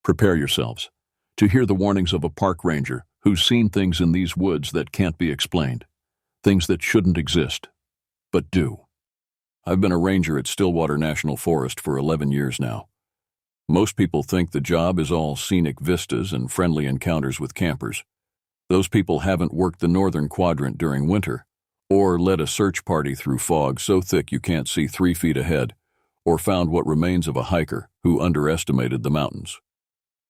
Prepare yourselves to hear the warnings of a park ranger who's seen things in these woods that can't be explained, things that shouldn't exist, but do. I've been a ranger at Stillwater National Forest for 11 years now. Most people think the job is all scenic vistas and friendly encounters with campers. Those people haven't worked the northern quadrant during winter, or led a search party through fog so thick you can't see 3 feet ahead, or found what remains of a hiker who underestimated the mountains.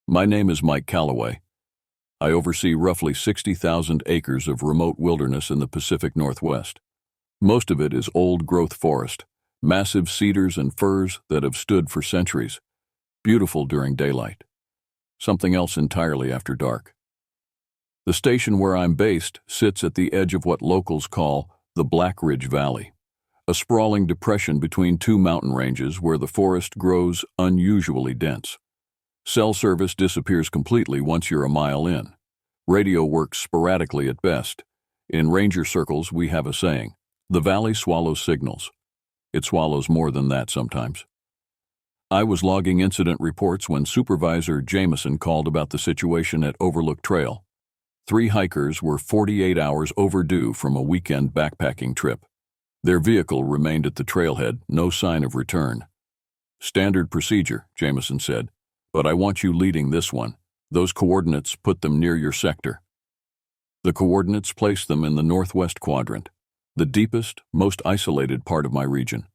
My name is Mike Calloway. I oversee roughly 60,000 acres of remote wilderness in the Pacific Northwest. Most of it is old-growth forest, massive cedars and firs that have stood for centuries, beautiful during daylight, something else entirely after dark. The station where I'm based sits at the edge of what locals call the Black Ridge Valley, a sprawling depression between two mountain ranges where the forest grows unusually dense. Cell service disappears completely once you're a mile in. Radio works sporadically at best. In ranger circles, we have a saying, the valley swallows signals. It swallows more than that sometimes. I was logging incident reports when Supervisor Jameson called about the situation at Overlook Trail. 3 hikers were 48 hours overdue from a weekend backpacking trip. Their vehicle remained at the trailhead, no sign of return. Standard procedure, Jameson said, but I want you leading this one. Those coordinates put them near your sector. The coordinates place them in the northwest quadrant, the deepest, most isolated part of my region.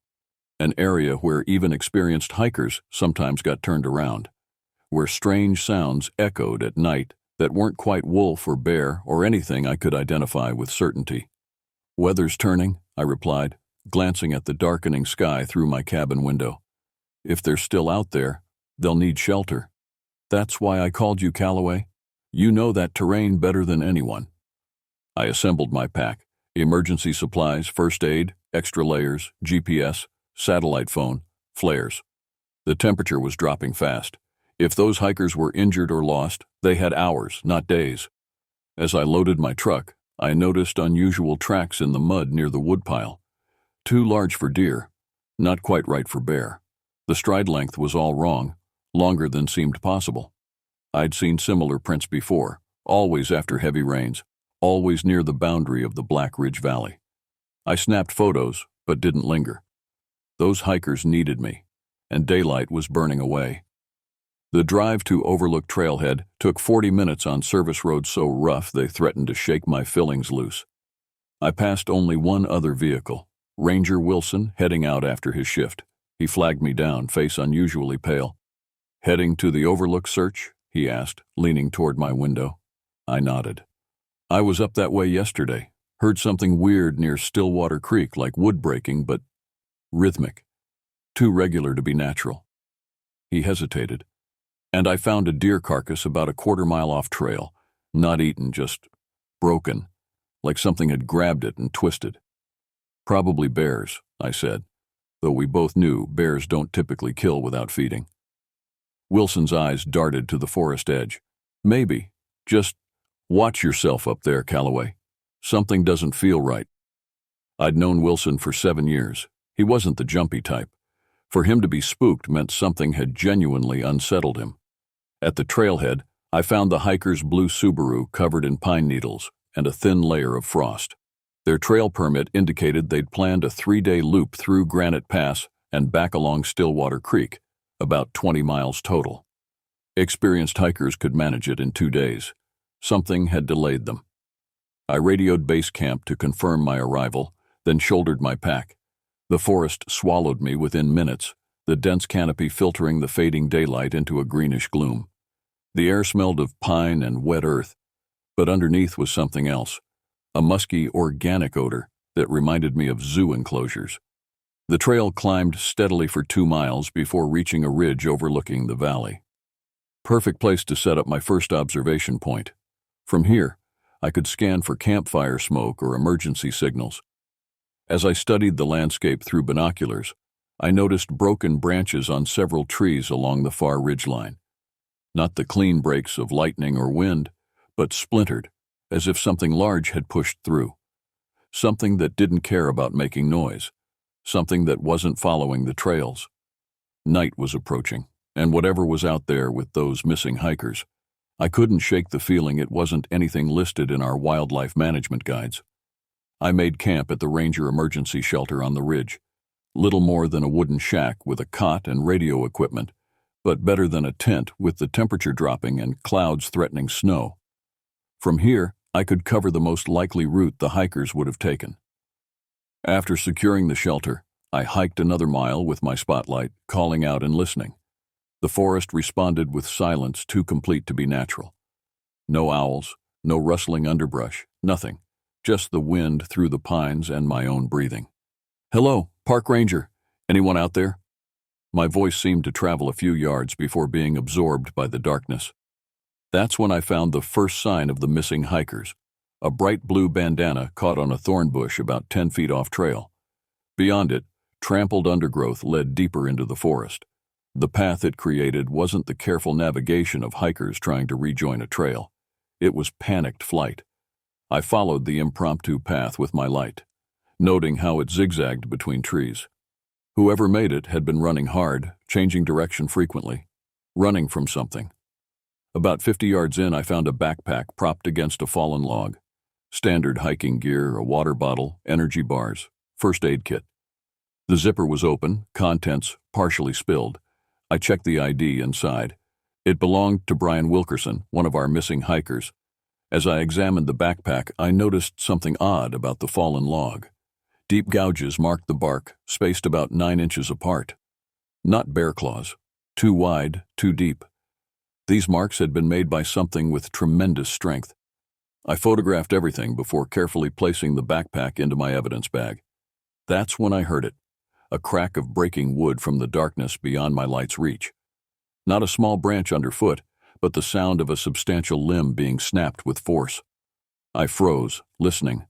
An area where even experienced hikers sometimes got turned around, where strange sounds echoed at night that weren't quite wolf or bear or anything I could identify with certainty. Weather's turning, I replied, glancing at the darkening sky through my cabin window. If they're still out there, they'll need shelter. That's why I called you, Calloway. You know that terrain better than anyone. I assembled my pack, emergency supplies, first aid, extra layers, GPS, satellite phone, flares. The temperature was dropping fast. If those hikers were injured or lost, they had hours, not days. As I loaded my truck, I noticed unusual tracks in the mud near the woodpile. Too large for deer, not quite right for bear. The stride length was all wrong, longer than seemed possible. I'd seen similar prints before, always after heavy rains, always near the boundary of the Black Ridge Valley. I snapped photos, but didn't linger. Those hikers needed me, and daylight was burning away. The drive to Overlook Trailhead took 40 minutes on service roads so rough they threatened to shake my fillings loose. I passed only one other vehicle, Ranger Wilson, heading out after his shift. He flagged me down, face unusually pale. Heading to the Overlook search? He asked, leaning toward my window. I nodded. I was up that way yesterday. Heard something weird near Stillwater Creek, like wood breaking, but rhythmic. Too regular to be natural. He hesitated. And I found a deer carcass about a quarter-mile off trail, not eaten, just broken, like something had grabbed it and twisted. Probably bears, I said, though we both knew bears don't typically kill without feeding. Wilson's eyes darted to the forest edge. Maybe. Just watch yourself up there, Calloway. Something doesn't feel right. I'd known Wilson for 7 years. He wasn't the jumpy type. For him to be spooked meant something had genuinely unsettled him. At the trailhead, I found the hiker's blue Subaru covered in pine needles and a thin layer of frost. Their trail permit indicated they'd planned a 3-day loop through Granite Pass and back along Stillwater Creek, about 20 miles total. Experienced hikers could manage it in 2 days. Something had delayed them. I radioed base camp to confirm my arrival, then shouldered my pack. The forest swallowed me within minutes, the dense canopy filtering the fading daylight into a greenish gloom. The air smelled of pine and wet earth, but underneath was something else, a musky, organic odor that reminded me of zoo enclosures. The trail climbed steadily for 2 miles before reaching a ridge overlooking the valley. Perfect place to set up my first observation point. From here, I could scan for campfire smoke or emergency signals. As I studied the landscape through binoculars, I noticed broken branches on several trees along the far ridgeline. Not the clean breaks of lightning or wind, but splintered, as if something large had pushed through. Something that didn't care about making noise. Something that wasn't following the trails. Night was approaching, And whatever was out there with those missing hikers, I couldn't shake the feeling it wasn't anything listed in our wildlife management guides. I made camp at the Ranger Emergency Shelter on the ridge. Little more than a wooden shack with a cot and radio equipment, but better than a tent with the temperature dropping and clouds threatening snow. From here, I could cover the most likely route the hikers would have taken. After securing the shelter, I hiked another mile with my spotlight, calling out and listening. The forest responded with silence too complete to be natural. No owls, no rustling underbrush, nothing. Just the wind through the pines and my own breathing. "Hello, Park Ranger. Anyone out there?" My voice seemed to travel a few yards before being absorbed by the darkness. That's when I found the first sign of the missing hikers, a bright blue bandana caught on a thorn bush about 10 feet off trail. Beyond it, trampled undergrowth led deeper into the forest. The path it created wasn't the careful navigation of hikers trying to rejoin a trail. It was panicked flight. I followed the impromptu path with my light, noting how it zigzagged between trees. Whoever made it had been running hard, changing direction frequently, running from something. About 50 yards in, I found a backpack propped against a fallen log. Standard hiking gear, a water bottle, energy bars, first aid kit. The zipper was open, contents partially spilled. I checked the ID inside. It belonged to Brian Wilkerson, one of our missing hikers. As I examined the backpack, I noticed something odd about the fallen log. Deep gouges marked the bark, spaced about 9 inches apart. Not bear claws. Too wide, too deep. These marks had been made by something with tremendous strength. I photographed everything before carefully placing the backpack into my evidence bag. That's when I heard it, a crack of breaking wood from the darkness beyond my light's reach. Not a small branch underfoot, but the sound of a substantial limb being snapped with force. I froze, listening.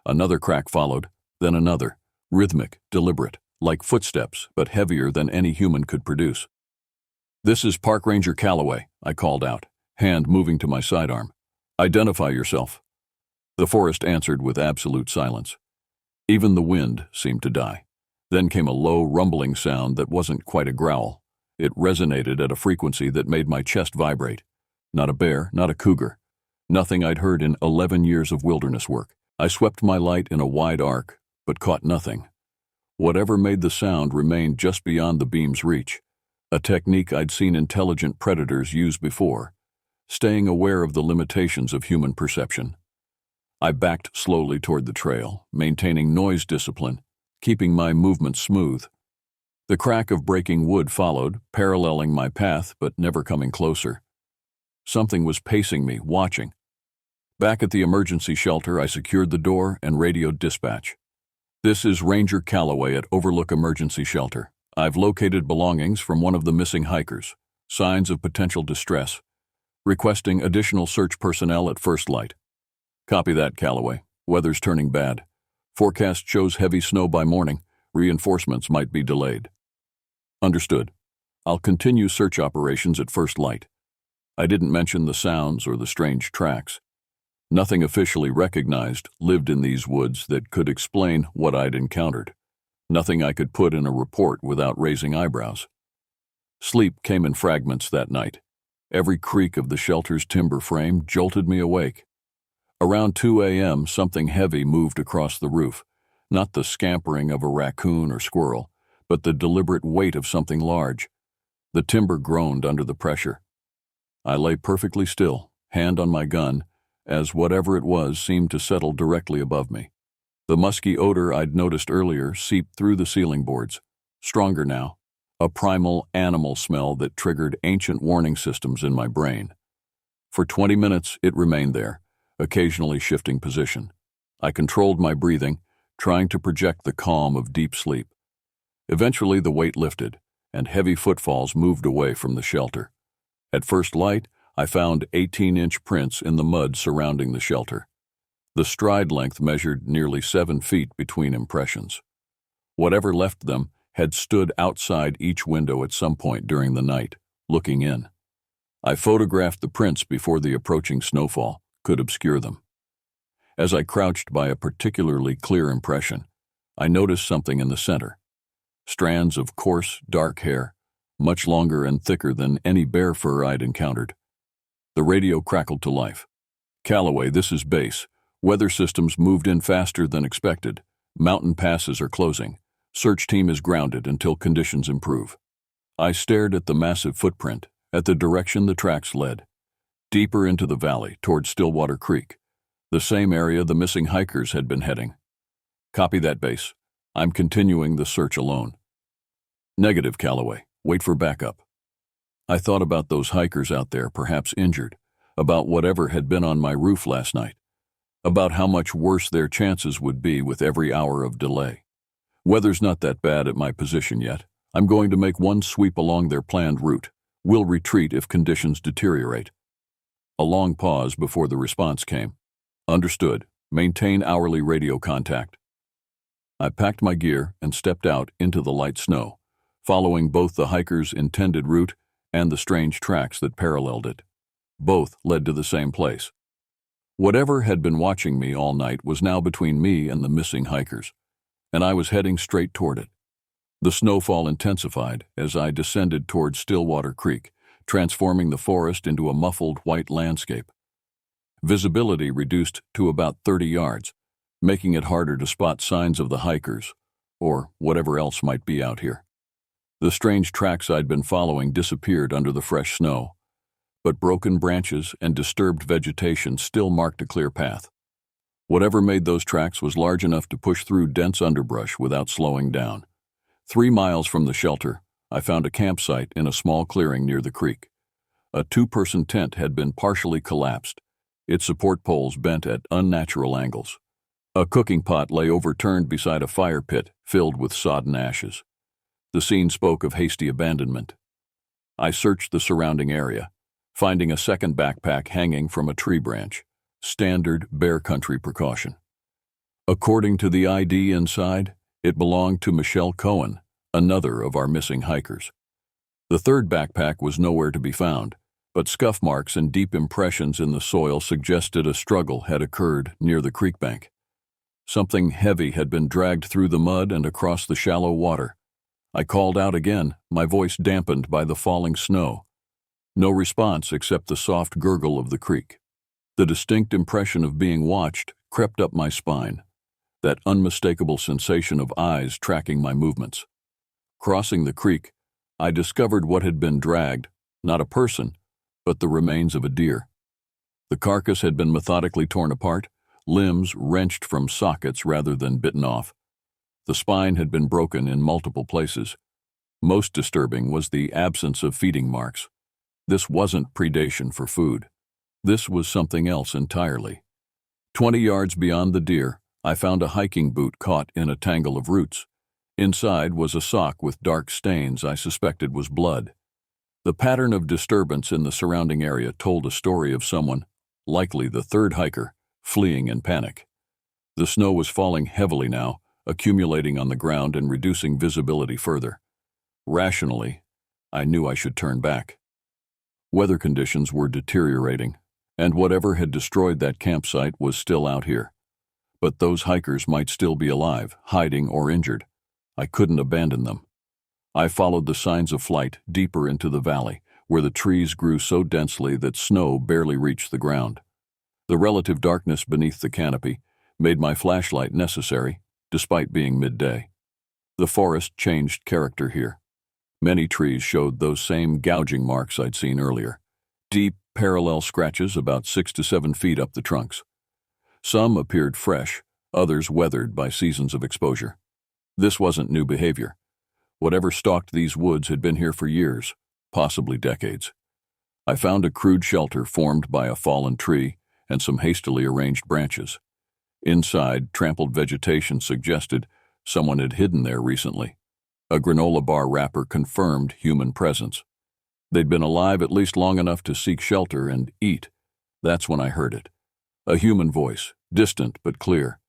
Another crack followed, then another, rhythmic, deliberate, like footsteps, but heavier than any human could produce. "This is Park Ranger Calloway," I called out, hand moving to my sidearm. "Identify yourself." The forest answered with absolute silence. Even the wind seemed to die. Then came a low, rumbling sound that wasn't quite a growl. It resonated at a frequency that made my chest vibrate. Not a bear, not a cougar. Nothing I'd heard in 11 years of wilderness work. I swept my light in a wide arc, but caught nothing. Whatever made the sound remained just beyond the beam's reach, a technique I'd seen intelligent predators use before, staying aware of the limitations of human perception. I backed slowly toward the trail, maintaining noise discipline, keeping my movements smooth. The crack of breaking wood followed, paralleling my path but never coming closer. Something was pacing me, watching. Back at the emergency shelter, I secured the door and radioed dispatch. "This is Ranger Calloway at Overlook Emergency Shelter. I've located belongings from one of the missing hikers. Signs of potential distress. Requesting additional search personnel at first light." "Copy that, Calloway. Weather's turning bad. Forecast shows heavy snow by morning. Reinforcements might be delayed." "Understood. I'll continue search operations at first light." I didn't mention the sounds or the strange tracks. Nothing officially recognized lived in these woods that could explain what I'd encountered. Nothing I could put in a report without raising eyebrows. Sleep came in fragments that night. Every creak of the shelter's timber frame jolted me awake. Around 2 a.m., something heavy moved across the roof. Not the scampering of a raccoon or squirrel, but the deliberate weight of something large. The timber groaned under the pressure. I lay perfectly still, hand on my gun, as whatever it was seemed to settle directly above me. The musky odor I'd noticed earlier seeped through the ceiling boards, stronger now, a primal animal smell that triggered ancient warning systems in my brain. For 20 minutes it remained there, occasionally shifting position. I controlled my breathing, trying to project the calm of deep sleep. Eventually the weight lifted, and heavy footfalls moved away from the shelter. At first light, I found 18-inch prints in the mud surrounding the shelter. The stride length measured nearly 7 feet between impressions. Whatever left them had stood outside each window at some point during the night, looking in. I photographed the prints before the approaching snowfall could obscure them. As I crouched by a particularly clear impression, I noticed something in the center. Strands of coarse, dark hair, much longer and thicker than any bear fur I'd encountered. The radio crackled to life. "Callaway, this is base. Weather systems moved in faster than expected. Mountain passes are closing. Search team is grounded until conditions improve." I stared at the massive footprint, at the direction the tracks led. Deeper into the valley, toward Stillwater Creek, the same area the missing hikers had been heading. "Copy that, base. I'm continuing the search alone." "Negative, Callaway. Wait for backup." I thought about those hikers out there, perhaps injured, about whatever had been on my roof last night, about how much worse their chances would be with every hour of delay. Weather's not that bad at my position yet. I'm going to make one sweep along their planned route. We'll retreat if conditions deteriorate. A long pause before the response came. "Understood. Maintain hourly radio contact." I packed my gear and stepped out into the light snow, following both the hikers' intended route and the strange tracks that paralleled it. Both led to the same place. Whatever had been watching me all night was now between me and the missing hikers, and I was heading straight toward it. The snowfall intensified as I descended toward Stillwater Creek, transforming the forest into a muffled white landscape. Visibility reduced to about 30 yards, making it harder to spot signs of the hikers, or whatever else might be out here. The strange tracks I'd been following disappeared under the fresh snow, but broken branches and disturbed vegetation still marked a clear path. Whatever made those tracks was large enough to push through dense underbrush without slowing down. 3 miles from the shelter, I found a campsite in a small clearing near the creek. A 2-person tent had been partially collapsed, its support poles bent at unnatural angles. A cooking pot lay overturned beside a fire pit filled with sodden ashes. The scene spoke of hasty abandonment. I searched the surrounding area, finding a second backpack hanging from a tree branch, standard bear country precaution. According to the ID inside, it belonged to Michelle Cohen, another of our missing hikers. The third backpack was nowhere to be found, but scuff marks and deep impressions in the soil suggested a struggle had occurred near the creek bank. Something heavy had been dragged through the mud and across the shallow water. I called out again, my voice dampened by the falling snow. No response except the soft gurgle of the creek. The distinct impression of being watched crept up my spine, that unmistakable sensation of eyes tracking my movements. Crossing the creek, I discovered what had been dragged, not a person, but the remains of a deer. The carcass had been methodically torn apart, limbs wrenched from sockets rather than bitten off. The spine had been broken in multiple places. Most disturbing was the absence of feeding marks. This wasn't predation for food. This was something else entirely. 20 yards beyond the deer, I found a hiking boot caught in a tangle of roots. Inside was a sock with dark stains I suspected was blood. The pattern of disturbance in the surrounding area told a story of someone, likely the third hiker, fleeing in panic. The snow was falling heavily now, accumulating on the ground and reducing visibility further. Rationally, I knew I should turn back. Weather conditions were deteriorating, and whatever had destroyed that campsite was still out here. But those hikers might still be alive, hiding or injured. I couldn't abandon them. I followed the signs of flight deeper into the valley, where the trees grew so densely that snow barely reached the ground. The relative darkness beneath the canopy made my flashlight necessary, despite being midday. The forest changed character here. Many trees showed those same gouging marks I'd seen earlier, deep, parallel scratches about 6 to 7 feet up the trunks. Some appeared fresh, others weathered by seasons of exposure. This wasn't new behavior. Whatever stalked these woods had been here for years, possibly decades. I found a crude shelter formed by a fallen tree and some hastily arranged branches. Inside, trampled vegetation suggested someone had hidden there recently. A granola bar wrapper confirmed human presence. They'd been alive at least long enough to seek shelter and eat. That's when I heard it. A human voice, distant but clear.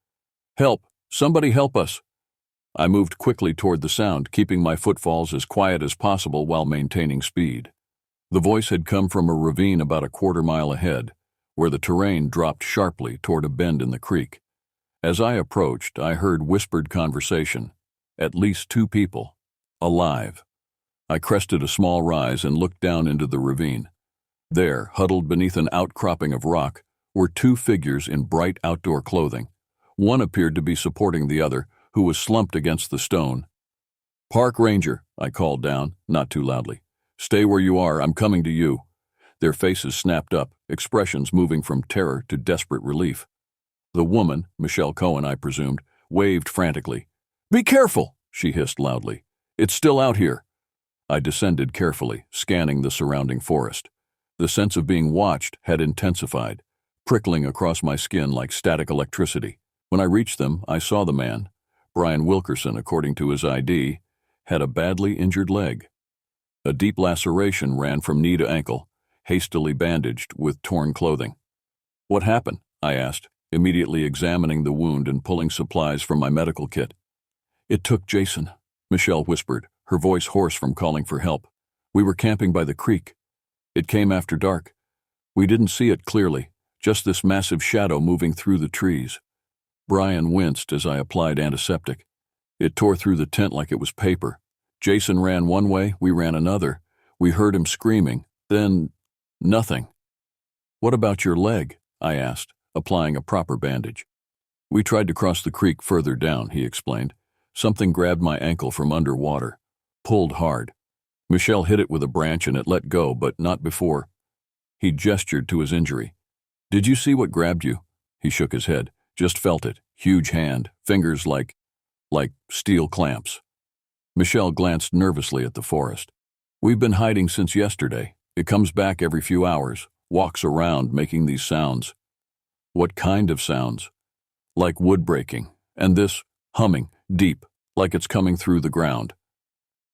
"Help! Somebody help us!" I moved quickly toward the sound, keeping my footfalls as quiet as possible while maintaining speed. The voice had come from a ravine about a quarter-mile ahead, where the terrain dropped sharply toward a bend in the creek. As I approached, I heard whispered conversation. At least 2 people. Alive. I crested a small rise and looked down into the ravine. There, huddled beneath an outcropping of rock, were two figures in bright outdoor clothing. One appeared to be supporting the other, who was slumped against the stone. "Park Ranger," I called down, not too loudly. "Stay where you are, I'm coming to you." Their faces snapped up, expressions moving from terror to desperate relief. The woman, Michelle Cohen, I presumed, waved frantically. "Be careful," she hissed loudly. "It's still out here." I descended carefully, scanning the surrounding forest. The sense of being watched had intensified, prickling across my skin like static electricity. When I reached them, I saw the man, Brian Wilkerson according to his ID, had a badly injured leg. A deep laceration ran from knee to ankle, hastily bandaged with torn clothing. "What happened?" I asked, immediately examining the wound and pulling supplies from my medical kit. "It took Jason," Michelle whispered, her voice hoarse from calling for help. "We were camping by the creek. It came after dark. We didn't see it clearly, just this massive shadow moving through the trees." Brian winced as I applied antiseptic. "It tore through the tent like it was paper. Jason ran one way, we ran another. We heard him screaming. Then, nothing." "What about your leg?" I asked, applying a proper bandage. "We tried to cross the creek further down," he explained. "Something grabbed my ankle from underwater. Pulled hard. Michelle hit it with a branch and it let go, but not before." He gestured to his injury. "Did you see what grabbed you?" He shook his head. "Just felt it. Huge hand. Fingers like steel clamps." Michelle glanced nervously at the forest. "We've been hiding since yesterday. It comes back every few hours, walks around making these sounds." "What kind of sounds?" "Like wood breaking, and this, humming, deep, like it's coming through the ground."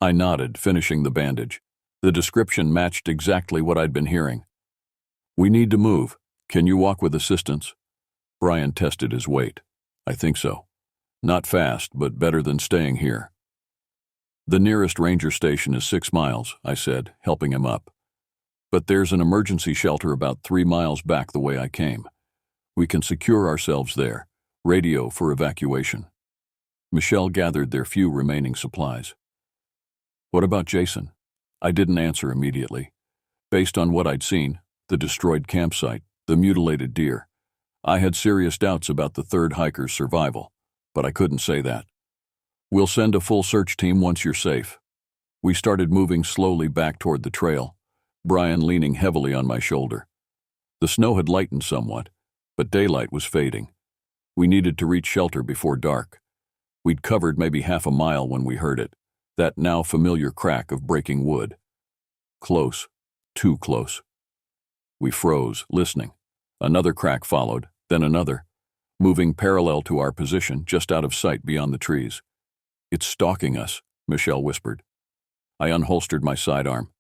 I nodded, finishing the bandage. The description matched exactly what I'd been hearing. "We need to move. Can you walk with assistance?" Brian tested his weight. "I think so. Not fast, but better than staying here." "The nearest ranger station is 6 miles, I said, helping him up. "But there's an emergency shelter about 3 miles back the way I came. We can secure ourselves there. Radio for evacuation." Michelle gathered their few remaining supplies. "What about Jason?" I didn't answer immediately. Based on what I'd seen, the destroyed campsite, the mutilated deer, I had serious doubts about the third hiker's survival, but I couldn't say that. "We'll send a full search team once you're safe." We started moving slowly back toward the trail, Brian leaning heavily on my shoulder. The snow had lightened somewhat, but daylight was fading. We needed to reach shelter before dark. We'd covered maybe half a mile when we heard it, that now familiar crack of breaking wood. Close, too close. We froze, listening. Another crack followed, then another, moving parallel to our position just out of sight beyond the trees. "It's stalking us," Michelle whispered. I unholstered my sidearm.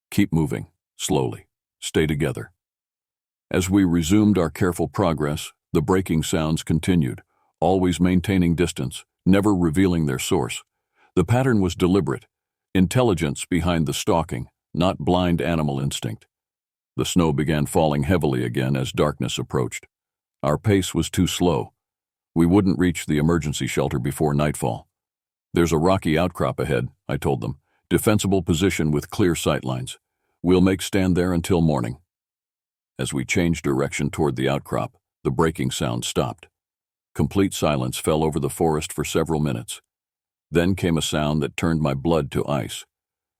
"Keep moving, slowly. Stay together." As we resumed our careful progress, the breaking sounds continued, always maintaining distance, never revealing their source. The pattern was deliberate, intelligence behind the stalking, not blind animal instinct. The snow began falling heavily again as darkness approached. Our pace was too slow. We wouldn't reach the emergency shelter before nightfall. "There's a rocky outcrop ahead," I told them. "Defensible position with clear sightlines. We'll make stand there until morning." As we changed direction toward the outcrop, the breaking sound stopped. Complete silence fell over the forest for several minutes. Then came a sound that turned my blood to ice,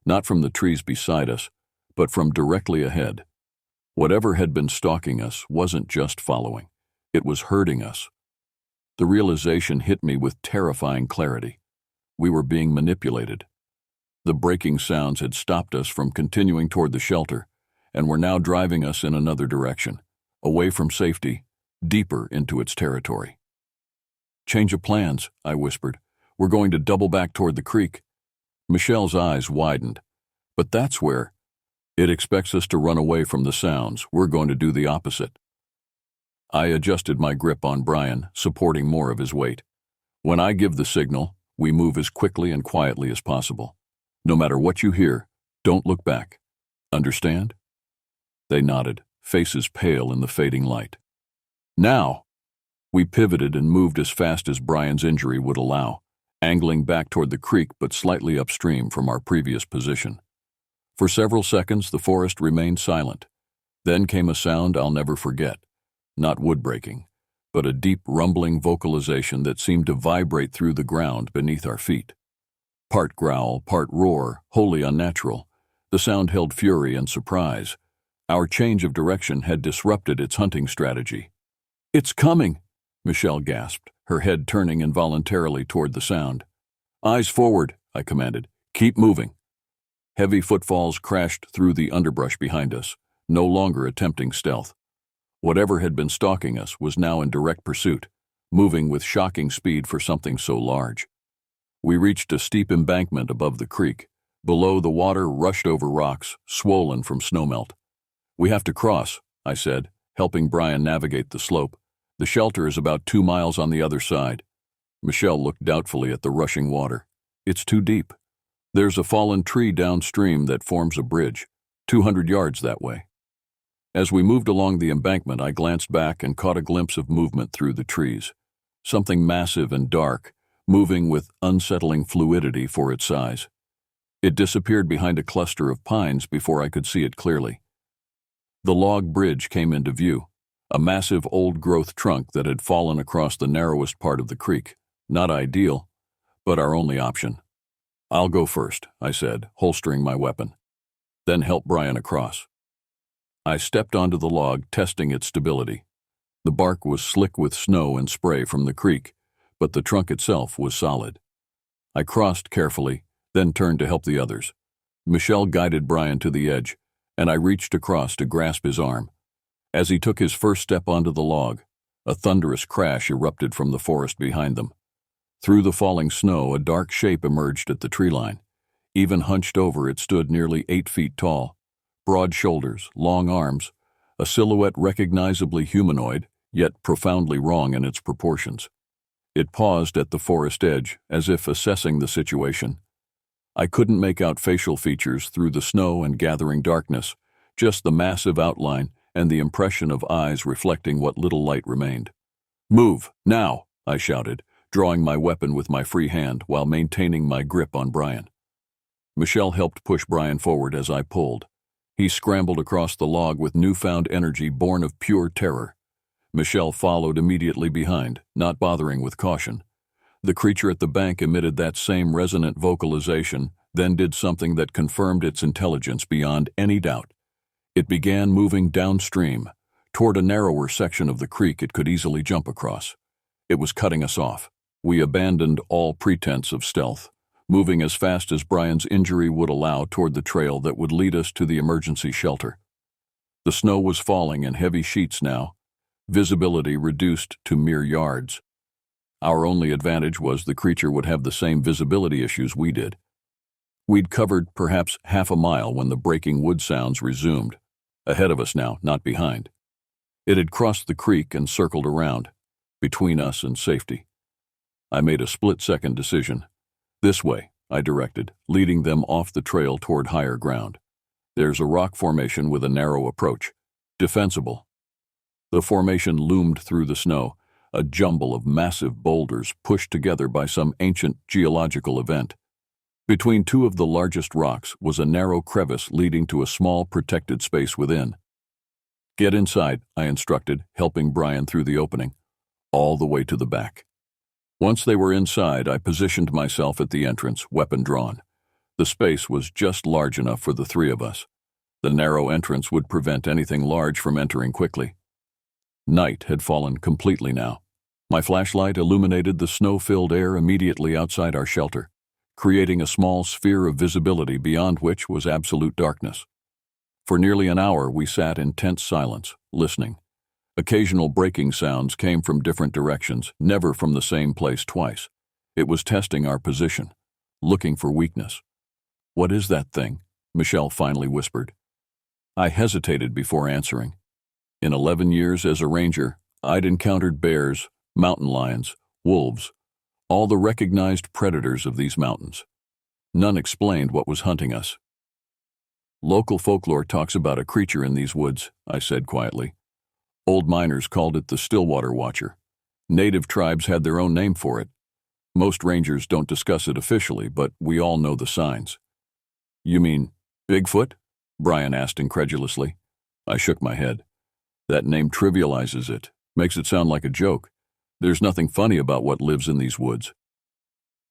not from the trees beside us, but from directly ahead. Whatever had been stalking us wasn't just following. It was hurting us. The realization hit me with terrifying clarity. We were being manipulated. The breaking sounds had stopped us from continuing toward the shelter, and were now driving us in another direction, away from safety, deeper into its territory. "Change of plans," I whispered. "We're going to double back toward the creek." Michelle's eyes widened. "But that's where it expects us to run away from the sounds. We're going to do the opposite." I adjusted my grip on Brian, supporting more of his weight. "When I give the signal, we move as quickly and quietly as possible. No matter what you hear, don't look back. Understand?" They nodded, faces pale in the fading light. "Now!" We pivoted and moved as fast as Brian's injury would allow, angling back toward the creek but slightly upstream from our previous position. For several seconds, the forest remained silent. Then came a sound I'll never forget. Not wood breaking, but a deep rumbling vocalization that seemed to vibrate through the ground beneath our feet. Part growl, part roar, wholly unnatural. The sound held fury and surprise. Our change of direction had disrupted its hunting strategy. "It's coming!" Michelle gasped, her head turning involuntarily toward the sound. "Eyes forward," I commanded. "Keep moving." Heavy footfalls crashed through the underbrush behind us, no longer attempting stealth. Whatever had been stalking us was now in direct pursuit, moving with shocking speed for something so large. We reached a steep embankment above the creek. Below, the water rushed over rocks, swollen from snowmelt. "We have to cross," I said, helping Brian navigate the slope. "The shelter is about 2 miles on the other side." Michelle looked doubtfully at the rushing water. "It's too deep. There's a fallen tree downstream that forms a bridge, 200 yards that way." As we moved along the embankment, I glanced back and caught a glimpse of movement through the trees. Something massive and dark, moving with unsettling fluidity for its size. It disappeared behind a cluster of pines before I could see it clearly. The log bridge came into view, a massive old-growth trunk that had fallen across the narrowest part of the creek. Not ideal, but our only option. "I'll go first," I said, holstering my weapon. "Then help Brian across." I stepped onto the log, testing its stability. The bark was slick with snow and spray from the creek, but the trunk itself was solid. I crossed carefully, then turned to help the others. Michelle guided Brian to the edge, and I reached across to grasp his arm. As he took his first step onto the log, a thunderous crash erupted from the forest behind them. Through the falling snow, a dark shape emerged at the tree line. Even hunched over, it stood nearly 8 feet tall. Broad shoulders, long arms, a silhouette recognizably humanoid, yet profoundly wrong in its proportions. It paused at the forest edge, as if assessing the situation. I couldn't make out facial features through the snow and gathering darkness, just the massive outline and the impression of eyes reflecting what little light remained. "Move, now!" I shouted, drawing my weapon with my free hand while maintaining my grip on Brian. Michelle helped push Brian forward as I pulled. He scrambled across the log with newfound energy born of pure terror. Michelle followed immediately behind, not bothering with caution. The creature at the bank emitted that same resonant vocalization, then did something that confirmed its intelligence beyond any doubt. It began moving downstream, toward a narrower section of the creek it could easily jump across. It was cutting us off. We abandoned all pretense of stealth, moving as fast as Brian's injury would allow toward the trail that would lead us to the emergency shelter. The snow was falling in heavy sheets now, visibility reduced to mere yards. Our only advantage was the creature would have the same visibility issues we did. We'd covered perhaps half a mile when the breaking wood sounds resumed. Ahead of us now, not behind. It had crossed the creek and circled around, between us and safety. I made a split-second decision. "This way," I directed, leading them off the trail toward higher ground. "There's a rock formation with a narrow approach. Defensible." The formation loomed through the snow, a jumble of massive boulders pushed together by some ancient geological event. Between two of the largest rocks was a narrow crevice leading to a small protected space within. "Get inside," I instructed, helping Brian through the opening, all the way to the back. Once they were inside, I positioned myself at the entrance, weapon drawn. The space was just large enough for the 3 of us. The narrow entrance would prevent anything large from entering quickly. Night had fallen completely now. My flashlight illuminated the snow-filled air immediately outside our shelter, creating a small sphere of visibility beyond which was absolute darkness. For nearly an hour, we sat in tense silence, listening. Occasional breaking sounds came from different directions, never from the same place twice. It was testing our position, looking for weakness. "What is that thing?" Michelle finally whispered. I hesitated before answering. In 11 years as a ranger, I'd encountered bears, mountain lions, wolves, all the recognized predators of these mountains. None explained what was hunting us. "Local folklore talks about a creature in these woods," I said quietly. "Old miners called it the Stillwater Watcher. Native tribes had their own name for it. Most rangers don't discuss it officially, but we all know the signs. You mean Bigfoot? Brian asked incredulously. I shook my head. That name trivializes it, makes it sound like a joke. There's nothing funny about what lives in these woods.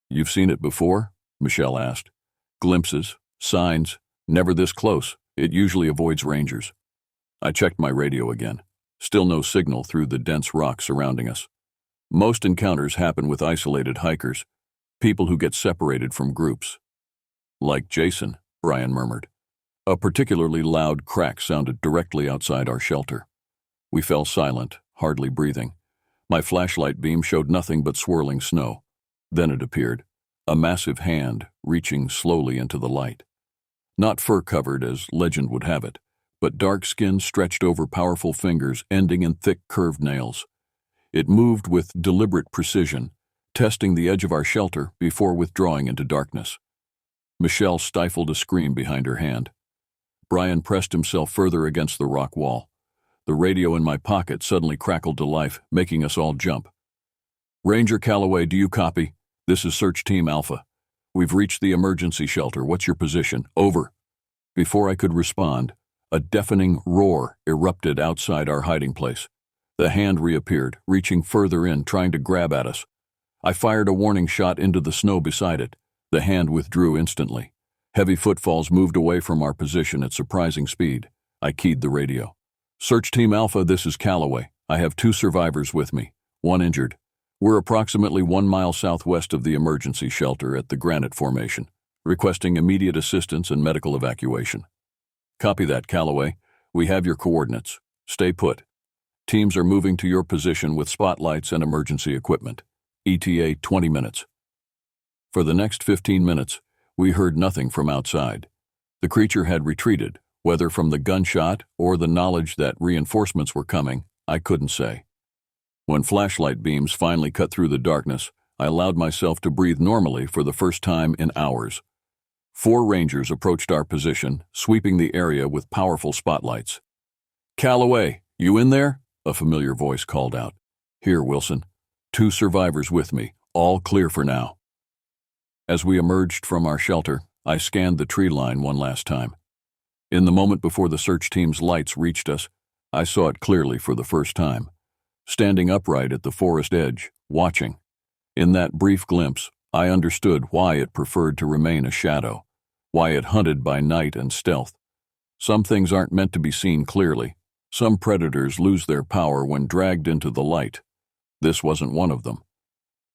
You've seen it before? Michelle asked. Glimpses, signs, never this close. It usually avoids rangers. I checked my radio again. Still no signal through the dense rock surrounding us. Most encounters happen with isolated hikers, people who get separated from groups. Like Jason, Brian murmured. A particularly loud crack sounded directly outside our shelter. We fell silent, hardly breathing. My flashlight beam showed nothing but swirling snow. Then it appeared, a massive hand reaching slowly into the light. Not fur-covered as legend would have it, but dark skin stretched over powerful fingers ending in thick curved nails. It moved with deliberate precision, testing the edge of our shelter before withdrawing into darkness. Michelle stifled a scream behind her hand. Brian pressed himself further against the rock wall. The radio in my pocket suddenly crackled to life, making us all jump. Ranger Calloway, do you copy? This is Search Team Alpha. We've reached the emergency shelter. What's your position? Over. Before I could respond, a deafening roar erupted outside our hiding place. The hand reappeared, reaching further in, trying to grab at us. I fired a warning shot into the snow beside it. The hand withdrew instantly. Heavy footfalls moved away from our position at surprising speed. I keyed the radio. Search Team Alpha, this is Calloway. I have 2 survivors with me, 1 injured. We're approximately 1 mile southwest of the emergency shelter at the Granite Formation, requesting immediate assistance and medical evacuation. Copy that, Calloway. We have your coordinates. Stay put. Teams are moving to your position with spotlights and emergency equipment. ETA 20 minutes. For the next 15 minutes, we heard nothing from outside. The creature had retreated, whether from the gunshot or the knowledge that reinforcements were coming, I couldn't say. When flashlight beams finally cut through the darkness, I allowed myself to breathe normally for the first time in hours. 4 rangers approached our position, sweeping the area with powerful spotlights. Calloway, you in there? A familiar voice called out. Here, Wilson. 2 survivors with me, all clear for now. As we emerged from our shelter, I scanned the tree line one last time. In the moment before the search team's lights reached us, I saw it clearly for the first time. Standing upright at the forest edge, watching. In that brief glimpse, I understood why it preferred to remain a shadow, why it hunted by night and stealth. Some things aren't meant to be seen clearly. Some predators lose their power when dragged into the light. This wasn't one of them.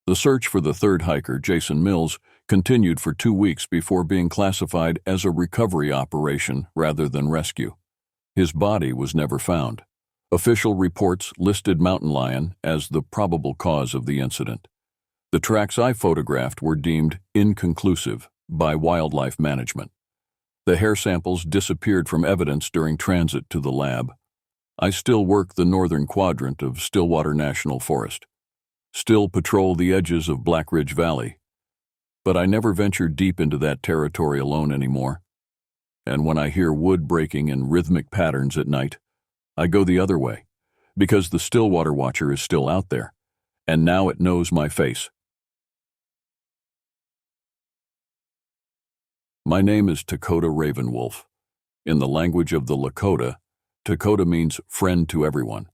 The search for the 3rd hiker, Jason Mills, continued for 2 weeks before being classified as a recovery operation rather than rescue. His body was never found. Official reports listed mountain lion as the probable cause of the incident. The tracks I photographed were deemed inconclusive by wildlife management. The hair samples disappeared from evidence during transit to the lab. I still work the northern quadrant of Stillwater National Forest. Still patrol the edges of Black Ridge Valley. But I never venture deep into that territory alone anymore. And when I hear wood breaking in rhythmic patterns at night, I go the other way, because the Stillwater Watcher is still out there, and now it knows my face. My name is Dakota Ravenwolf. In the language of the Lakota, Dakota means friend to everyone.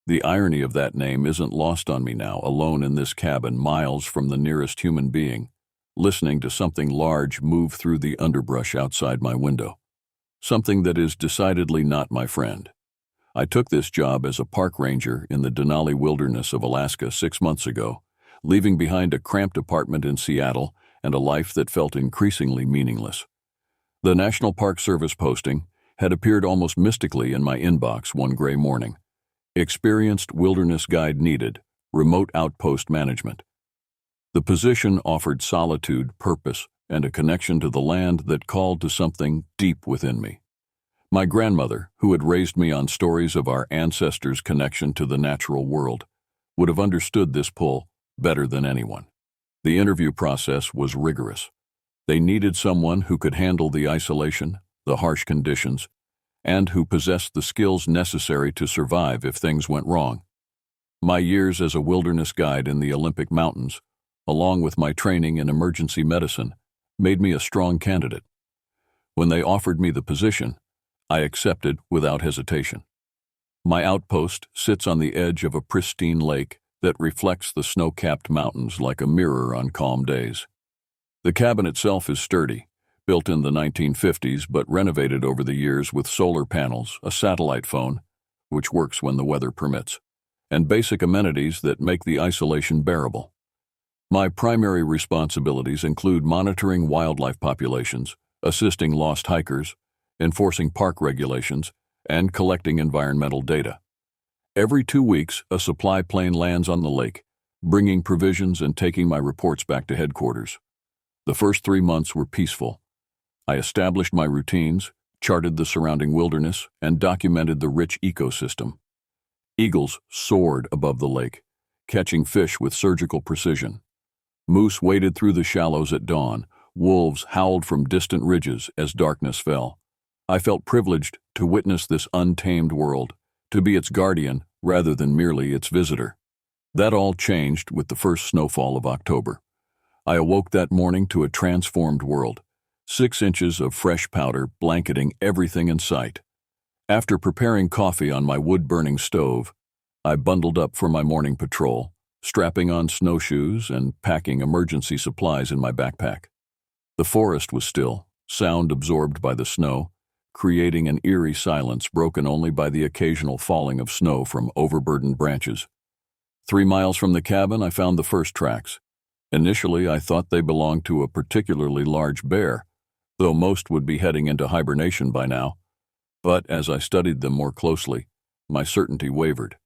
The irony of that name isn't lost on me now, alone in this cabin miles from the nearest human being, listening to something large move through the underbrush outside my window. Something that is decidedly not my friend. I took this job as a park ranger in the Denali Wilderness of Alaska 6 months ago, leaving behind a cramped apartment in Seattle and a life that felt increasingly meaningless. The National Park Service posting had appeared almost mystically in my inbox one gray morning. Experienced wilderness guide needed, remote outpost management. The position offered solitude, purpose, and a connection to the land that called to something deep within me. My grandmother, who had raised me on stories of our ancestors' connection to the natural world, would have understood this pull better than anyone. The interview process was rigorous. They needed someone who could handle the isolation, the harsh conditions, and who possessed the skills necessary to survive if things went wrong. My years as a wilderness guide in the Olympic Mountains, along with my training in emergency medicine, made me a strong candidate. When they offered me the position, I accepted without hesitation. My outpost sits on the edge of a pristine lake that reflects the snow-capped mountains like a mirror on calm days. The cabin itself is sturdy, built in the 1950s but renovated over the years with solar panels, a satellite phone, which works when the weather permits, and basic amenities that make the isolation bearable. My primary responsibilities include monitoring wildlife populations, assisting lost hikers, enforcing park regulations, and collecting environmental data. Every 2 weeks, a supply plane lands on the lake, bringing provisions and taking my reports back to headquarters. The first 3 months were peaceful. I established my routines, charted the surrounding wilderness, and documented the rich ecosystem. Eagles soared above the lake, catching fish with surgical precision. Moose waded through the shallows at dawn. Wolves howled from distant ridges as darkness fell. I felt privileged to witness this untamed world, to be its guardian rather than merely its visitor. That all changed with the first snowfall of October. I awoke that morning to a transformed world, 6 inches of fresh powder blanketing everything in sight. After preparing coffee on my wood-burning stove, I bundled up for my morning patrol, strapping on snowshoes and packing emergency supplies in my backpack. The forest was still, sound absorbed by the snow, creating an eerie silence broken only by the occasional falling of snow from overburdened branches. 3 miles from the cabin, I found the first tracks. Initially, I thought they belonged to a particularly large bear, though most would be heading into hibernation by now. But as I studied them more closely, my certainty wavered.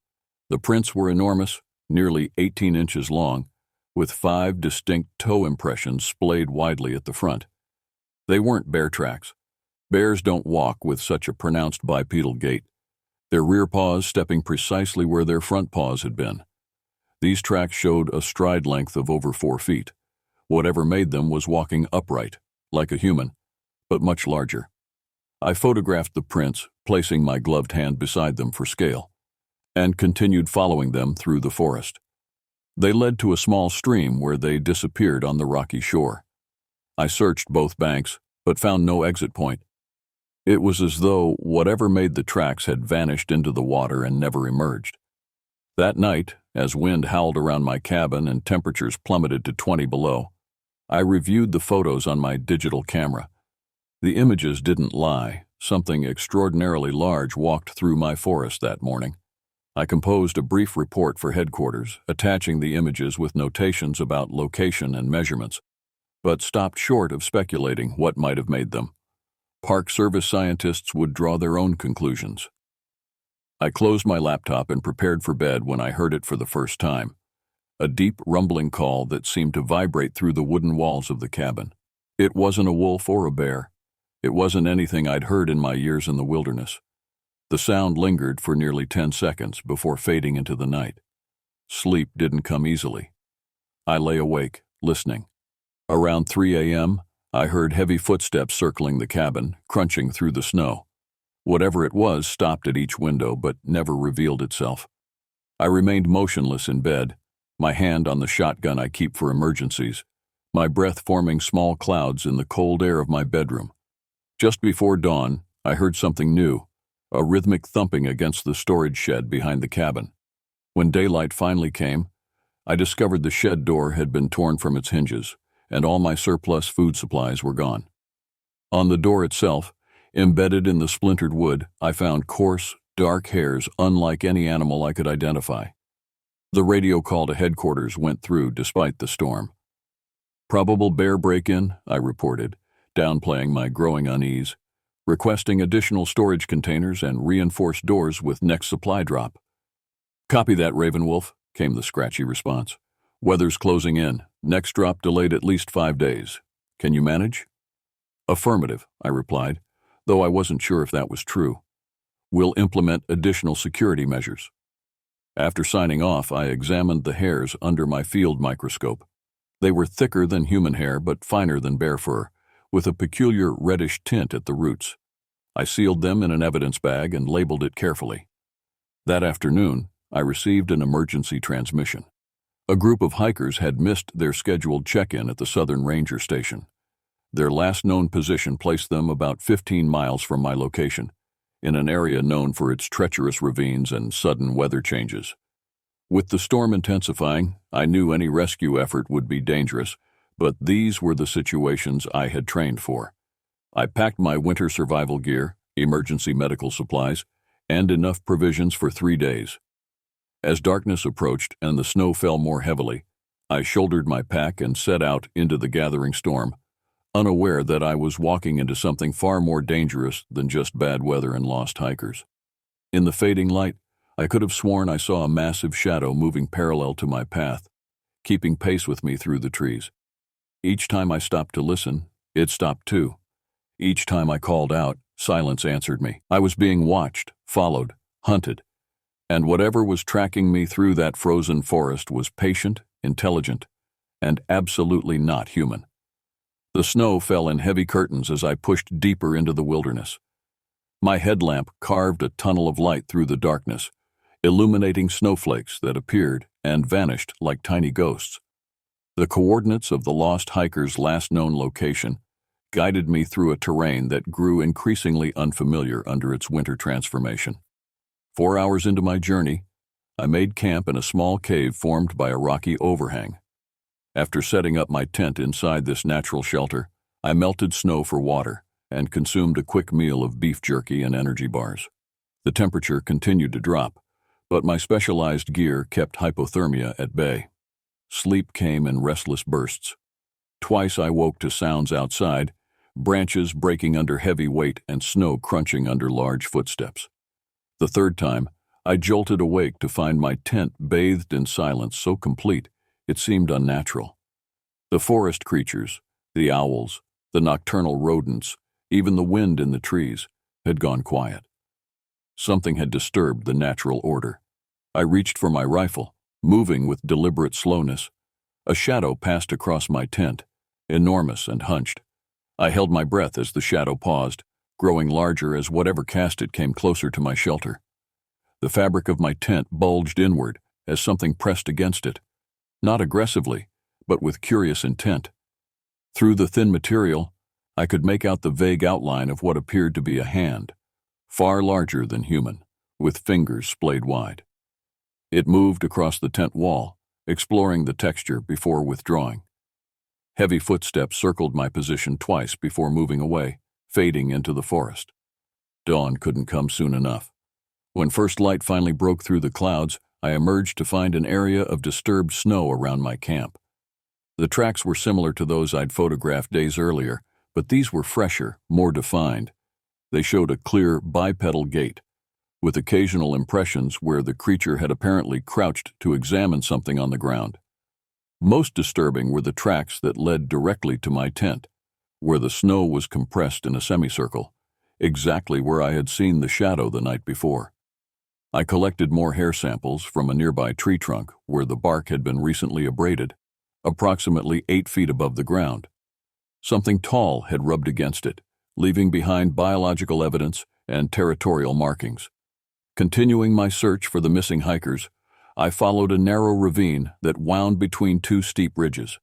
The prints were enormous, nearly 18 inches long, with 5 distinct toe impressions splayed widely at the front. They weren't bear tracks. Bears don't walk with such a pronounced bipedal gait, their rear paws stepping precisely where their front paws had been. These tracks showed a stride length of over 4 feet. Whatever made them was walking upright, like a human, but much larger. I photographed the prints, placing my gloved hand beside them for scale, and continued following them through the forest. They led to a small stream where they disappeared on the rocky shore. I searched both banks, but found no exit point. It was as though whatever made the tracks had vanished into the water and never emerged. That night, as wind howled around my cabin and temperatures plummeted to 20 below, I reviewed the photos on my digital camera. The images didn't lie. Something extraordinarily large walked through my forest that morning. I composed a brief report for headquarters, attaching the images with notations about location and measurements, but stopped short of speculating what might have made them. Park Service scientists would draw their own conclusions. I closed my laptop and prepared for bed when I heard it for the first time, a deep rumbling call that seemed to vibrate through the wooden walls of the cabin. It wasn't a wolf or a bear. It wasn't anything I'd heard in my years in the wilderness. The sound lingered for nearly 10 seconds before fading into the night. Sleep didn't come easily. I lay awake, listening. Around 3 a.m., I heard heavy footsteps circling the cabin, crunching through the snow. Whatever it was stopped at each window but never revealed itself. I remained motionless in bed, my hand on the shotgun I keep for emergencies, my breath forming small clouds in the cold air of my bedroom. Just before dawn, I heard something new, a rhythmic thumping against the storage shed behind the cabin. When daylight finally came, I discovered the shed door had been torn from its hinges, and all my surplus food supplies were gone. On the door itself, embedded in the splintered wood, I found coarse, dark hairs unlike any animal I could identify. The radio call to headquarters went through despite the storm. "Probable bear break-in," I reported, downplaying my growing unease, requesting additional storage containers and reinforced doors with next supply drop. "Copy that, Ravenwolf," came the scratchy response. "Weather's closing in. Next drop delayed at least 5 days. Can you manage?" "Affirmative," I replied, though I wasn't sure if that was true. "We'll implement additional security measures." After signing off, I examined the hairs under my field microscope. They were thicker than human hair but finer than bear fur, with a peculiar reddish tint at the roots. I sealed them in an evidence bag and labeled it carefully. That afternoon, I received an emergency transmission. A group of hikers had missed their scheduled check-in at the Southern Ranger Station. Their last known position placed them about 15 miles from my location, in an area known for its treacherous ravines and sudden weather changes. With the storm intensifying, I knew any rescue effort would be dangerous, but these were the situations I had trained for. I packed my winter survival gear, emergency medical supplies, and enough provisions for 3 days. As darkness approached and the snow fell more heavily, I shouldered my pack and set out into the gathering storm, unaware that I was walking into something far more dangerous than just bad weather and lost hikers. In the fading light, I could have sworn I saw a massive shadow moving parallel to my path, keeping pace with me through the trees. Each time I stopped to listen, it stopped too. Each time I called out, silence answered me. I was being watched, followed, hunted, and whatever was tracking me through that frozen forest was patient, intelligent, and absolutely not human. The snow fell in heavy curtains as I pushed deeper into the wilderness. My headlamp carved a tunnel of light through the darkness, illuminating snowflakes that appeared and vanished like tiny ghosts. The coordinates of the lost hiker's last known location guided me through a terrain that grew increasingly unfamiliar under its winter transformation. 4 hours into my journey, I made camp in a small cave formed by a rocky overhang. After setting up my tent inside this natural shelter, I melted snow for water and consumed a quick meal of beef jerky and energy bars. The temperature continued to drop, but my specialized gear kept hypothermia at bay. Sleep came in restless bursts. Twice I woke to sounds outside, branches breaking under heavy weight and snow crunching under large footsteps. The third time, I jolted awake to find my tent bathed in silence so complete it seemed unnatural. The forest creatures, the owls, the nocturnal rodents, even the wind in the trees, had gone quiet. Something had disturbed the natural order. I reached for my rifle, moving with deliberate slowness. A shadow passed across my tent, enormous and hunched. I held my breath as the shadow paused, growing larger as whatever cast it came closer to my shelter. The fabric of my tent bulged inward as something pressed against it, not aggressively, but with curious intent. Through the thin material, I could make out the vague outline of what appeared to be a hand, far larger than human, with fingers splayed wide. It moved across the tent wall, exploring the texture before withdrawing. Heavy footsteps circled my position twice before moving away, fading into the forest. Dawn couldn't come soon enough. When first light finally broke through the clouds, I emerged to find an area of disturbed snow around my camp. The tracks were similar to those I'd photographed days earlier, but these were fresher, more defined. They showed a clear bipedal gait, with occasional impressions where the creature had apparently crouched to examine something on the ground. Most disturbing were the tracks that led directly to my tent, where the snow was compressed in a semicircle, exactly where I had seen the shadow the night before. I collected more hair samples from a nearby tree trunk where the bark had been recently abraded, approximately 8 feet above the ground. Something tall had rubbed against it, leaving behind biological evidence and territorial markings. Continuing my search for the missing hikers, I followed a narrow ravine that wound between 2 steep ridges.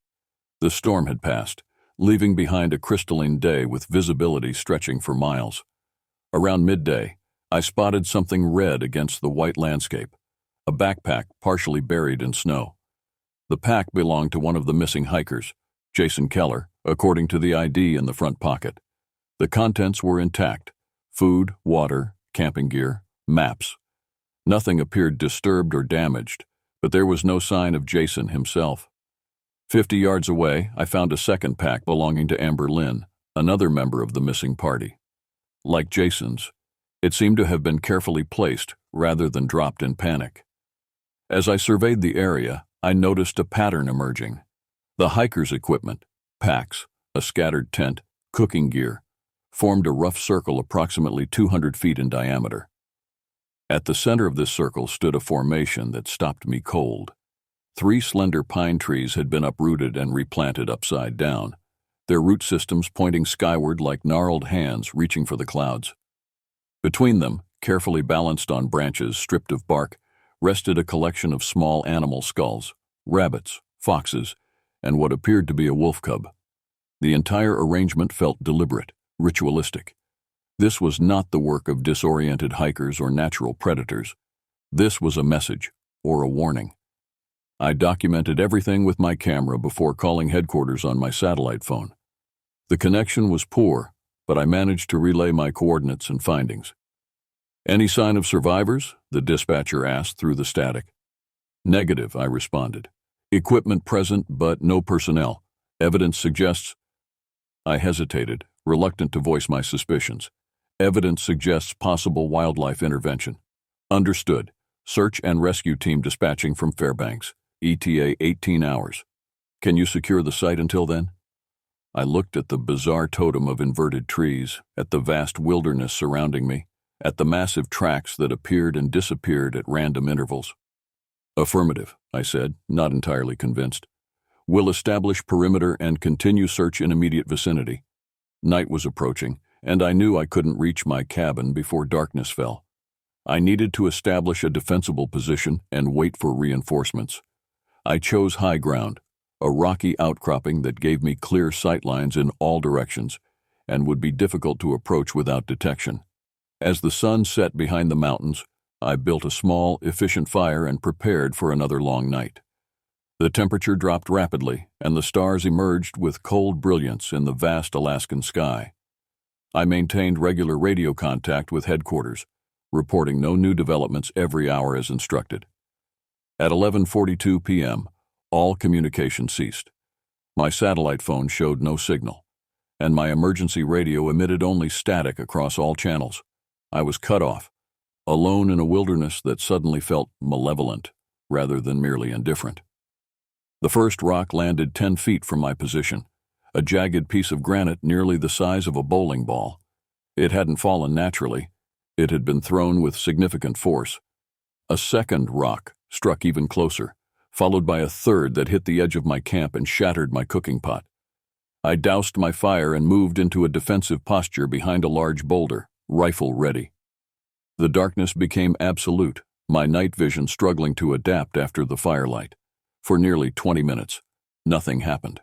The storm had passed, leaving behind a crystalline day with visibility stretching for miles. Around midday, I spotted something red against the white landscape, a backpack partially buried in snow. The pack belonged to one of the missing hikers, Jason Keller, according to the ID in the front pocket. The contents were intact: food, water, camping gear, maps. Nothing appeared disturbed or damaged, but there was no sign of Jason himself. 50 yards away, I found a second pack belonging to Amber Lynn, another member of the missing party. Like Jason's, it seemed to have been carefully placed rather than dropped in panic. As I surveyed the area, I noticed a pattern emerging. The hikers' equipment, packs, a scattered tent, cooking gear, formed a rough circle approximately 200 feet in diameter. At the center of this circle stood a formation that stopped me cold. 3 slender pine trees had been uprooted and replanted upside down, their root systems pointing skyward like gnarled hands reaching for the clouds. Between them, carefully balanced on branches stripped of bark, rested a collection of small animal skulls, rabbits, foxes, and what appeared to be a wolf cub. The entire arrangement felt deliberate, ritualistic. This was not the work of disoriented hikers or natural predators. This was a message, or a warning. I documented everything with my camera before calling headquarters on my satellite phone. The connection was poor, but I managed to relay my coordinates and findings. "Any sign of survivors?" the dispatcher asked through the static. "Negative," I responded. "Equipment present, but no personnel. Evidence suggests—" I hesitated, reluctant to voice my suspicions. "Evidence suggests possible wildlife intervention." "Understood. Search and rescue team dispatching from Fairbanks. ETA 18 hours. Can you secure the site until then?" I looked at the bizarre totem of inverted trees, at the vast wilderness surrounding me, at the massive tracks that appeared and disappeared at random intervals. "Affirmative," I said, not entirely convinced. "We'll establish perimeter and continue search in immediate vicinity." Night was approaching, and I knew I couldn't reach my cabin before darkness fell. I needed to establish a defensible position and wait for reinforcements. I chose high ground, a rocky outcropping that gave me clear sight lines in all directions and would be difficult to approach without detection. As the sun set behind the mountains, I built a small, efficient fire and prepared for another long night. The temperature dropped rapidly, and the stars emerged with cold brilliance in the vast Alaskan sky. I maintained regular radio contact with headquarters, reporting no new developments every hour as instructed. At 11:42 p.m., all communication ceased. My satellite phone showed no signal, and my emergency radio emitted only static across all channels. I was cut off, alone in a wilderness that suddenly felt malevolent rather than merely indifferent. The first rock landed 10 feet from my position, a jagged piece of granite nearly the size of a bowling ball. It hadn't fallen naturally. It had been thrown with significant force. A second rock struck even closer, followed by a third that hit the edge of my camp and shattered my cooking pot. I doused my fire and moved into a defensive posture behind a large boulder, rifle ready. The darkness became absolute, my night vision struggling to adapt after the firelight. For nearly 20 minutes, nothing happened.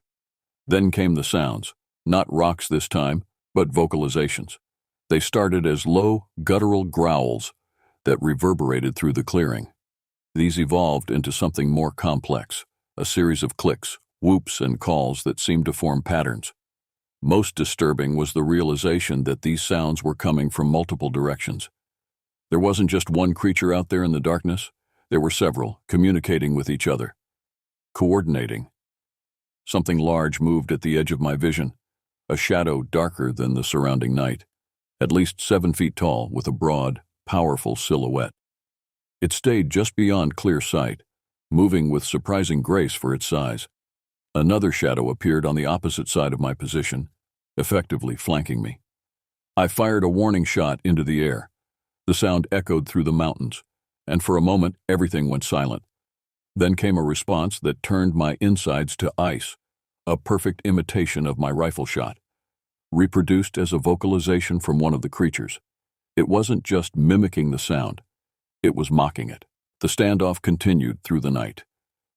Then came the sounds, not rocks this time, but vocalizations. They started as low, guttural growls that reverberated through the clearing. These evolved into something more complex, a series of clicks, whoops, and calls that seemed to form patterns. Most disturbing was the realization that these sounds were coming from multiple directions. There wasn't just one creature out there in the darkness. There were several, communicating with each other. Coordinating. Something large moved at the edge of my vision, a shadow darker than the surrounding night, at least 7 feet tall with a broad, powerful silhouette. It stayed just beyond clear sight, moving with surprising grace for its size. Another shadow appeared on the opposite side of my position, effectively flanking me. I fired a warning shot into the air. The sound echoed through the mountains, and for a moment everything went silent. Then came a response that turned my insides to ice, a perfect imitation of my rifle shot, reproduced as a vocalization from one of the creatures. It wasn't just mimicking the sound, it was mocking it. The standoff continued through the night.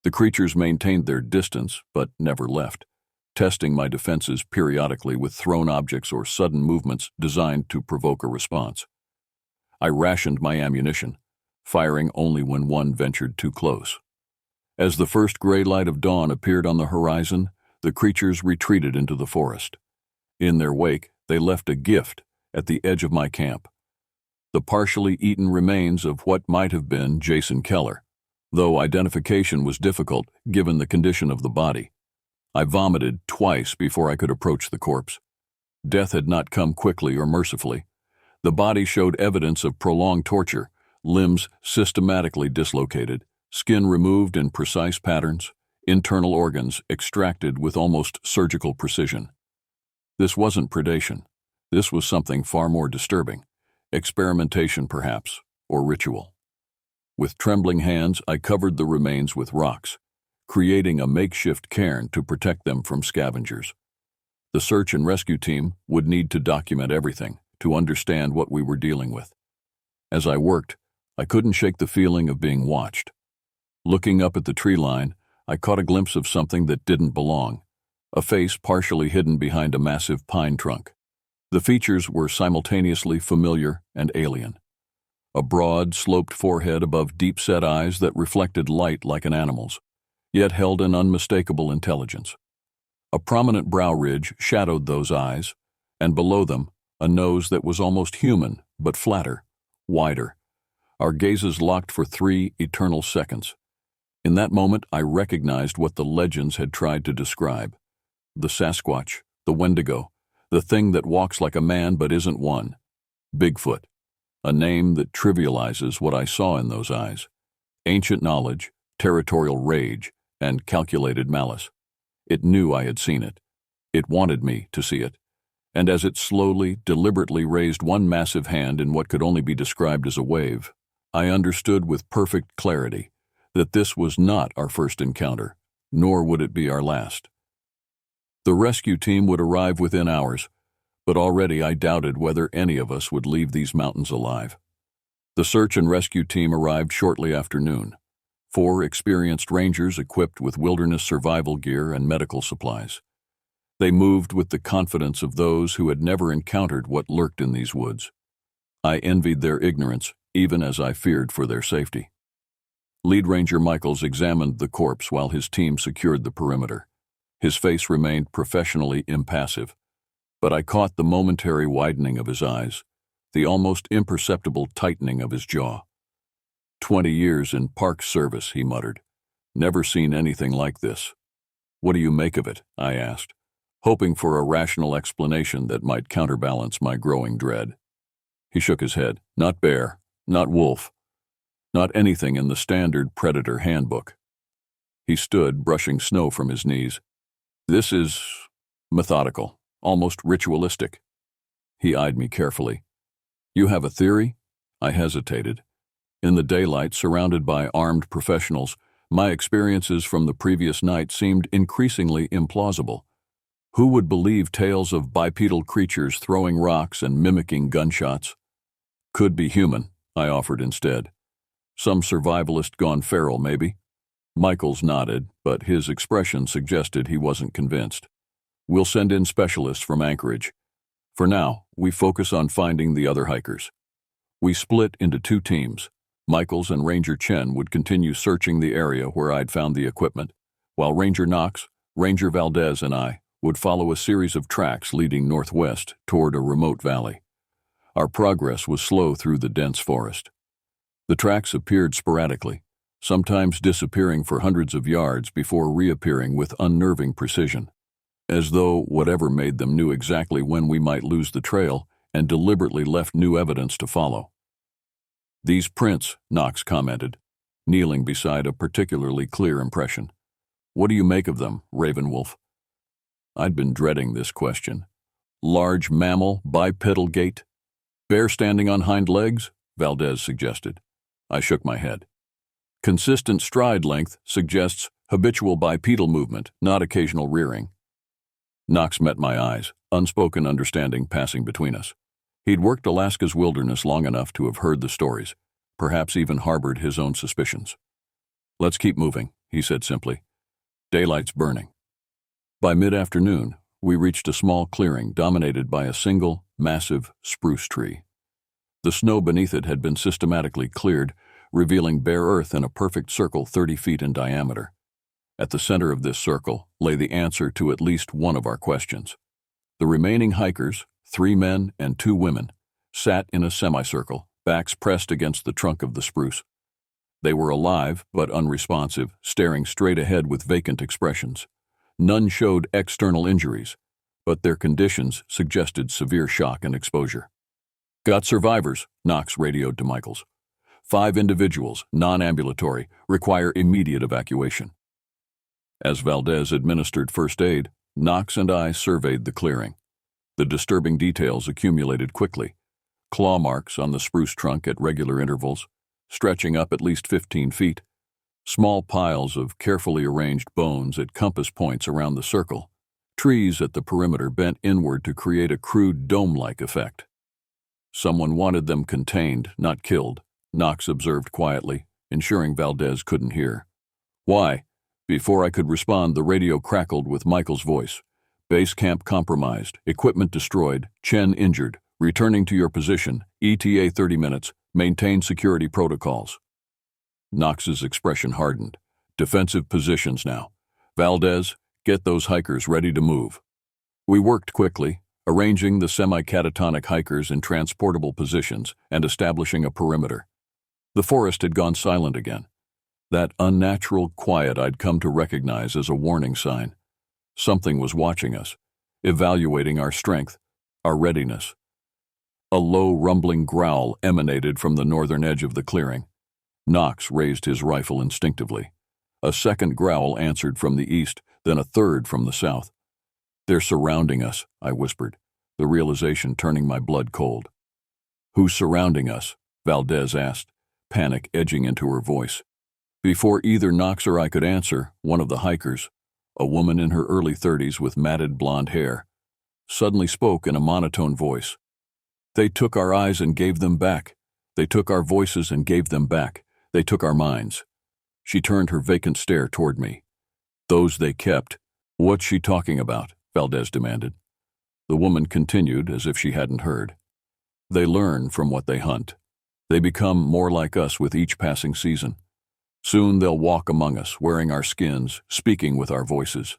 The creatures maintained their distance, but never left, testing my defenses periodically with thrown objects or sudden movements designed to provoke a response. I rationed my ammunition, firing only when one ventured too close. As the first gray light of dawn appeared on the horizon, the creatures retreated into the forest. In their wake, they left a gift at the edge of my camp. The partially eaten remains of what might have been Jason Keller, though identification was difficult given the condition of the body. I vomited twice before I could approach the corpse. Death had not come quickly or mercifully. The body showed evidence of prolonged torture, limbs systematically dislocated, skin removed in precise patterns, internal organs extracted with almost surgical precision. This wasn't predation. This was something far more disturbing. Experimentation, perhaps, or ritual. With trembling hands, I covered the remains with rocks, creating a makeshift cairn to protect them from scavengers. The search and rescue team would need to document everything to understand what we were dealing with. As I worked, I couldn't shake the feeling of being watched. Looking up at the tree line, I caught a glimpse of something that didn't belong, a face partially hidden behind a massive pine trunk. The features were simultaneously familiar and alien. A broad, sloped forehead above deep-set eyes that reflected light like an animal's, yet held an unmistakable intelligence. A prominent brow ridge shadowed those eyes, and below them, a nose that was almost human, but flatter, wider. Our gazes locked for 3 eternal seconds. In that moment, I recognized what the legends had tried to describe. The Sasquatch, the Wendigo, the thing that walks like a man but isn't one. Bigfoot, a name that trivializes what I saw in those eyes. Ancient knowledge, territorial rage, and calculated malice. It knew I had seen it. It wanted me to see it. And as it slowly, deliberately raised one massive hand in what could only be described as a wave, I understood with perfect clarity that this was not our first encounter, nor would it be our last. The rescue team would arrive within hours, but already I doubted whether any of us would leave these mountains alive. The search and rescue team arrived shortly after noon. 4 experienced rangers equipped with wilderness survival gear and medical supplies. They moved with the confidence of those who had never encountered what lurked in these woods. I envied their ignorance, even as I feared for their safety. Lead Ranger Michaels examined the corpse while his team secured the perimeter. His face remained professionally impassive, but I caught the momentary widening of his eyes, the almost imperceptible tightening of his jaw. 20 years in park service, he muttered. Never seen anything like this. What do you make of it? I asked, hoping for a rational explanation that might counterbalance my growing dread. He shook his head. Not bear, not wolf, not anything in the standard predator handbook. He stood, brushing snow from his knees. This is methodical, almost ritualistic. He eyed me carefully. You have a theory? I hesitated. In the daylight, surrounded by armed professionals, my experiences from the previous night seemed increasingly implausible. Who would believe tales of bipedal creatures throwing rocks and mimicking gunshots? Could be human, I offered instead. Some survivalist gone feral, maybe. Michaels nodded, but his expression suggested he wasn't convinced. We'll send in specialists from Anchorage. For now, we focus on finding the other hikers. We split into 2 teams. Michaels and Ranger Chen would continue searching the area where I'd found the equipment, while Ranger Knox, Ranger Valdez, and I would follow a series of tracks leading northwest toward a remote valley. Our progress was slow through the dense forest. The tracks appeared sporadically, sometimes disappearing for hundreds of yards before reappearing with unnerving precision, as though whatever made them knew exactly when we might lose the trail and deliberately left new evidence to follow. These prints, Knox commented, kneeling beside a particularly clear impression. What do you make of them, Ravenwolf? I'd been dreading this question. Large mammal, bipedal gait? Bear standing on hind legs? Valdez suggested. I shook my head. Consistent stride length suggests habitual bipedal movement, not occasional rearing. Knox met my eyes, unspoken understanding passing between us. He'd worked Alaska's wilderness long enough to have heard the stories, perhaps even harbored his own suspicions. Let's keep moving, he said simply. Daylight's burning. By mid-afternoon, we reached a small clearing dominated by a single, massive spruce tree. The snow beneath it had been systematically cleared, revealing bare earth in a perfect circle 30 feet in diameter. At the center of this circle lay the answer to at least one of our questions. The remaining hikers, 3 men and 2 women, sat in a semicircle, backs pressed against the trunk of the spruce. They were alive but unresponsive, staring straight ahead with vacant expressions. None showed external injuries, but their conditions suggested severe shock and exposure. Got survivors, Knox radioed to Michaels. 5 individuals, non-ambulatory, require immediate evacuation. As Valdez administered first aid, Knox and I surveyed the clearing. The disturbing details accumulated quickly. Claw marks on the spruce trunk at regular intervals, stretching up at least 15 feet. Small piles of carefully arranged bones at compass points around the circle. Trees at the perimeter bent inward to create a crude dome-like effect. Someone wanted them contained, not killed, Knox observed quietly, ensuring Valdez couldn't hear. Why? Before I could respond, the radio crackled with Michael's voice. Base camp compromised, equipment destroyed, Chen injured. Returning to your position, ETA 30 minutes, maintain security protocols. Knox's expression hardened. Defensive positions now. Valdez, get those hikers ready to move. We worked quickly, arranging the semi-catatonic hikers in transportable positions and establishing a perimeter. The forest had gone silent again. That unnatural quiet I'd come to recognize as a warning sign. Something was watching us, evaluating our strength, our readiness. A low, rumbling growl emanated from the northern edge of the clearing. Knox raised his rifle instinctively. A second growl answered from the east, then a third from the south. They're surrounding us, I whispered, the realization turning my blood cold. Who's surrounding us? Valdez asked, panic edging into her voice. Before either Knox or I could answer, one of the hikers, a woman in her early 30s with matted blonde hair, suddenly spoke in a monotone voice. They took our eyes and gave them back. They took our voices and gave them back. They took our minds. She turned her vacant stare toward me. Those they kept. What's she talking about? Valdez demanded. The woman continued as if she hadn't heard. They learn from what they hunt. They become more like us with each passing season. Soon they'll walk among us, wearing our skins, speaking with our voices.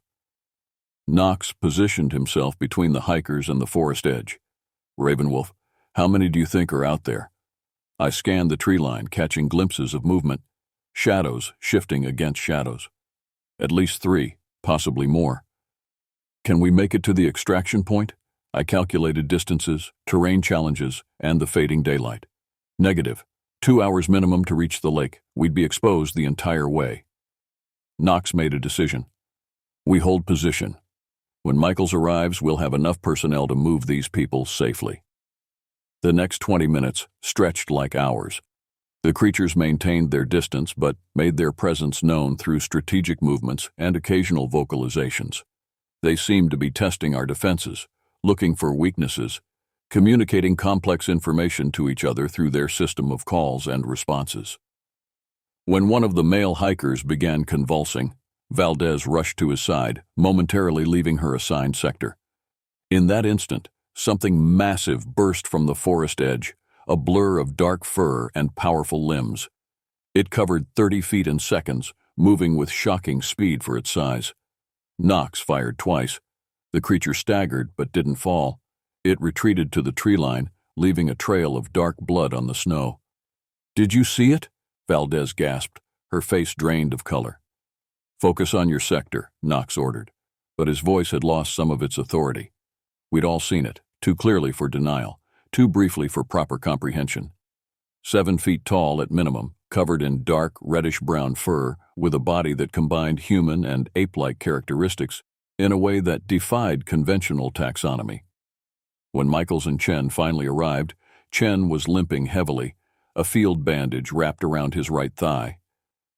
Knox positioned himself between the hikers and the forest edge. Ravenwolf, how many do you think are out there? I scanned the tree line, catching glimpses of movement, shadows shifting against shadows. At least 3, possibly more. Can we make it to the extraction point? I calculated distances, terrain challenges, and the fading daylight. Negative. 2 hours minimum to reach the lake. We'd be exposed the entire way. Knox made a decision. We hold position. When Michaels arrives, we'll have enough personnel to move these people safely. The next 20 minutes stretched like hours. The creatures maintained their distance but made their presence known through strategic movements and occasional vocalizations. They seemed to be testing our defenses, looking for weaknesses, communicating complex information to each other through their system of calls and responses. When one of the male hikers began convulsing, Valdez rushed to his side, momentarily leaving her assigned sector. In that instant, something massive burst from the forest edge, a blur of dark fur and powerful limbs. It covered 30 feet in seconds, moving with shocking speed for its size. Knox fired twice. The creature staggered but didn't fall. It retreated to the tree line, leaving a trail of dark blood on the snow. Did you see it? Valdez gasped, her face drained of color. Focus on your sector, Knox ordered, but his voice had lost some of its authority. We'd all seen it, too clearly for denial, too briefly for proper comprehension. 7 feet tall at minimum, covered in dark, reddish-brown fur, with a body that combined human and ape-like characteristics in a way that defied conventional taxonomy. When Michaels and Chen finally arrived, Chen was limping heavily, a field bandage wrapped around his right thigh.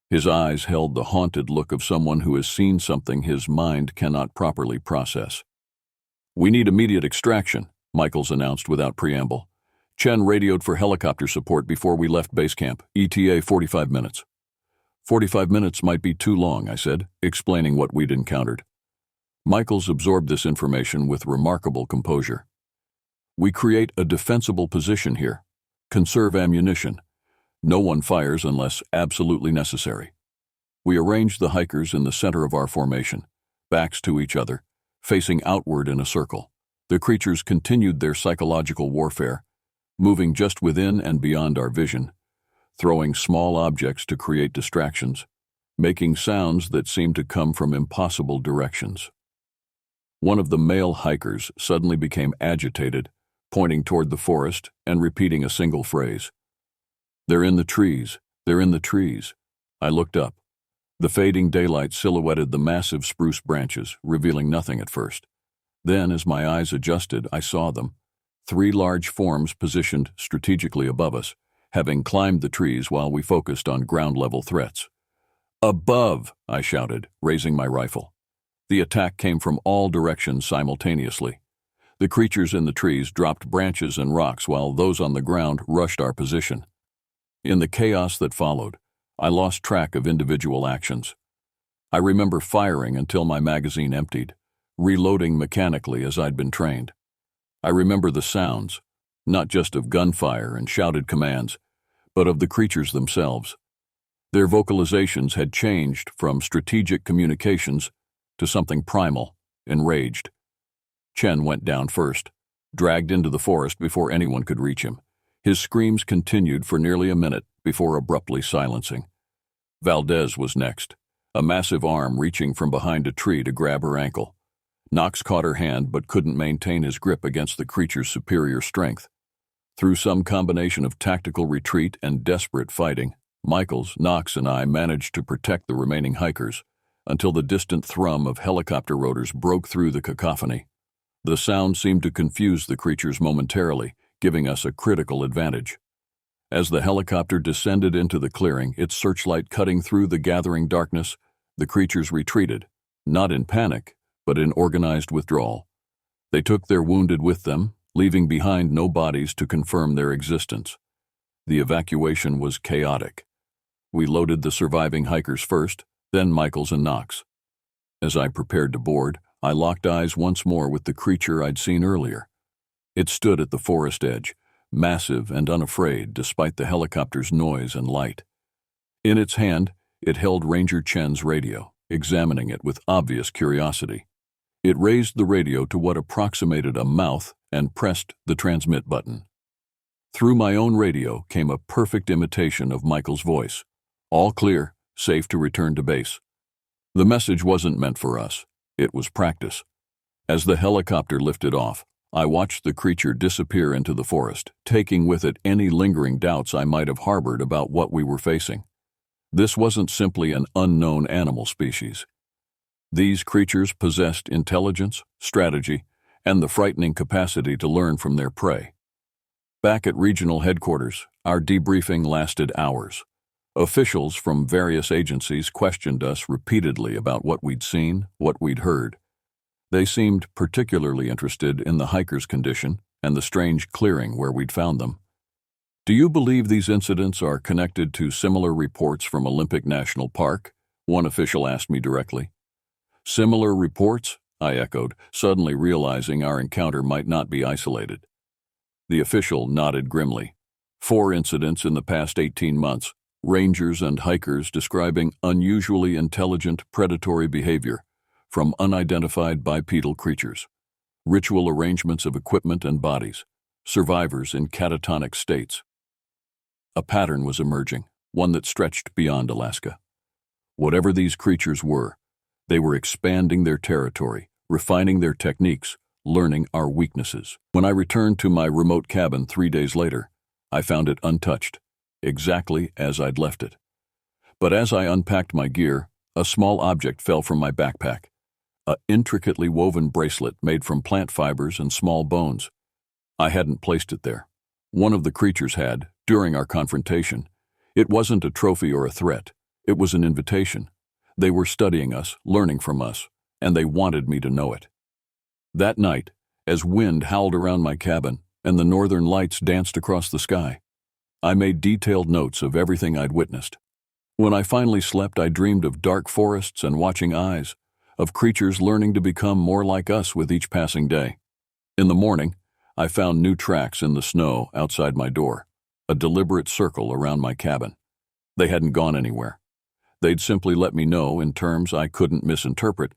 His eyes held the haunted look of someone who has seen something his mind cannot properly process. We need immediate extraction, Michaels announced without preamble. Chen radioed for helicopter support before we left base camp, ETA 45 minutes. 45 minutes might be too long, I said, explaining what we'd encountered. Michaels absorbed this information with remarkable composure. We create a defensible position here. Conserve ammunition. No one fires unless absolutely necessary. We arrange the hikers in the center of our formation, backs to each other, facing outward in a circle. The creatures continued their psychological warfare, moving just within and beyond our vision, throwing small objects to create distractions, making sounds that seemed to come from impossible directions. One of the male hikers suddenly became agitated, pointing toward the forest and repeating a single phrase. They're in the trees. They're in the trees. I looked up. The fading daylight silhouetted the massive spruce branches, revealing nothing at first. Then, as my eyes adjusted, I saw them. 3 large forms positioned strategically above us, having climbed the trees while we focused on ground-level threats. Above! I shouted, raising my rifle. The attack came from all directions simultaneously. The creatures in the trees dropped branches and rocks while those on the ground rushed our position. In the chaos that followed, I lost track of individual actions. I remember firing until my magazine emptied, reloading mechanically as I'd been trained. I remember the sounds, not just of gunfire and shouted commands, but of the creatures themselves. Their vocalizations had changed from strategic communications to something primal, enraged. Chen went down first, dragged into the forest before anyone could reach him. His screams continued for nearly a minute before abruptly silencing. Valdez was next, a massive arm reaching from behind a tree to grab her ankle. Knox caught her hand but couldn't maintain his grip against the creature's superior strength. Through some combination of tactical retreat and desperate fighting, Michaels, Knox, and I managed to protect the remaining hikers until the distant thrum of helicopter rotors broke through the cacophony. The sound seemed to confuse the creatures momentarily, giving us a critical advantage. As the helicopter descended into the clearing, its searchlight cutting through the gathering darkness, the creatures retreated, not in panic, but in organized withdrawal. They took their wounded with them, leaving behind no bodies to confirm their existence. The evacuation was chaotic. We loaded the surviving hikers first, then Michaels and Knox. As I prepared to board, I locked eyes once more with the creature I'd seen earlier. It stood at the forest edge, massive and unafraid despite the helicopter's noise and light. In its hand, it held Ranger Chen's radio, examining it with obvious curiosity. It raised the radio to what approximated a mouth and pressed the transmit button. Through my own radio came a perfect imitation of Michael's voice. All clear, safe to return to base. The message wasn't meant for us. It was practice. As the helicopter lifted off, I watched the creature disappear into the forest, taking with it any lingering doubts I might have harbored about what we were facing. This wasn't simply an unknown animal species. These creatures possessed intelligence, strategy, and the frightening capacity to learn from their prey. Back at regional headquarters, our debriefing lasted hours. Officials from various agencies questioned us repeatedly about what we'd seen, what we'd heard. They seemed particularly interested in the hikers' condition and the strange clearing where we'd found them. "Do you believe these incidents are connected to similar reports from Olympic National Park?" one official asked me directly. "Similar reports?" I echoed, suddenly realizing our encounter might not be isolated. The official nodded grimly. 4 incidents in the past 18 months, rangers and hikers describing unusually intelligent predatory behavior from unidentified bipedal creatures, ritual arrangements of equipment and bodies, survivors in catatonic states. A pattern was emerging, one that stretched beyond Alaska. Whatever these creatures were, they were expanding their territory, refining their techniques, learning our weaknesses. When I returned to my remote cabin 3 days later, I found it untouched, exactly as I'd left it. But as I unpacked my gear, a small object fell from my backpack. An intricately woven bracelet made from plant fibers and small bones. I hadn't placed it there. One of the creatures had, during our confrontation. It wasn't a trophy or a threat. It was an invitation. They were studying us, learning from us, and they wanted me to know it. That night, as wind howled around my cabin and the northern lights danced across the sky, I made detailed notes of everything I'd witnessed. When I finally slept, I dreamed of dark forests and watching eyes, of creatures learning to become more like us with each passing day. In the morning, I found new tracks in the snow outside my door, a deliberate circle around my cabin. They hadn't gone anywhere. They'd simply let me know, in terms I couldn't misinterpret,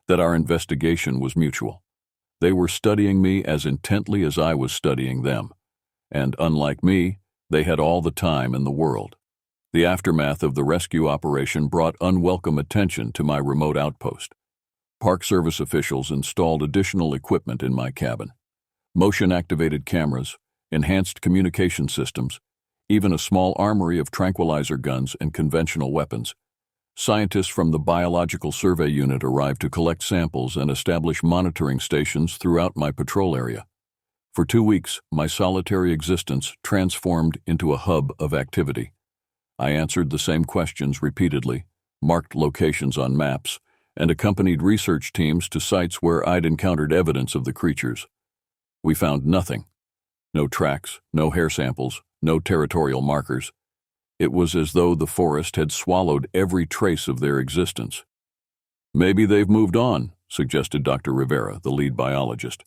that our investigation was mutual. They were studying me as intently as I was studying them, and unlike me, they had all the time in the world. The aftermath of the rescue operation brought unwelcome attention to my remote outpost. Park Service officials installed additional equipment in my cabin. Motion-activated cameras, enhanced communication systems, even a small armory of tranquilizer guns and conventional weapons. Scientists from the Biological Survey Unit arrived to collect samples and establish monitoring stations throughout my patrol area. For 2 weeks, my solitary existence transformed into a hub of activity. I answered the same questions repeatedly, marked locations on maps, and accompanied research teams to sites where I'd encountered evidence of the creatures. We found nothing. No tracks, no hair samples, no territorial markers. It was as though the forest had swallowed every trace of their existence. Maybe they've moved on, suggested Dr. Rivera, the lead biologist.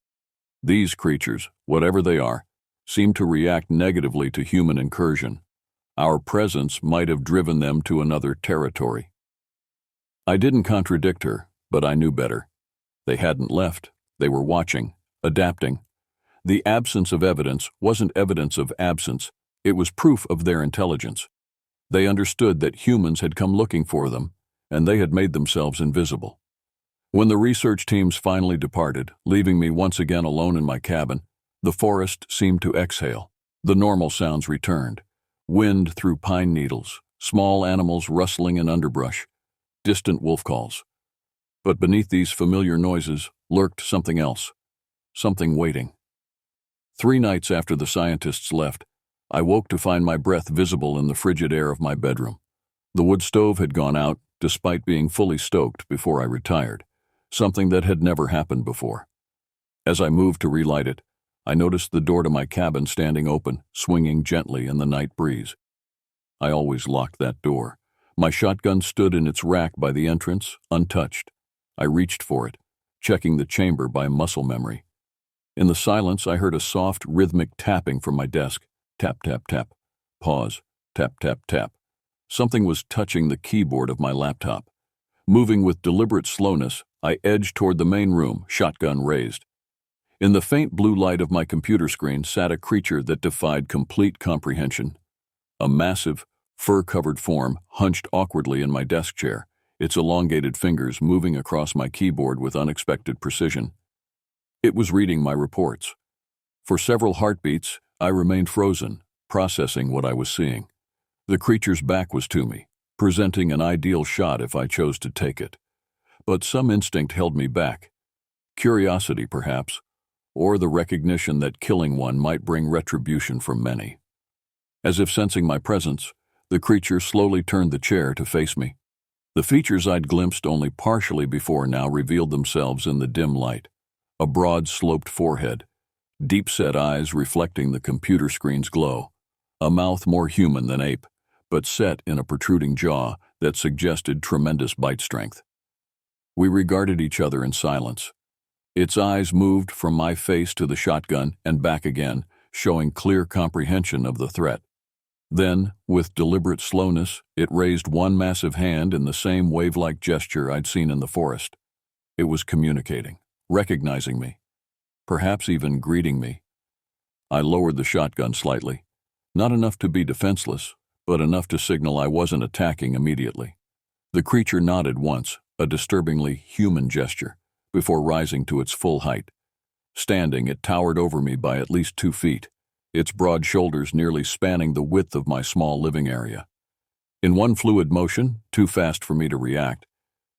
These creatures, whatever they are, seem to react negatively to human incursion. Our presence might have driven them to another territory. I didn't contradict her, but I knew better. They hadn't left. They were watching, adapting. The absence of evidence wasn't evidence of absence. It was proof of their intelligence. They understood that humans had come looking for them, and they had made themselves invisible. When the research teams finally departed, leaving me once again alone in my cabin, the forest seemed to exhale. The normal sounds returned. Wind through pine needles, small animals rustling in underbrush, distant wolf calls. But beneath these familiar noises lurked something else, something waiting. 3 nights after the scientists left, I woke to find my breath visible in the frigid air of my bedroom. The wood stove had gone out, despite being fully stoked before I retired, something that had never happened before. As I moved to relight it, I noticed the door to my cabin standing open, swinging gently in the night breeze. I always locked that door. My shotgun stood in its rack by the entrance, untouched. I reached for it, checking the chamber by muscle memory. In the silence, I heard a soft, rhythmic tapping from my desk. Tap, tap, tap. Pause. Tap, tap, tap. Something was touching the keyboard of my laptop. Moving with deliberate slowness, I edged toward the main room, shotgun raised. In the faint blue light of my computer screen sat a creature that defied complete comprehension. A massive, fur-covered form hunched awkwardly in my desk chair, its elongated fingers moving across my keyboard with unexpected precision. It was reading my reports. For several heartbeats, I remained frozen, processing what I was seeing. The creature's back was to me, presenting an ideal shot if I chose to take it. But some instinct held me back. Curiosity, perhaps, or the recognition that killing one might bring retribution from many. As if sensing my presence, the creature slowly turned the chair to face me. The features I'd glimpsed only partially before now revealed themselves in the dim light. A broad, sloped forehead, deep-set eyes reflecting the computer screen's glow, a mouth more human than ape, but set in a protruding jaw that suggested tremendous bite strength. We regarded each other in silence. Its eyes moved from my face to the shotgun and back again, showing clear comprehension of the threat. Then, with deliberate slowness, it raised one massive hand in the same wave-like gesture I'd seen in the forest. It was communicating, recognizing me, perhaps even greeting me. I lowered the shotgun slightly, not enough to be defenseless, but enough to signal I wasn't attacking immediately. The creature nodded once, a disturbingly human gesture, before rising to its full height. Standing, it towered over me by at least 2 feet, its broad shoulders nearly spanning the width of my small living area. In one fluid motion, too fast for me to react,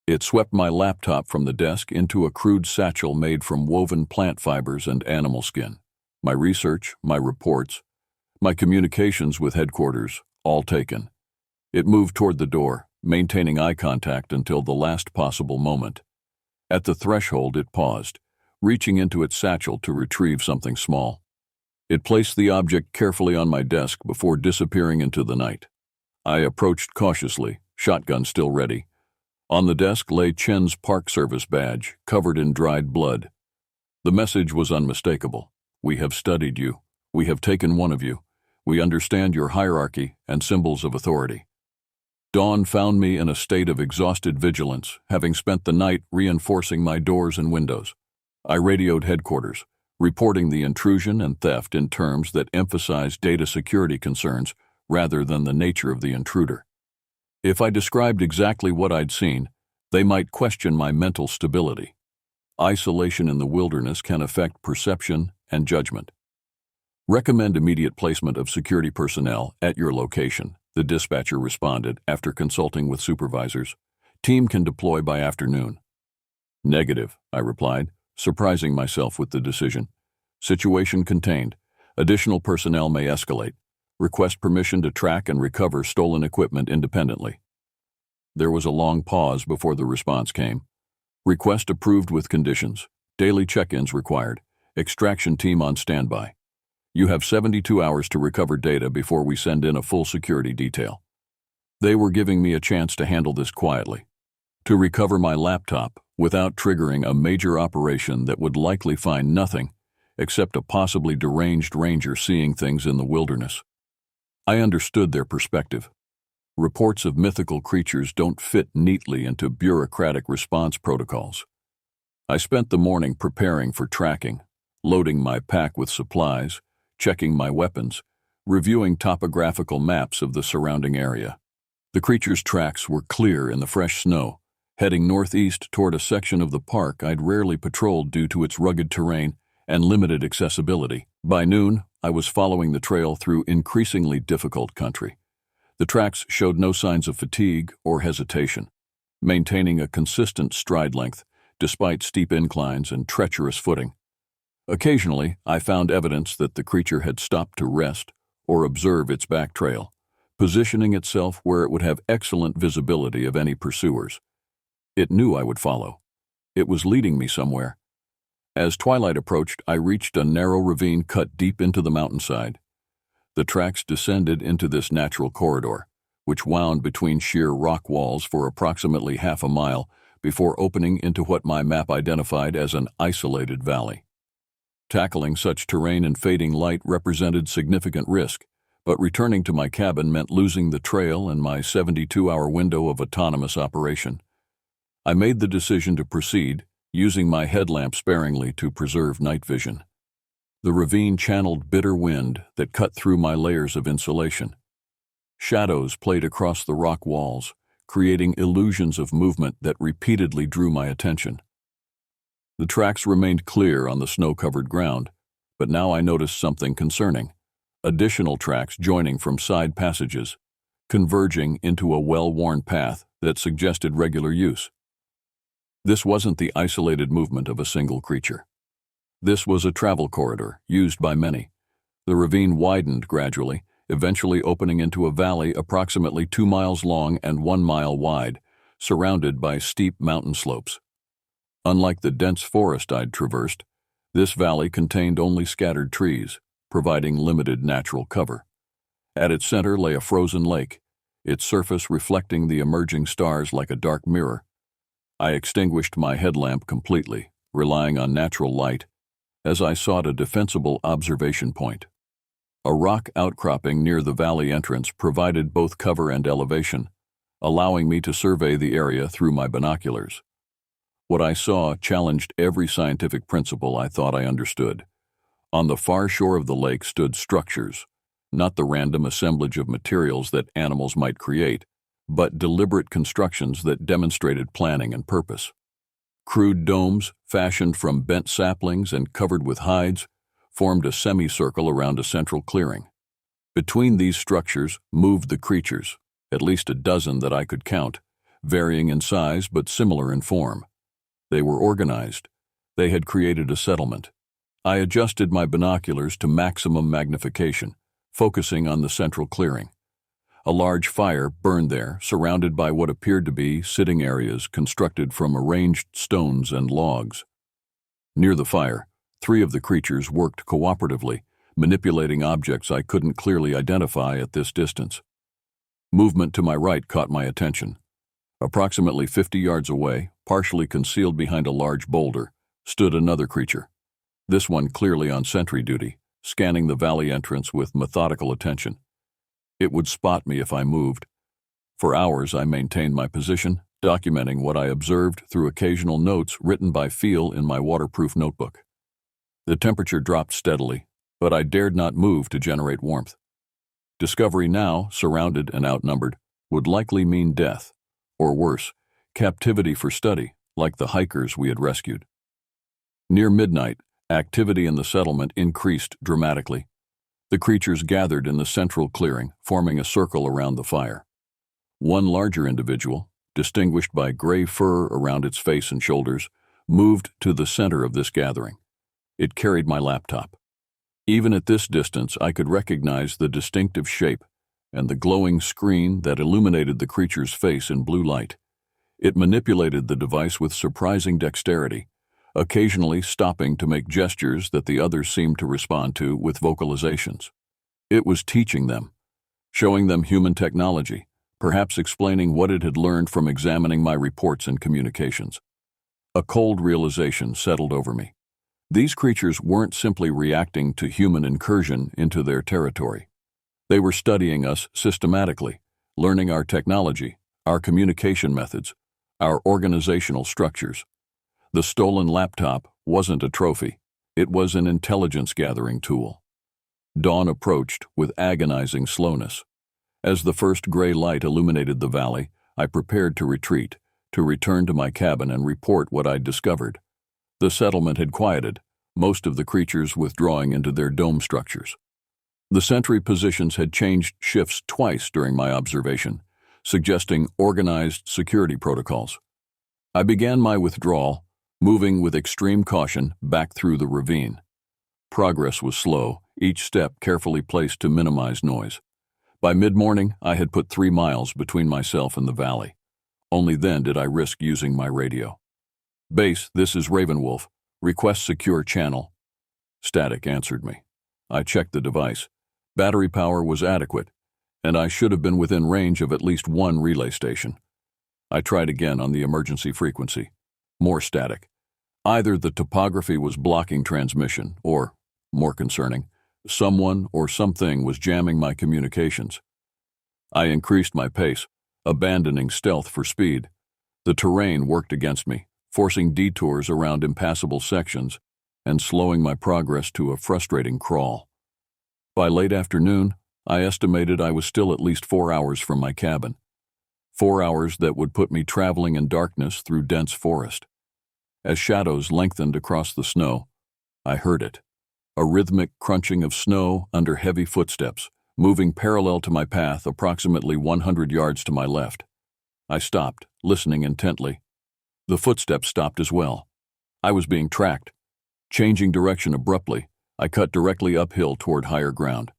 it swept my laptop from the desk into a crude satchel made from woven plant fibers and animal skin. My research, my reports, my communications with headquarters, all taken. It moved toward the door, maintaining eye contact until the last possible moment. At the threshold, it paused, reaching into its satchel to retrieve something small. It placed the object carefully on my desk before disappearing into the night. I approached cautiously, shotgun still ready. On the desk lay Chen's Park Service badge, covered in dried blood. The message was unmistakable. We have studied you. We have taken one of you. We understand your hierarchy and symbols of authority. Dawn found me in a state of exhausted vigilance, having spent the night reinforcing my doors and windows. I radioed headquarters, reporting the intrusion and theft in terms that emphasized data security concerns rather than the nature of the intruder. If I described exactly what I'd seen, they might question my mental stability. Isolation in the wilderness can affect perception and judgment. Recommend immediate placement of security personnel at your location, the dispatcher responded after consulting with supervisors. Team can deploy by afternoon. Negative, I replied, surprising myself with the decision. Situation contained. Additional personnel may escalate. Request permission to track and recover stolen equipment independently. There was a long pause before the response came. Request approved with conditions. Daily check-ins required. Extraction team on standby. You have 72 hours to recover data before we send in a full security detail. They were giving me a chance to handle this quietly. to recover my laptop without triggering a major operation that would likely find nothing except a possibly deranged ranger seeing things in the wilderness. I understood their perspective. Reports of mythical creatures don't fit neatly into bureaucratic response protocols. I spent the morning preparing for tracking, loading my pack with supplies, checking my weapons, reviewing topographical maps of the surrounding area. The creatures' tracks were clear in the fresh snow, heading northeast toward a section of the park I'd rarely patrolled due to its rugged terrain and limited accessibility. By noon, I was following the trail through increasingly difficult country. The tracks showed no signs of fatigue or hesitation, maintaining a consistent stride length despite steep inclines and treacherous footing. Occasionally, I found evidence that the creature had stopped to rest or observe its back trail, positioning itself where it would have excellent visibility of any pursuers. It knew I would follow. It was leading me somewhere. As twilight approached, I reached a narrow ravine cut deep into the mountainside. The tracks descended into this natural corridor, which wound between sheer rock walls for approximately half a mile before opening into what my map identified as an isolated valley. Tackling such terrain in fading light represented significant risk, but returning to my cabin meant losing the trail and my 72-hour window of autonomous operation. I made the decision to proceed, using my headlamp sparingly to preserve night vision. The ravine channeled bitter wind that cut through my layers of insulation. Shadows played across the rock walls, creating illusions of movement that repeatedly drew my attention. The tracks remained clear on the snow-covered ground, but now I noticed something concerning. Additional tracks joining from side passages, converging into a well-worn path that suggested regular use. This wasn't the isolated movement of a single creature. This was a travel corridor used by many. The ravine widened gradually, eventually opening into a valley approximately 2 miles long and 1 mile wide, surrounded by steep mountain slopes. Unlike the dense forest I'd traversed, this valley contained only scattered trees, providing limited natural cover. At its center lay a frozen lake, its surface reflecting the emerging stars like a dark mirror. I extinguished my headlamp completely, relying on natural light, as I sought a defensible observation point. A rock outcropping near the valley entrance provided both cover and elevation, allowing me to survey the area through my binoculars. What I saw challenged every scientific principle I thought I understood. On the far shore of the lake stood structures, not the random assemblage of materials that animals might create, but deliberate constructions that demonstrated planning and purpose. Crude domes, fashioned from bent saplings and covered with hides, formed a semicircle around a central clearing. Between these structures moved the creatures, at least a dozen that I could count, varying in size but similar in form. They were organized. They had created a settlement. I adjusted my binoculars to maximum magnification, focusing on the central clearing. A large fire burned there, surrounded by what appeared to be sitting areas constructed from arranged stones and logs. Near the fire, 3 of the creatures worked cooperatively, manipulating objects I couldn't clearly identify at this distance. Movement to my right caught my attention. Approximately 50 yards away, partially concealed behind a large boulder, stood another creature. This one clearly on sentry duty, scanning the valley entrance with methodical attention. It would spot me if I moved. For hours I maintained my position, documenting what I observed through occasional notes written by feel in my waterproof notebook. The temperature dropped steadily, but I dared not move to generate warmth. Discovery now, surrounded and outnumbered, would likely mean death, or worse, captivity for study, like the hikers we had rescued. Near midnight, activity in the settlement increased dramatically. The creatures gathered in the central clearing, forming a circle around the fire. One larger individual, distinguished by gray fur around its face and shoulders, moved to the center of this gathering. It carried my laptop. Even at this distance, I could recognize the distinctive shape and the glowing screen that illuminated the creature's face in blue light. It manipulated the device with surprising dexterity, occasionally stopping to make gestures that the others seemed to respond to with vocalizations. It was teaching them, showing them human technology, perhaps explaining what it had learned from examining my reports and communications. A cold realization settled over me. These creatures weren't simply reacting to human incursion into their territory. They were studying us systematically, learning our technology, our communication methods, our organizational structures. The stolen laptop wasn't a trophy. It was an intelligence-gathering tool. Dawn approached with agonizing slowness. As the first gray light illuminated the valley, I prepared to retreat, to return to my cabin and report what I'd discovered. The settlement had quieted, most of the creatures withdrawing into their dome structures. The sentry positions had changed shifts twice during my observation, suggesting organized security protocols. I began my withdrawal, moving with extreme caution back through the ravine. Progress was slow, each step carefully placed to minimize noise. By mid-morning, I had put 3 miles between myself and the valley. Only then did I risk using my radio. "Base, this is Ravenwolf. Request secure channel." Static answered me. I checked the device. Battery power was adequate, and I should have been within range of at least one relay station. I tried again on the emergency frequency. More static. Either the topography was blocking transmission, or, more concerning, someone or something was jamming my communications. I increased my pace, abandoning stealth for speed. The terrain worked against me, forcing detours around impassable sections and slowing my progress to a frustrating crawl. By late afternoon, I estimated I was still at least 4 hours from my cabin. 4 hours that would put me traveling in darkness through dense forest. As shadows lengthened across the snow, I heard it. A rhythmic crunching of snow under heavy footsteps, moving parallel to my path approximately 100 yards to my left. I stopped, listening intently. The footsteps stopped as well. I was being tracked. Changing direction abruptly, I cut directly uphill toward higher ground.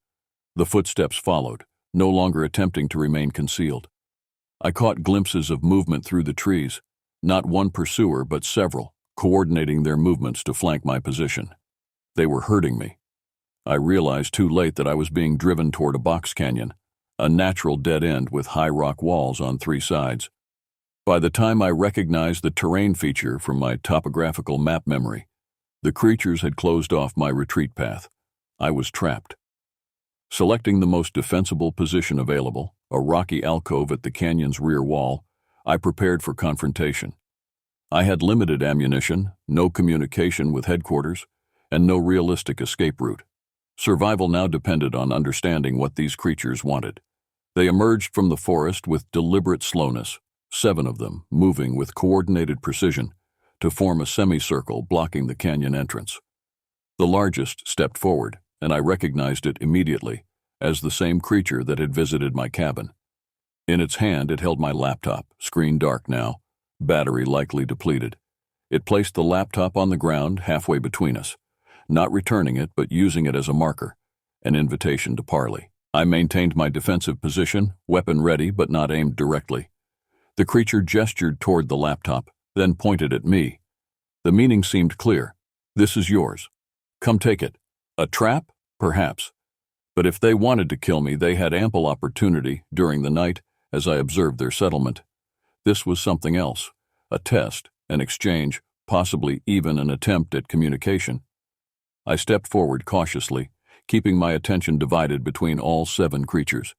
The footsteps followed, no longer attempting to remain concealed. I caught glimpses of movement through the trees, not one pursuer but several, coordinating their movements to flank my position. They were hurting me. I realized too late that I was being driven toward a box canyon, a natural dead end with high rock walls on 3 sides. By the time I recognized the terrain feature from my topographical map memory, the creatures had closed off my retreat path. I was trapped. Selecting the most defensible position available, a rocky alcove at the canyon's rear wall, I prepared for confrontation. I had limited ammunition, no communication with headquarters, and no realistic escape route. Survival now depended on understanding what these creatures wanted. They emerged from the forest with deliberate slowness, 7 of them moving with coordinated precision to form a semicircle blocking the canyon entrance. The largest stepped forward, and I recognized it immediately as the same creature that had visited my cabin. In its hand, it held my laptop, screen dark now, battery likely depleted. It placed the laptop on the ground halfway between us, not returning it but using it as a marker, an invitation to parley. I maintained my defensive position, weapon ready but not aimed directly. The creature gestured toward the laptop, then pointed at me. The meaning seemed clear. "This is yours. Come take it." A trap? Perhaps. But if they wanted to kill me, they had ample opportunity during the night as I observed their settlement. This was something else, a test, an exchange, possibly even an attempt at communication. I stepped forward cautiously, keeping my attention divided between all 7 creatures.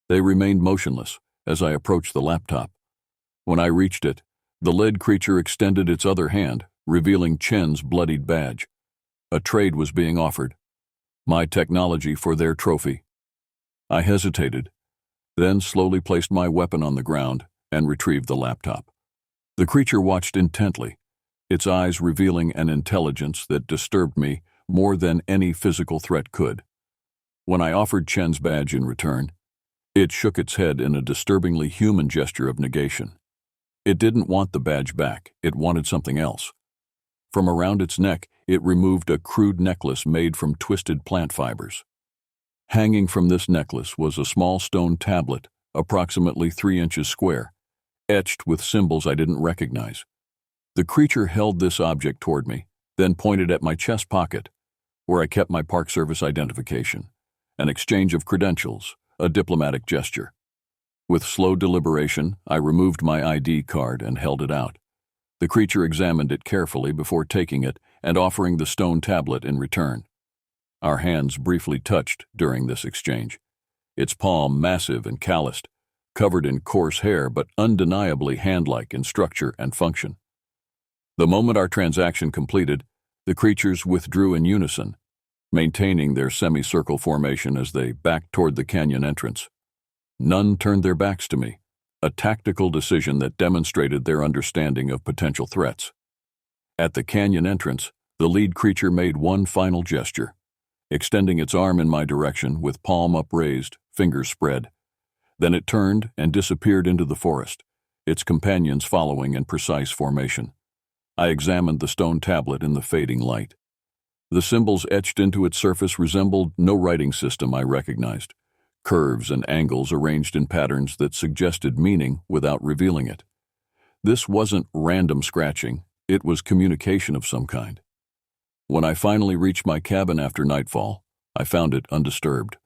They remained motionless as I approached the laptop. When I reached it, the lead creature extended its other hand, revealing Chen's bloodied badge. A trade was being offered. My technology for their trophy. I hesitated, then slowly placed my weapon on the ground and retrieved the laptop. The creature watched intently, its eyes revealing an intelligence that disturbed me more than any physical threat could. When I offered Chen's badge in return, it shook its head in a disturbingly human gesture of negation. It didn't want the badge back, it wanted something else. From around its neck, it removed a crude necklace made from twisted plant fibers. Hanging from this necklace was a small stone tablet, approximately 3 inches square, etched with symbols I didn't recognize. The creature held this object toward me, then pointed at my chest pocket, where I kept my Park Service identification, an exchange of credentials, a diplomatic gesture. With slow deliberation, I removed my ID card and held it out. The creature examined it carefully before taking it and offering the stone tablet in return. Our hands briefly touched during this exchange. Its palm massive and calloused, covered in coarse hair but undeniably hand-like in structure and function. The moment our transaction completed, the creatures withdrew in unison, maintaining their semicircle formation as they backed toward the canyon entrance. None turned their backs to me, a tactical decision that demonstrated their understanding of potential threats. At the canyon entrance, the lead creature made one final gesture, extending its arm in my direction with palm upraised, fingers spread. Then it turned and disappeared into the forest, its companions following in precise formation. I examined the stone tablet in the fading light. The symbols etched into its surface resembled no writing system I recognized, curves and angles arranged in patterns that suggested meaning without revealing it. This wasn't random scratching, it was communication of some kind. When I finally reached my cabin after nightfall, I found it undisturbed.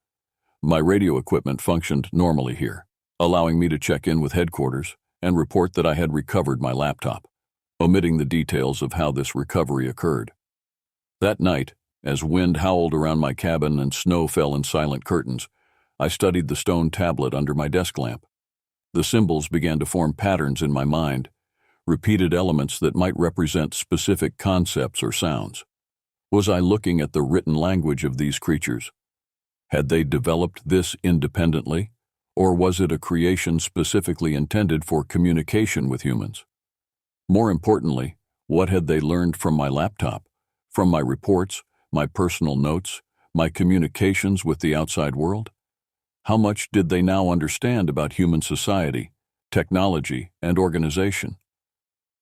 My radio equipment functioned normally here, allowing me to check in with headquarters and report that I had recovered my laptop, omitting the details of how this recovery occurred. That night, as wind howled around my cabin and snow fell in silent curtains, I studied the stone tablet under my desk lamp. The symbols began to form patterns in my mind, repeated elements that might represent specific concepts or sounds. Was I looking at the written language of these creatures? Had they developed this independently, or was it a creation specifically intended for communication with humans? More importantly, what had they learned from my laptop, from my reports, my personal notes, my communications with the outside world? How much did they now understand about human society, technology, and organization?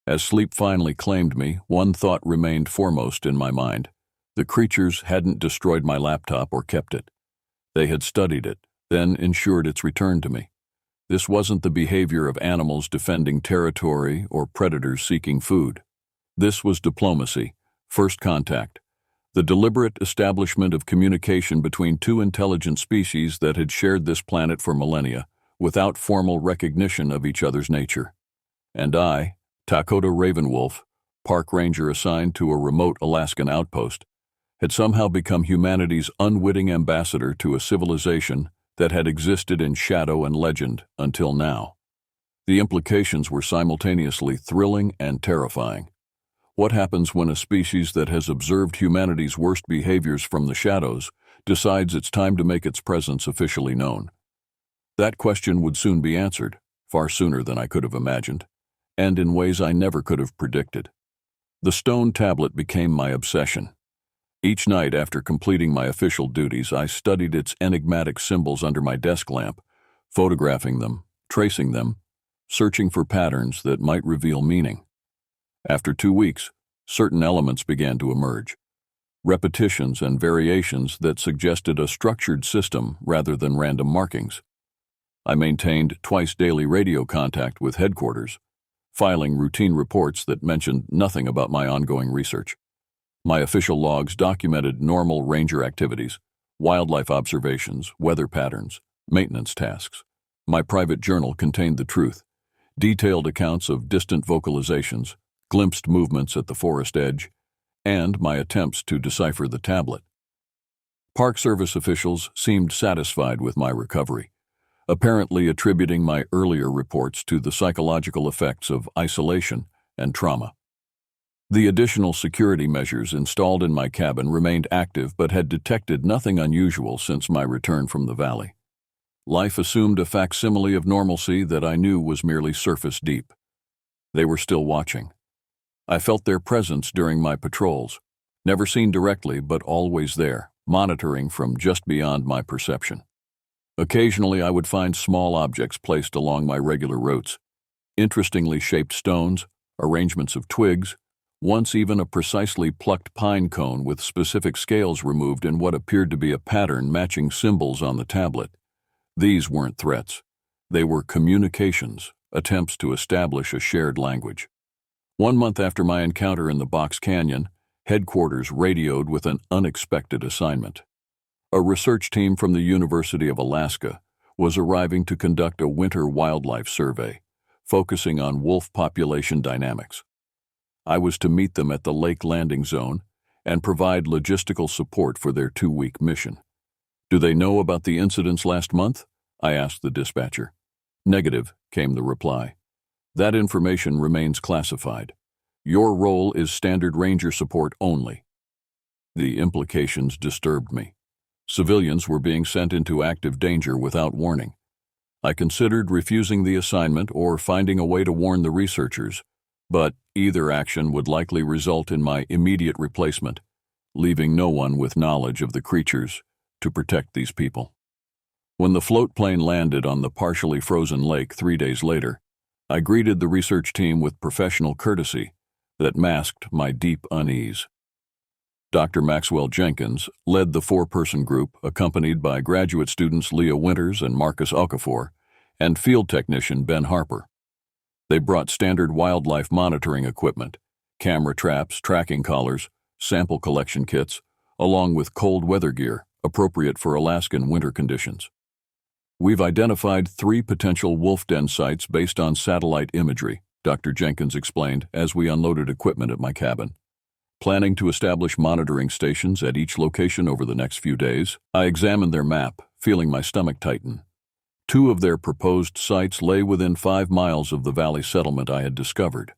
As sleep finally claimed me, one thought remained foremost in my mind. The creatures hadn't destroyed my laptop or kept it. They had studied it, then ensured its return to me. This wasn't the behavior of animals defending territory or predators seeking food. This was diplomacy, first contact, the deliberate establishment of communication between two intelligent species that had shared this planet for millennia without formal recognition of each other's nature. And I, Dakota Ravenwolf, park ranger assigned to a remote Alaskan outpost, had somehow become humanity's unwitting ambassador to a civilization that had existed in shadow and legend until now. The implications were simultaneously thrilling and terrifying. What happens when a species that has observed humanity's worst behaviors from the shadows decides it's time to make its presence officially known? That question would soon be answered, far sooner than I could have imagined, and in ways I never could have predicted. The stone tablet became my obsession. Each night after completing my official duties, I studied its enigmatic symbols under my desk lamp, photographing them, tracing them, searching for patterns that might reveal meaning. After 2 weeks, certain elements began to emerge, repetitions and variations that suggested a structured system rather than random markings. I maintained twice-daily radio contact with headquarters, filing routine reports that mentioned nothing about my ongoing research. My official logs documented normal ranger activities, wildlife observations, weather patterns, maintenance tasks. My private journal contained the truth, detailed accounts of distant vocalizations, glimpsed movements at the forest edge, and my attempts to decipher the tablet. Park Service officials seemed satisfied with my recovery, apparently attributing my earlier reports to the psychological effects of isolation and trauma. The additional security measures installed in my cabin remained active but had detected nothing unusual since my return from the valley. Life assumed a facsimile of normalcy that I knew was merely surface deep. They were still watching. I felt their presence during my patrols, never seen directly but always there, monitoring from just beyond my perception. Occasionally I would find small objects placed along my regular routes, interestingly shaped stones, arrangements of twigs, once even a precisely plucked pine cone with specific scales removed in what appeared to be a pattern matching symbols on the tablet. These weren't threats. They were communications, attempts to establish a shared language. 1 month after my encounter in the Box Canyon, headquarters radioed with an unexpected assignment. A research team from the University of Alaska was arriving to conduct a winter wildlife survey, focusing on wolf population dynamics. I was to meet them at the lake landing zone and provide logistical support for their 2-week mission. "Do they know about the incidents last month?" I asked the dispatcher. "Negative," came the reply. "That information remains classified. Your role is standard ranger support only." The implications disturbed me. Civilians were being sent into active danger without warning. I considered refusing the assignment or finding a way to warn the researchers, but either action would likely result in my immediate replacement, leaving no one with knowledge of the creatures to protect these people. When the float plane landed on the partially frozen lake 3 days later, I greeted the research team with professional courtesy that masked my deep unease. Dr. Maxwell Jenkins led the 4-person group, accompanied by graduate students Leah Winters and Marcus Okafor, and field technician Ben Harper. They brought standard wildlife monitoring equipment, camera traps, tracking collars, sample collection kits, along with cold weather gear appropriate for Alaskan winter conditions. "We've identified 3 potential wolf den sites based on satellite imagery," Dr. Jenkins explained as we unloaded equipment at my cabin. Planning to establish monitoring stations at each location over the next few days, I examined their map, feeling my stomach tighten. 2 of their proposed sites lay within 5 miles of the valley settlement I had discovered.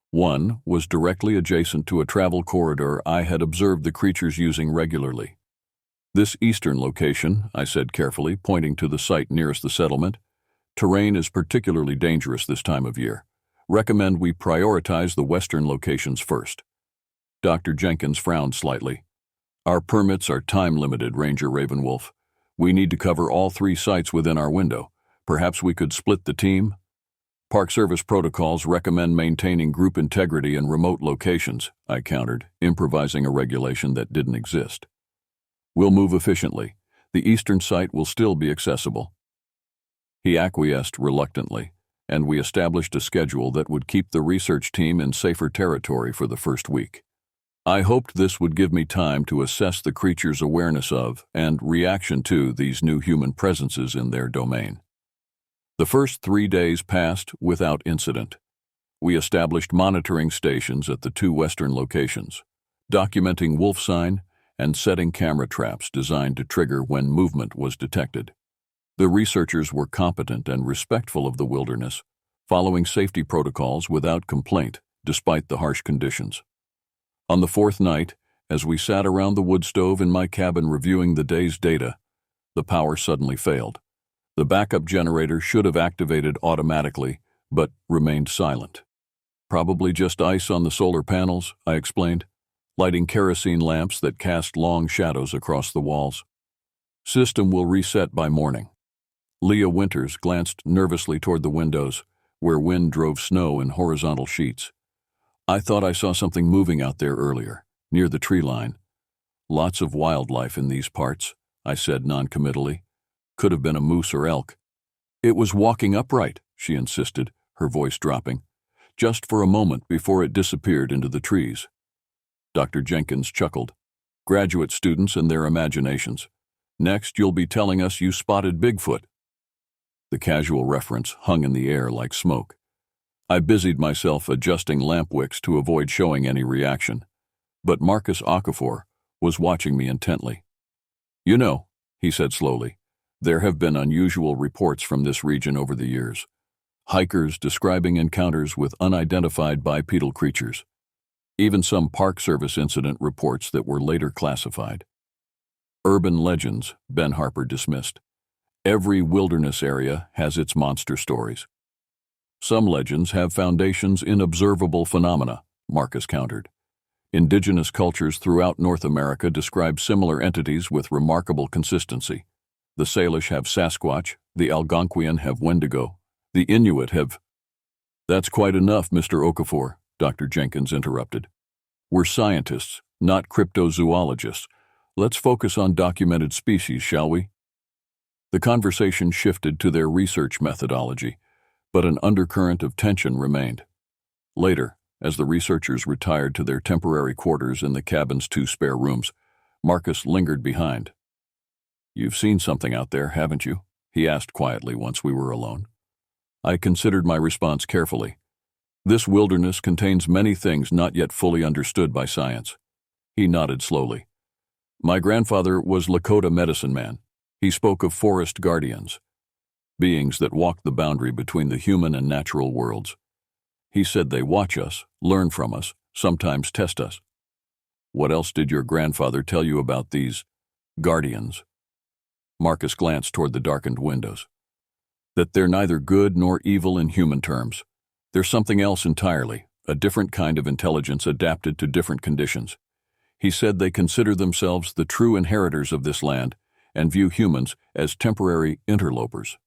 One was directly adjacent to a travel corridor I had observed the creatures using regularly. "This eastern location," I said carefully, pointing to the site nearest the settlement, "terrain is particularly dangerous this time of year. Recommend we prioritize the western locations first." Dr. Jenkins frowned slightly. "Our permits are time-limited, Ranger Ravenwolf. We need to cover all 3 sites within our window. Perhaps we could split the team?" "Park Service protocols recommend maintaining group integrity in remote locations," I countered, improvising a regulation that didn't exist. "We'll move efficiently. The eastern site will still be accessible." He acquiesced reluctantly, and we established a schedule that would keep the research team in safer territory for the first week. I hoped this would give me time to assess the creature's awareness of and reaction to these new human presences in their domain. The first 3 days passed without incident. We established monitoring stations at the 2 western locations, documenting wolf sign and setting camera traps designed to trigger when movement was detected. The researchers were competent and respectful of the wilderness, following safety protocols without complaint, despite the harsh conditions. On the 4th night, as we sat around the wood stove in my cabin reviewing the day's data, the power suddenly failed. The backup generator should have activated automatically, but remained silent. "Probably just ice on the solar panels," I explained, lighting kerosene lamps that cast long shadows across the walls. "System will reset by morning." Leah Winters glanced nervously toward the windows, where wind drove snow in horizontal sheets. "I thought I saw something moving out there earlier, near the tree line." "Lots of wildlife in these parts," I said noncommittally. "Could have been a moose or elk." "It was walking upright," she insisted, her voice dropping, "just for a moment before it disappeared into the trees." Dr. Jenkins chuckled. "Graduate students and their imaginations. Next, you'll be telling us you spotted Bigfoot." The casual reference hung in the air like smoke. I busied myself adjusting lamp wicks to avoid showing any reaction, but Marcus Okafor was watching me intently. "You know," he said slowly, "there have been unusual reports from this region over the years. Hikers describing encounters with unidentified bipedal creatures. Even some Park Service incident reports that were later classified." "Urban legends," Ben Harper dismissed. "Every wilderness area has its monster stories." "Some legends have foundations in observable phenomena," Marcus countered. "Indigenous cultures throughout North America describe similar entities with remarkable consistency. The Salish have Sasquatch, the Algonquian have Wendigo, the Inuit have—" "That's quite enough, Mr. Okafor," Dr. Jenkins interrupted. "We're scientists, not cryptozoologists. Let's focus on documented species, shall we?" The conversation shifted to their research methodology, but an undercurrent of tension remained. Later, as the researchers retired to their temporary quarters in the cabin's 2 spare rooms, Marcus lingered behind. "You've seen something out there, haven't you?" he asked quietly once we were alone. I considered my response carefully. This wilderness contains many things not yet fully understood by science. He nodded slowly. My grandfather was Lakota medicine man. He spoke of forest guardians, beings that walk the boundary between the human and natural worlds. He said they watch us, learn from us, sometimes test us. What else did your grandfather tell you about these guardians? Marcus glanced toward the darkened windows. That they're neither good nor evil in human terms. They're something else entirely, a different kind of intelligence adapted to different conditions. He said they consider themselves the true inheritors of this land and view humans as temporary interlopers.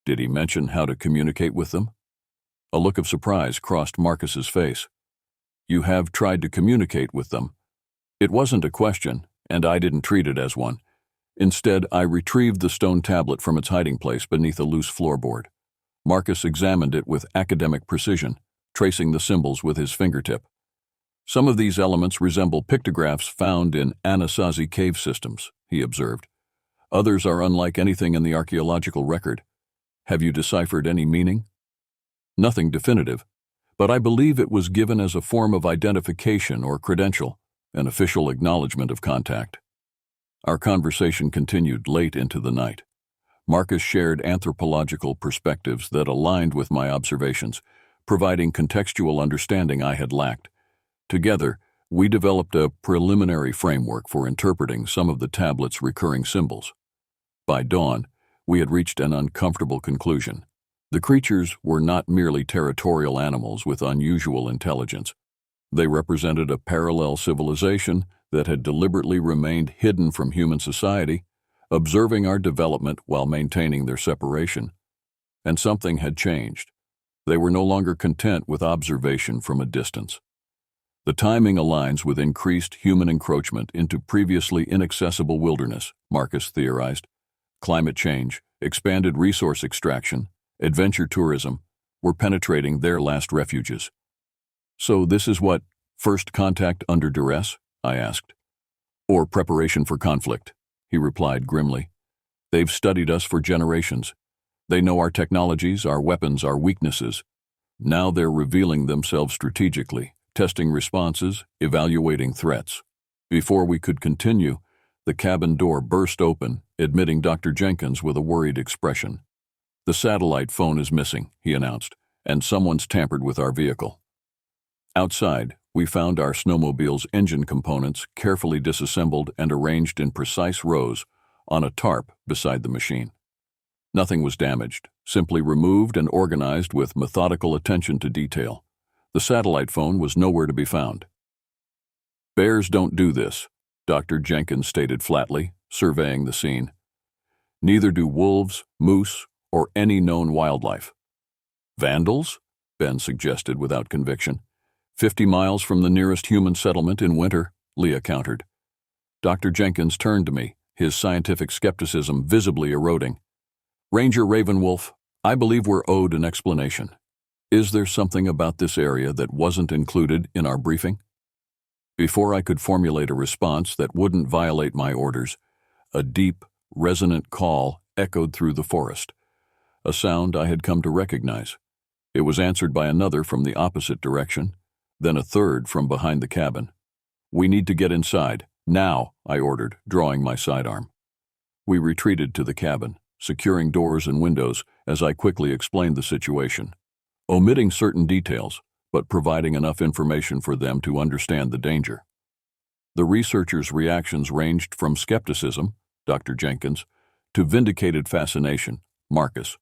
Did he mention how to communicate with them? A look of surprise crossed Marcus's face. You have tried to communicate with them. It wasn't a question, and I didn't treat it as one. Instead, I retrieved the stone tablet from its hiding place beneath a loose floorboard. Marcus examined it with academic precision, tracing the symbols with his fingertip. Some of these elements resemble pictographs found in Anasazi cave systems, he observed. Others are unlike anything in the archaeological record. Have you deciphered any meaning? Nothing definitive, but I believe it was given as a form of identification or credential, an official acknowledgement of contact. Our conversation continued late into the night. Marcus shared anthropological perspectives that aligned with my observations, providing contextual understanding I had lacked. Together, we developed a preliminary framework for interpreting some of the tablet's recurring symbols. By dawn, we had reached an uncomfortable conclusion. The creatures were not merely territorial animals with unusual intelligence. They represented a parallel civilization that had deliberately remained hidden from human society, observing our development while maintaining their separation. And something had changed. They were no longer content with observation from a distance. The timing aligns with increased human encroachment into previously inaccessible wilderness, Marcus theorized. Climate change, expanded resource extraction, adventure tourism were penetrating their last refuges. So this is what first contact under duress? I asked. Or preparation for conflict, he replied grimly. They've studied us for generations. They know our technologies, our weapons, our weaknesses. Now they're revealing themselves strategically, testing responses, evaluating threats. Before we could continue, the cabin door burst open, admitting Dr. Jenkins with a worried expression. The satellite phone is missing, he announced, and someone's tampered with our vehicle. Outside, we found our snowmobile's engine components carefully disassembled and arranged in precise rows on a tarp beside the machine. Nothing was damaged, simply removed and organized with methodical attention to detail. The satellite phone was nowhere to be found. Bears don't do this, Dr. Jenkins stated flatly, surveying the scene. Neither do wolves, moose, or any known wildlife. Vandals? Ben suggested without conviction. 50 miles from the nearest human settlement in winter, Leah countered. Dr. Jenkins turned to me, his scientific skepticism visibly eroding. Ranger Ravenwolf, I believe we're owed an explanation. Is there something about this area that wasn't included in our briefing? Before I could formulate a response that wouldn't violate my orders, a deep, resonant call echoed through the forest, a sound I had come to recognize. It was answered by another from the opposite direction, then a third from behind the cabin. We need to get inside, now, I ordered, drawing my sidearm. We retreated to the cabin, securing doors and windows as I quickly explained the situation, omitting certain details, but providing enough information for them to understand the danger. The researchers' reactions ranged from skepticism, Dr. Jenkins, to vindicated fascination, Marcus,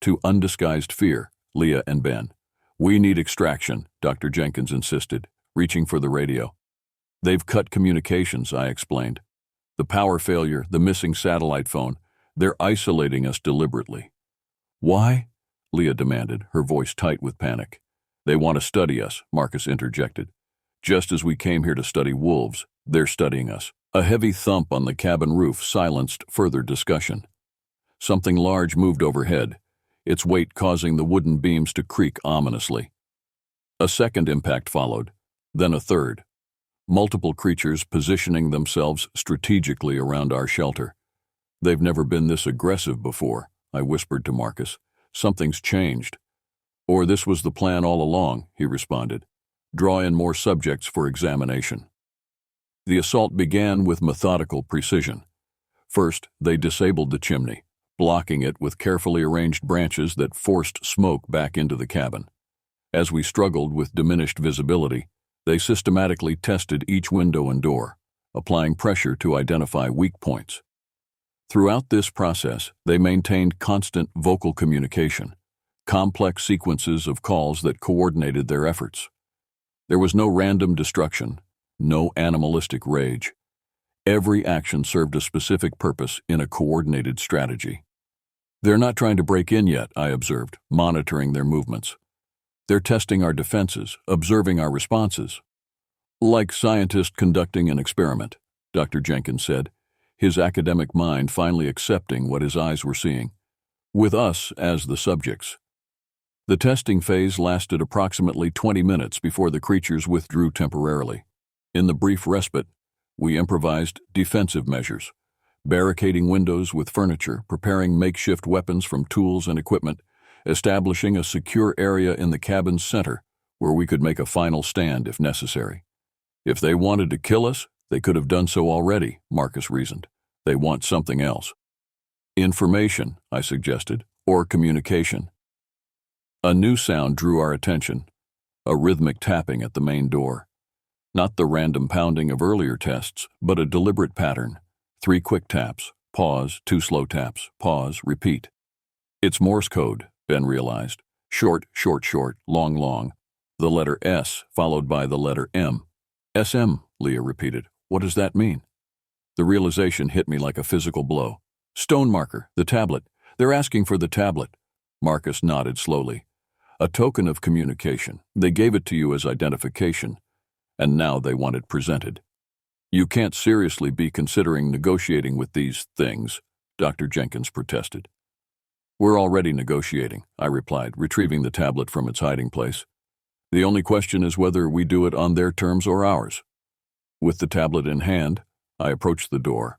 to undisguised fear, Leah and Ben. We need extraction, Dr. Jenkins insisted, reaching for the radio. They've cut communications, I explained. The power failure, the missing satellite phone, they're isolating us deliberately. Why? Leah demanded, her voice tight with panic. They want to study us, Marcus interjected. Just as we came here to study wolves, they're studying us. A heavy thump on the cabin roof silenced further discussion. Something large moved overhead, its weight causing the wooden beams to creak ominously. A second impact followed, then a third. Multiple creatures positioning themselves strategically around our shelter. They've never been this aggressive before, I whispered to Marcus. "Something's changed." "Or this was the plan all along," he responded. "Draw in more subjects for examination." The assault began with methodical precision. First, they disabled the chimney, blocking it with carefully arranged branches that forced smoke back into the cabin. As we struggled with diminished visibility, they systematically tested each window and door, applying pressure to identify weak points. Throughout this process, they maintained constant vocal communication, complex sequences of calls that coordinated their efforts. There was no random destruction, no animalistic rage. Every action served a specific purpose in a coordinated strategy. "They're not trying to break in yet," I observed, monitoring their movements. "They're testing our defenses, observing our responses." "Like scientists conducting an experiment," Dr. Jenkins said, his academic mind finally accepting what his eyes were seeing, with us as the subjects. The testing phase lasted approximately 20 minutes before the creatures withdrew temporarily. In the brief respite, we improvised defensive measures, barricading windows with furniture, preparing makeshift weapons from tools and equipment, establishing a secure area in the cabin's center where we could make a final stand if necessary. "If they wanted to kill us, they could have done so already," Marcus reasoned. "They want something else." "Information," I suggested, "or communication." A new sound drew our attention, a rhythmic tapping at the main door. Not the random pounding of earlier tests, but a deliberate pattern. 3 quick taps, pause, 2 slow taps, pause, repeat. "It's Morse code," Ben realized. "Short, short, short, long, long. The letter S followed by the letter M." "SM," Leah repeated. "What does that mean?" The realization hit me like a physical blow. "Stone marker, the tablet. They're asking for the tablet." Marcus nodded slowly. "A token of communication. They gave it to you as identification, and now they want it presented." "You can't seriously be considering negotiating with these things," Dr. Jenkins protested. "We're already negotiating," I replied, retrieving the tablet from its hiding place. "The only question is whether we do it on their terms or ours." With the tablet in hand, I approached the door.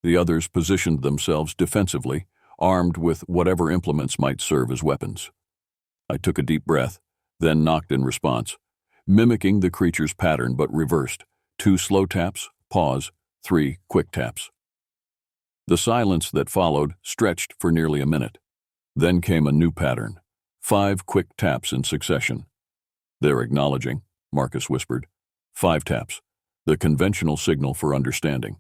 The others positioned themselves defensively, armed with whatever implements might serve as weapons. I took a deep breath, then knocked in response, mimicking the creature's pattern but reversed. 2 slow taps, pause, 3 quick taps. The silence that followed stretched for nearly a minute. Then came a new pattern, 5 quick taps in succession. "They're acknowledging," Marcus whispered. 5 taps, the conventional signal for understanding.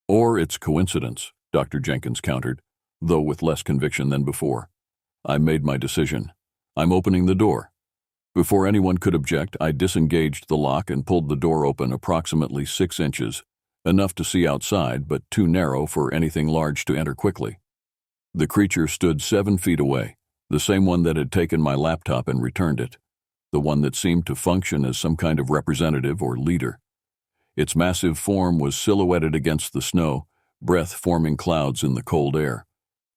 "Or it's coincidence," Dr. Jenkins countered, though with less conviction than before. I made my decision. "I'm opening the door." Before anyone could object, I disengaged the lock and pulled the door open approximately 6 inches, enough to see outside but too narrow for anything large to enter quickly. The creature stood 7 feet away, the same one that had taken my laptop and returned it, the one that seemed to function as some kind of representative or leader. Its massive form was silhouetted against the snow, breath-forming clouds in the cold air.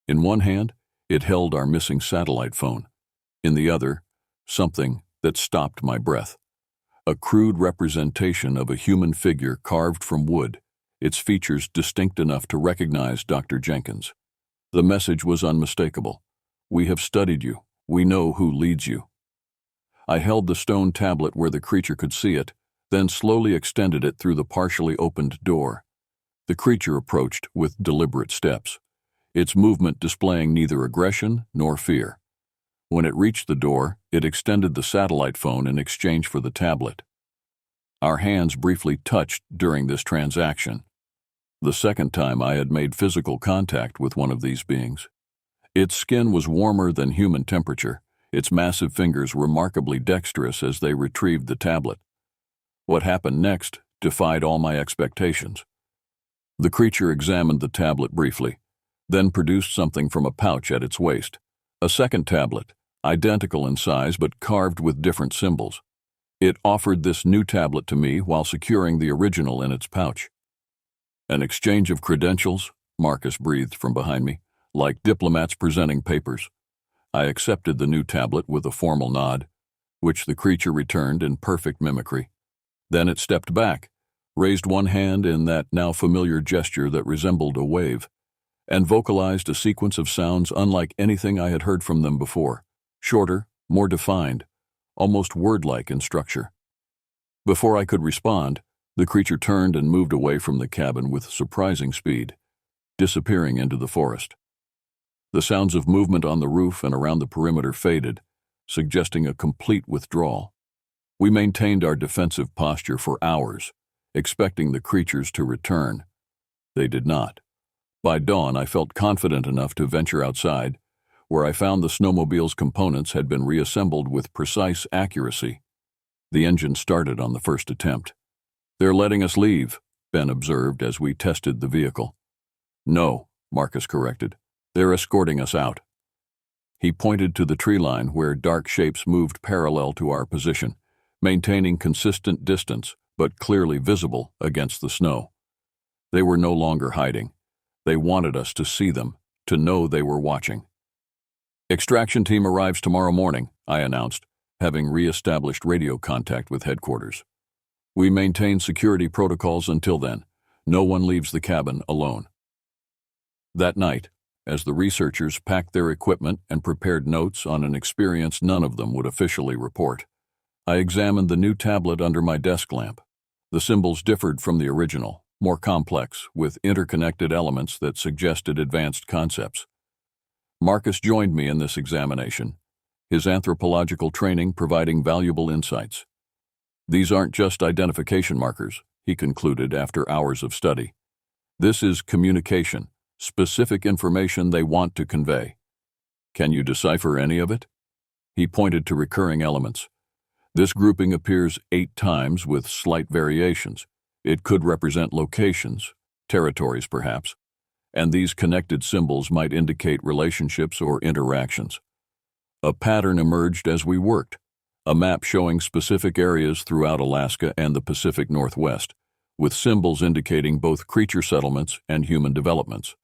In one hand, it held our missing satellite phone. In the other, something that stopped my breath. A crude representation of a human figure carved from wood, its features distinct enough to recognize Dr. Jenkins. The message was unmistakable. "We have studied you. We know who leads you." I held the stone tablet where the creature could see it, then slowly extended it through the partially opened door. The creature approached with deliberate steps, its movement displaying neither aggression nor fear. When it reached the door, it extended the satellite phone in exchange for the tablet. Our hands briefly touched during this transaction. The second time I had made physical contact with one of these beings. Its skin was warmer than human temperature, its massive fingers remarkably dexterous as they retrieved the tablet. What happened next defied all my expectations. The creature examined the tablet briefly, then produced something from a pouch at its waist. A second tablet, identical in size but carved with different symbols. It offered this new tablet to me while securing the original in its pouch. "An exchange of credentials," Marcus breathed from behind me, like diplomats presenting papers. I accepted the new tablet with a formal nod, which the creature returned in perfect mimicry. Then it stepped back, raised one hand in that now familiar gesture that resembled a wave. and vocalized a sequence of sounds unlike anything I had heard from them before, shorter, more defined, almost word-like in structure. Before I could respond, the creature turned and moved away from the cabin with surprising speed, disappearing into the forest. The sounds of movement on the roof and around the perimeter faded, suggesting a complete withdrawal. We maintained our defensive posture for hours, expecting the creatures to return. They did not. By dawn, I felt confident enough to venture outside, where I found the snowmobile's components had been reassembled with precise accuracy. The engine started on the first attempt. "They're letting us leave," Ben observed as we tested the vehicle. "No," Marcus corrected. "They're escorting us out." He pointed to the tree line where dark shapes moved parallel to our position, maintaining consistent distance but clearly visible against the snow. They were no longer hiding. They wanted us to see them, to know they were watching. "Extraction team arrives tomorrow morning," I announced, having re-established radio contact with headquarters. "We maintain security protocols until then. No one leaves the cabin alone." That night, as the researchers packed their equipment and prepared notes on an experience none of them would officially report, I examined the new tablet under my desk lamp. The symbols differed from the original, more complex, with interconnected elements that suggested advanced concepts. Marcus joined me in this examination, his anthropological training providing valuable insights. "These aren't just identification markers," he concluded after hours of study. "This is communication, specific information they want to convey. Can you decipher any of it?" He pointed to recurring elements. "This grouping appears 8 times with slight variations. It could represent locations, territories perhaps, and these connected symbols might indicate relationships or interactions." A pattern emerged as we worked, a map showing specific areas throughout Alaska and the Pacific Northwest, with symbols indicating both creature settlements and human developments.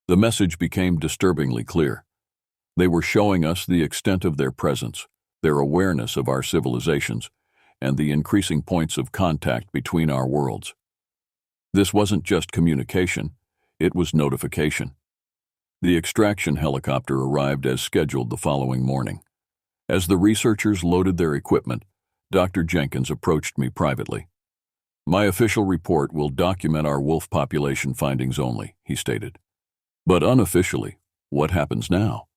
The message became disturbingly clear. They were showing us the extent of their presence, their awareness of our civilizations, and the increasing points of contact between our worlds. This wasn't just communication, it was notification. The extraction helicopter arrived as scheduled the following morning. As the researchers loaded their equipment, Dr. Jenkins approached me privately. "My official report will document our wolf population findings only," he stated. "But unofficially, what happens now?"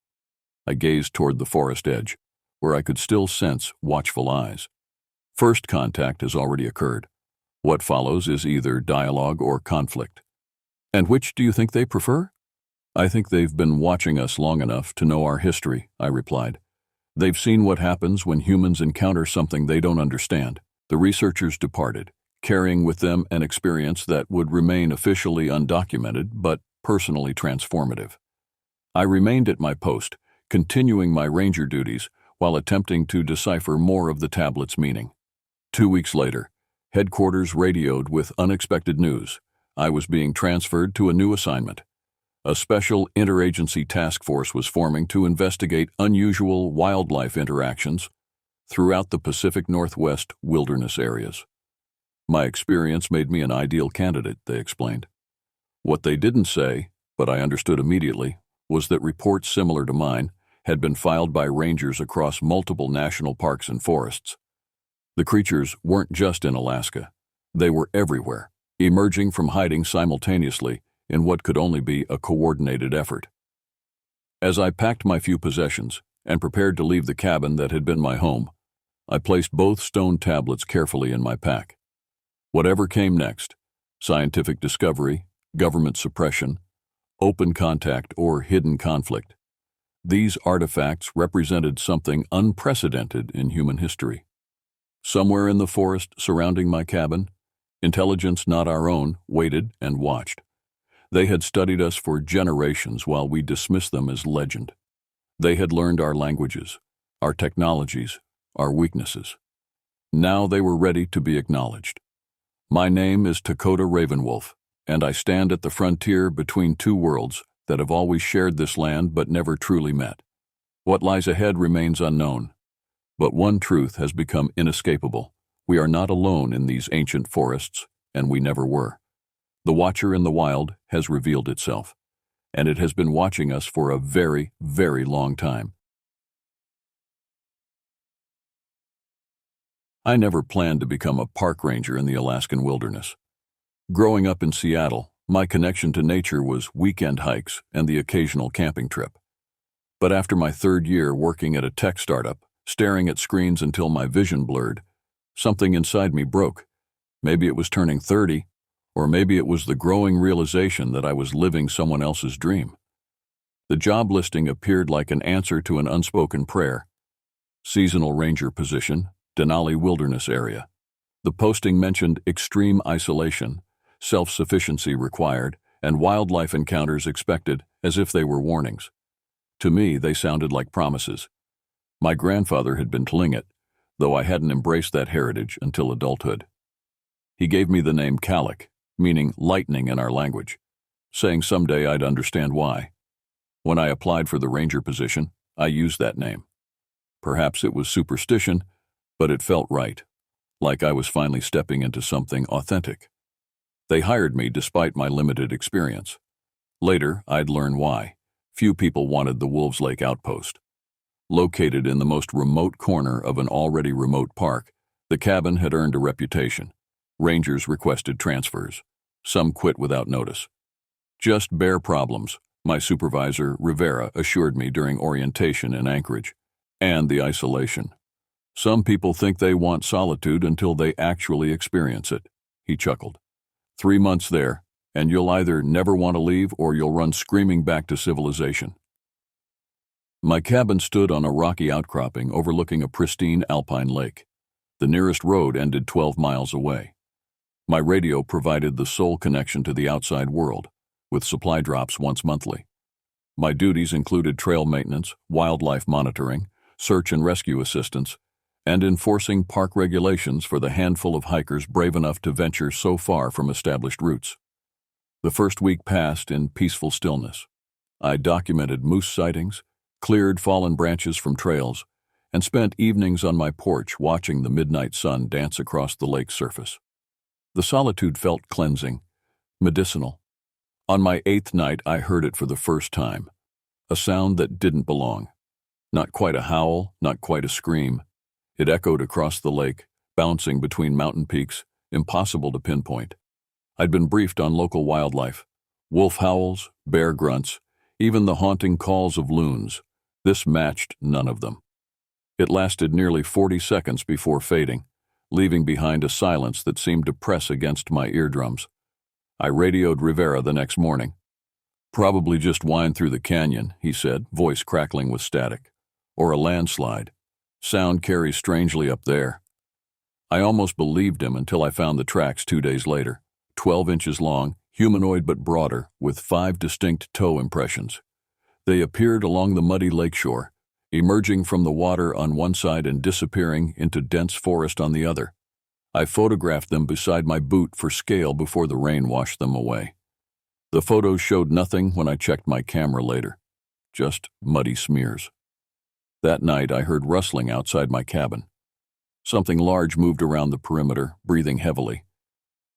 I gazed toward the forest edge, where I could still sense watchful eyes. "First contact has already occurred. What follows is either dialogue or conflict." "And which do you think they prefer?" "I think they've been watching us long enough to know our history," I replied. "They've seen what happens when humans encounter something they don't understand." The researchers departed, carrying with them an experience that would remain officially undocumented but personally transformative. I remained at my post, continuing my ranger duties while attempting to decipher more of the tablet's meaning. 2 weeks later, headquarters radioed with unexpected news. I was being transferred to a new assignment. A special interagency task force was forming to investigate unusual wildlife interactions throughout the Pacific Northwest wilderness areas. My experience made me an ideal candidate, they explained. What they didn't say, but I understood immediately, was that reports similar to mine had been filed by rangers across multiple national parks and forests. The creatures weren't just in Alaska. They were everywhere, emerging from hiding simultaneously in what could only be a coordinated effort. As I packed my few possessions and prepared to leave the cabin that had been my home, I placed both stone tablets carefully in my pack. Whatever came next, scientific discovery, government suppression, open contact, or hidden conflict, these artifacts represented something unprecedented in human history. Somewhere in the forest surrounding my cabin, intelligence not our own waited and watched. They had studied us for generations while we dismissed them as legend. They had learned our languages, our technologies, our weaknesses. Now they were ready to be acknowledged. My name is Dakota Ravenwolf, and I stand at the frontier between two worlds that have always shared this land but never truly met. What lies ahead remains unknown. But one truth has become inescapable. We are not alone in these ancient forests, and we never were. The Watcher in the wild has revealed itself. and it has been watching us for a very, very long time. I never planned to become a park ranger in the Alaskan wilderness. Growing up in Seattle, my connection to nature was weekend hikes and the occasional camping trip. But after my third year working at a tech startup, staring at screens until my vision blurred, something inside me broke. Maybe it was turning 30, or maybe it was the growing realization that I was living someone else's dream. The job listing appeared like an answer to an unspoken prayer. Seasonal ranger position, Denali Wilderness Area. The posting mentioned extreme isolation, self-sufficiency required, and wildlife encounters expected, as if they were warnings. To me, they sounded like promises. My grandfather had been Tlingit, though I hadn't embraced that heritage until adulthood. He gave me the name Kalak, meaning lightning in our language, saying someday I'd understand why. When I applied for the ranger position, I used that name. Perhaps it was superstition, but it felt right, like I was finally stepping into something authentic. They hired me despite my limited experience. Later, I'd learn why. Few people wanted the Wolves Lake outpost. Located in the most remote corner of an already remote park, the cabin had earned a reputation. Rangers requested transfers. Some quit without notice. Just bare problems, my supervisor, Rivera, assured me during orientation in Anchorage, and the isolation. Some people think they want solitude until they actually experience it, he chuckled. 3 months there, and you'll either never want to leave or you'll run screaming back to civilization. My cabin stood on a rocky outcropping overlooking a pristine alpine lake. The nearest road ended 12 miles away. My radio provided the sole connection to the outside world, with supply drops once monthly. My duties included trail maintenance, wildlife monitoring, search and rescue assistance, and enforcing park regulations for the handful of hikers brave enough to venture so far from established routes. The first week passed in peaceful stillness. I documented moose sightings, cleared fallen branches from trails, and spent evenings on my porch watching the midnight sun dance across the lake's surface. The solitude felt cleansing, medicinal. On my 8th night, I heard it for the first time. A sound that didn't belong. Not quite a howl, not quite a scream. It echoed across the lake, bouncing between mountain peaks, impossible to pinpoint. I'd been briefed on local wildlife. Wolf howls, bear grunts, even the haunting calls of loons. This matched none of them. It lasted nearly 40 seconds before fading, leaving behind a silence that seemed to press against my eardrums. I radioed Rivera the next morning. Probably just wind through the canyon, he said, voice crackling with static. Or a landslide. Sound carries strangely up there. I almost believed him until I found the tracks 2 days later. 12 inches long, humanoid but broader, with 5 distinct toe impressions. They appeared along the muddy lakeshore, emerging from the water on one side and disappearing into dense forest on the other. I photographed them beside my boot for scale before the rain washed them away. The photos showed nothing when I checked my camera later, just muddy smears. That night I heard rustling outside my cabin. Something large moved around the perimeter, breathing heavily.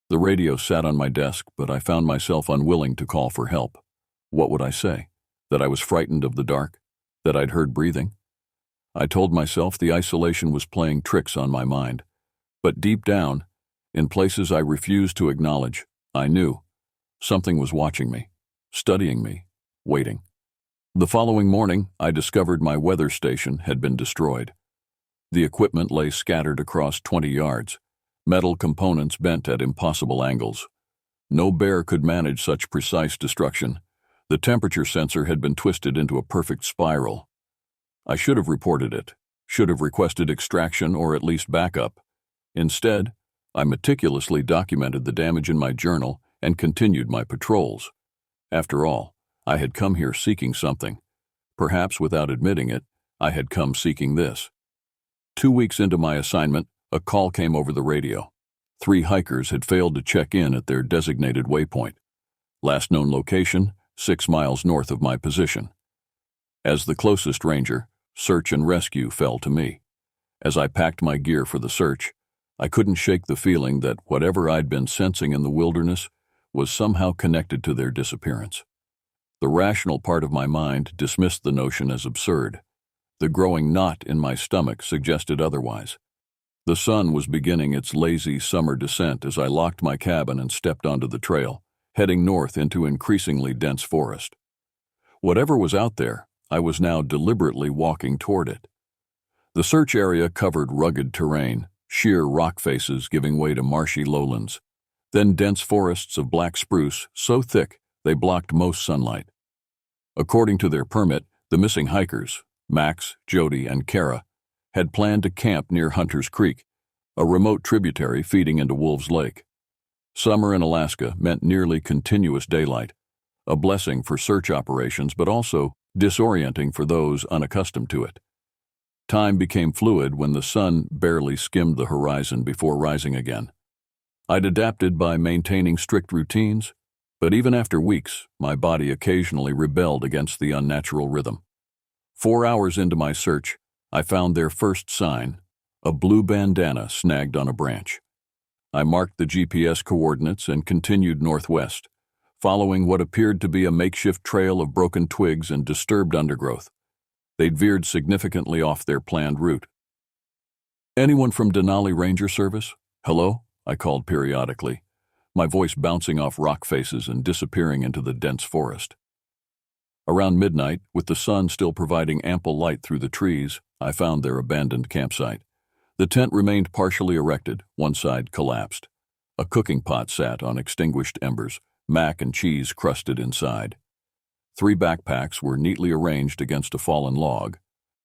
The radio sat on my desk, but I found myself unwilling to call for help. What would I say? That I was frightened of the dark? That I'd heard breathing? I told myself the isolation was playing tricks on my mind. But deep down, in places I refused to acknowledge, I knew something was watching me, studying me, waiting. The following morning, I discovered my weather station had been destroyed. The equipment lay scattered across 20 yards, metal components bent at impossible angles. No bear could manage such precise destruction. The temperature sensor had been twisted into a perfect spiral. I should have reported it, should have requested extraction or at least backup. Instead, I meticulously documented the damage in my journal and continued my patrols. After all, I had come here seeking something. Perhaps without admitting it, I had come seeking this. 2 weeks into my assignment, a call came over the radio. 3 hikers had failed to check in at their designated waypoint. Last known location, 6 miles north of my position. As the closest ranger, search and rescue fell to me. As I packed my gear for the search, I couldn't shake the feeling that whatever I'd been sensing in the wilderness was somehow connected to their disappearance. The rational part of my mind dismissed the notion as absurd. The growing knot in my stomach suggested otherwise. The sun was beginning its lazy summer descent as I locked my cabin and stepped onto the trail, heading north into increasingly dense forest. Whatever was out there, I was now deliberately walking toward it. The search area covered rugged terrain, sheer rock faces giving way to marshy lowlands, then dense forests of black spruce so thick they blocked most sunlight. According to their permit, the missing hikers, Max, Jody, and Kara, had planned to camp near Hunter's Creek, a remote tributary feeding into Wolves Lake. Summer in Alaska meant nearly continuous daylight, a blessing for search operations but also disorienting for those unaccustomed to it. Time became fluid when the sun barely skimmed the horizon before rising again. I'd adapted by maintaining strict routines, but even after weeks, my body occasionally rebelled against the unnatural rhythm. 4 hours into my search, I found their first sign, a blue bandana snagged on a branch. I marked the GPS coordinates and continued northwest, following what appeared to be a makeshift trail of broken twigs and disturbed undergrowth. They'd veered significantly off their planned route. "Anyone from Denali Ranger Service? Hello?" I called periodically, my voice bouncing off rock faces and disappearing into the dense forest. Around midnight, with the sun still providing ample light through the trees, I found their abandoned campsite. The tent remained partially erected, one side collapsed. A cooking pot sat on extinguished embers, mac and cheese crusted inside. 3 backpacks were neatly arranged against a fallen log.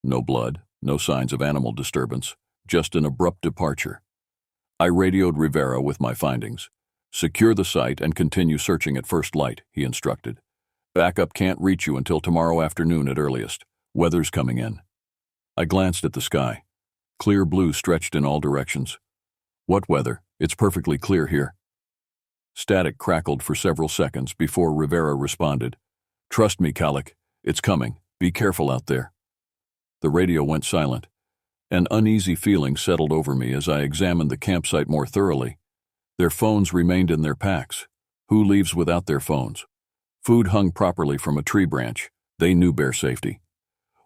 No blood, no signs of animal disturbance, just an abrupt departure. I radioed Rivera with my findings. "Secure the site and continue searching at first light," he instructed. "Backup can't reach you until tomorrow afternoon at earliest. Weather's coming in." I glanced at the sky. Clear blue stretched in all directions. "What weather? It's perfectly clear here." Static crackled for several seconds before Rivera responded. "Trust me, Kalik. It's coming. Be careful out there." The radio went silent. An uneasy feeling settled over me as I examined the campsite more thoroughly. Their phones remained in their packs. Who leaves without their phones? Food hung properly from a tree branch. They knew bear safety.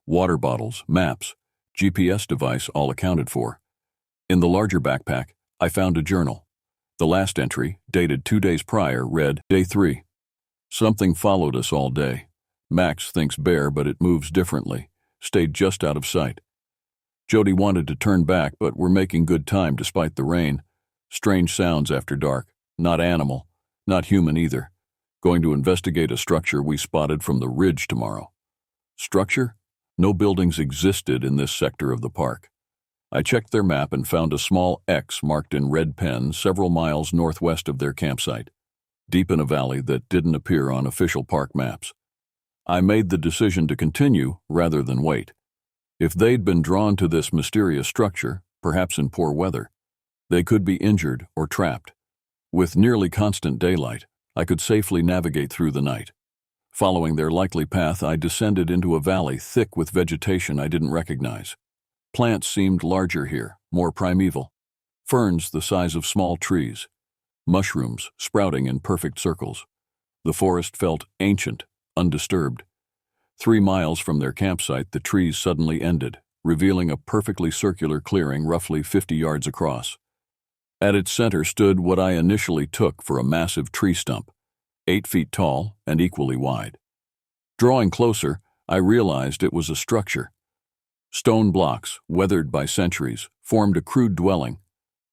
Water bottles, maps, GPS device all accounted for. In the larger backpack, I found a journal. The last entry, dated 2 days prior, read, "Day 3. Something followed us all day. Max thinks bear, but it moves differently. Stayed just out of sight. Jody wanted to turn back, but we're making good time despite the rain. Strange sounds after dark. Not animal. Not human either. Going to investigate a structure we spotted from the ridge tomorrow." Structure? No buildings existed in this sector of the park. I checked their map and found a small X marked in red pen several miles northwest of their campsite, deep in a valley that didn't appear on official park maps. I made the decision to continue rather than wait. If they'd been drawn to this mysterious structure, perhaps in poor weather, they could be injured or trapped. With nearly constant daylight, I could safely navigate through the night. Following their likely path, I descended into a valley thick with vegetation I didn't recognize. Plants seemed larger here, more primeval. Ferns the size of small trees. Mushrooms sprouting in perfect circles. The forest felt ancient, undisturbed. 3 miles from their campsite, the trees suddenly ended, revealing a perfectly circular clearing roughly 50 yards across. At its center stood what I initially took for a massive tree stump, 8 feet tall and equally wide. Drawing closer, I realized it was a structure. Stone blocks, weathered by centuries, formed a crude dwelling.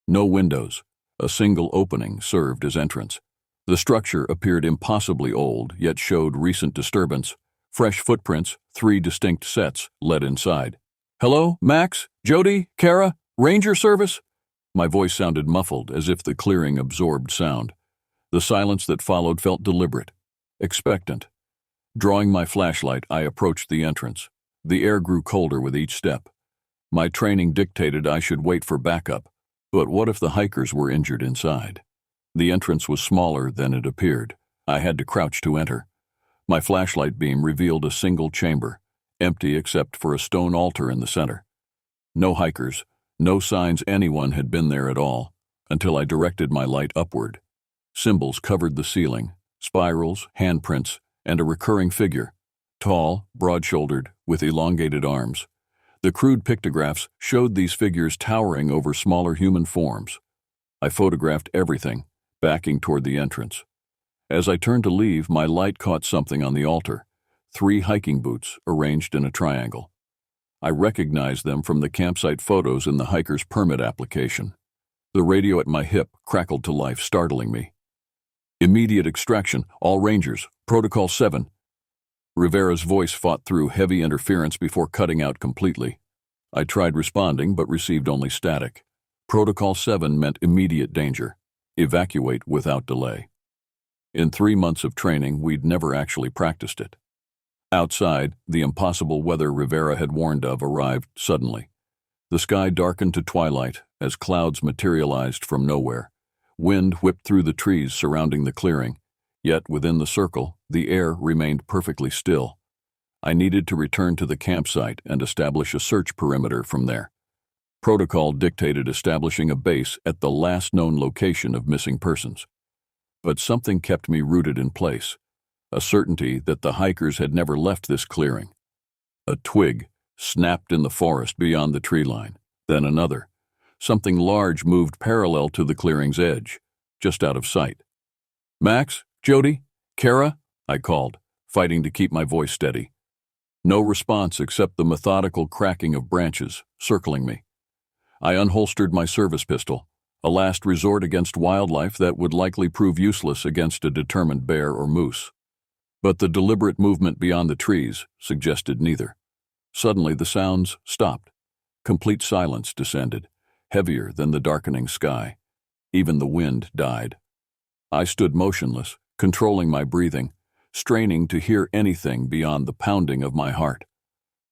No windows. A single opening served as entrance. The structure appeared impossibly old, yet showed recent disturbance. Fresh footprints, 3 distinct sets, led inside. "Hello, Max? Jody? Kara? Ranger Service?" My voice sounded muffled, as if the clearing absorbed sound. The silence that followed felt deliberate, expectant. Drawing my flashlight, I approached the entrance. The air grew colder with each step. My training dictated I should wait for backup, but what if the hikers were injured inside? The entrance was smaller than it appeared. I had to crouch to enter. My flashlight beam revealed a single chamber, empty except for a stone altar in the center. No hikers, no signs anyone had been there at all, until I directed my light upward. Symbols covered the ceiling, spirals, handprints, and a recurring figure, tall, broad-shouldered, with elongated arms. The crude pictographs showed these figures towering over smaller human forms. I photographed everything, backing toward the entrance. As I turned to leave, my light caught something on the altar, 3 hiking boots arranged in a triangle. I recognized them from the campsite photos in the hiker's permit application. The radio at my hip crackled to life, startling me. "Immediate extraction, all rangers, Protocol 7. Rivera's voice fought through heavy interference before cutting out completely. I tried responding but received only static. Protocol 7 meant immediate danger. Evacuate without delay. In 3 months of training, we'd never actually practiced it. Outside, the impossible weather Rivera had warned of arrived suddenly. The sky darkened to twilight as clouds materialized from nowhere. Wind whipped through the trees surrounding the clearing, yet within the circle, the air remained perfectly still. I needed to return to the campsite and establish a search perimeter from there. Protocol dictated establishing a base at the last known location of missing persons. But something kept me rooted in place, a certainty that the hikers had never left this clearing. A twig snapped in the forest beyond the tree line, then another. Something large moved parallel to the clearing's edge, just out of sight. "Max? Jody? Kara?" I called, fighting to keep my voice steady. No response except the methodical cracking of branches circling me. I unholstered my service pistol, a last resort against wildlife that would likely prove useless against a determined bear or moose. But the deliberate movement beyond the trees suggested neither. Suddenly the sounds stopped. Complete silence descended, heavier than the darkening sky. Even the wind died. I stood motionless, controlling my breathing, straining to hear anything beyond the pounding of my heart.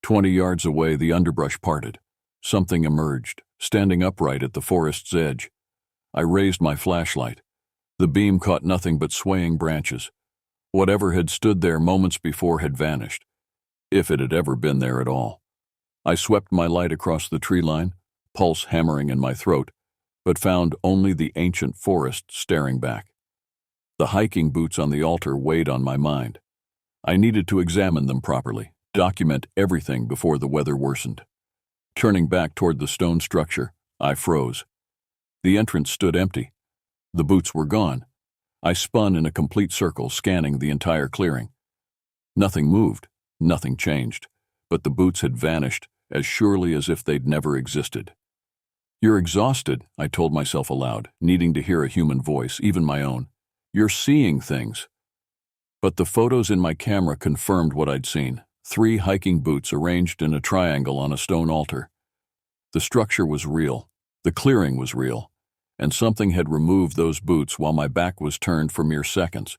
20 yards away, the underbrush parted. Something emerged, standing upright at the forest's edge. I raised my flashlight. The beam caught nothing but swaying branches. Whatever had stood there moments before had vanished, if it had ever been there at all. I swept my light across the tree line, pulse hammering in my throat, but found only the ancient forest staring back. The hiking boots on the altar weighed on my mind. I needed to examine them properly, document everything before the weather worsened. Turning back toward the stone structure, I froze. The entrance stood empty. The boots were gone. I spun in a complete circle, scanning the entire clearing. Nothing moved, nothing changed, but the boots had vanished as surely as if they'd never existed. "You're exhausted," I told myself aloud, needing to hear a human voice, even my own. "You're seeing things." But the photos in my camera confirmed what I'd seen. 3 hiking boots arranged in a triangle on a stone altar. The structure was real. The clearing was real. And something had removed those boots while my back was turned for mere seconds.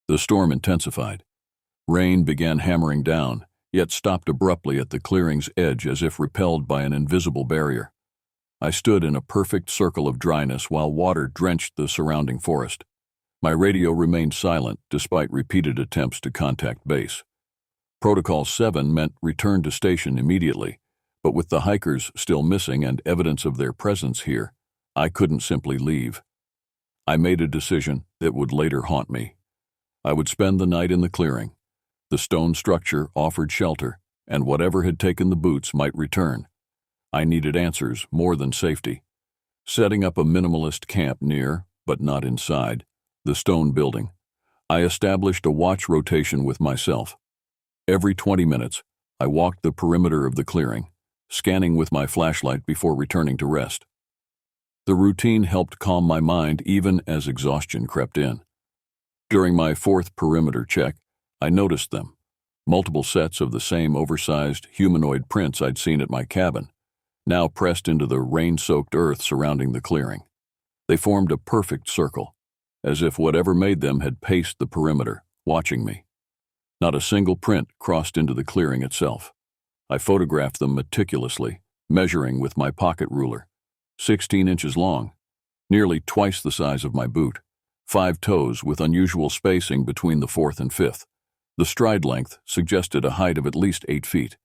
The storm intensified. Rain began hammering down, yet stopped abruptly at the clearing's edge as if repelled by an invisible barrier. I stood in a perfect circle of dryness while water drenched the surrounding forest. My radio remained silent despite repeated attempts to contact base. Protocol 7 meant return to station immediately, but with the hikers still missing and evidence of their presence here, I couldn't simply leave. I made a decision that would later haunt me. I would spend the night in the clearing. The stone structure offered shelter, and whatever had taken the boots might return. I needed answers more than safety. Setting up a minimalist camp near, but not inside, the stone building, I established a watch rotation with myself. Every 20 minutes, I walked the perimeter of the clearing, scanning with my flashlight before returning to rest. The routine helped calm my mind even as exhaustion crept in. During my 4th perimeter check, I noticed them, multiple sets of the same oversized humanoid prints I'd seen at my cabin, now pressed into the rain-soaked earth surrounding the clearing. They formed a perfect circle, as if whatever made them had paced the perimeter, watching me. Not a single print crossed into the clearing itself. I photographed them meticulously, measuring with my pocket ruler. 16 inches long, nearly twice the size of my boot, 5 toes with unusual spacing between the 4th and 5th. The stride length suggested a height of at least 8 feet.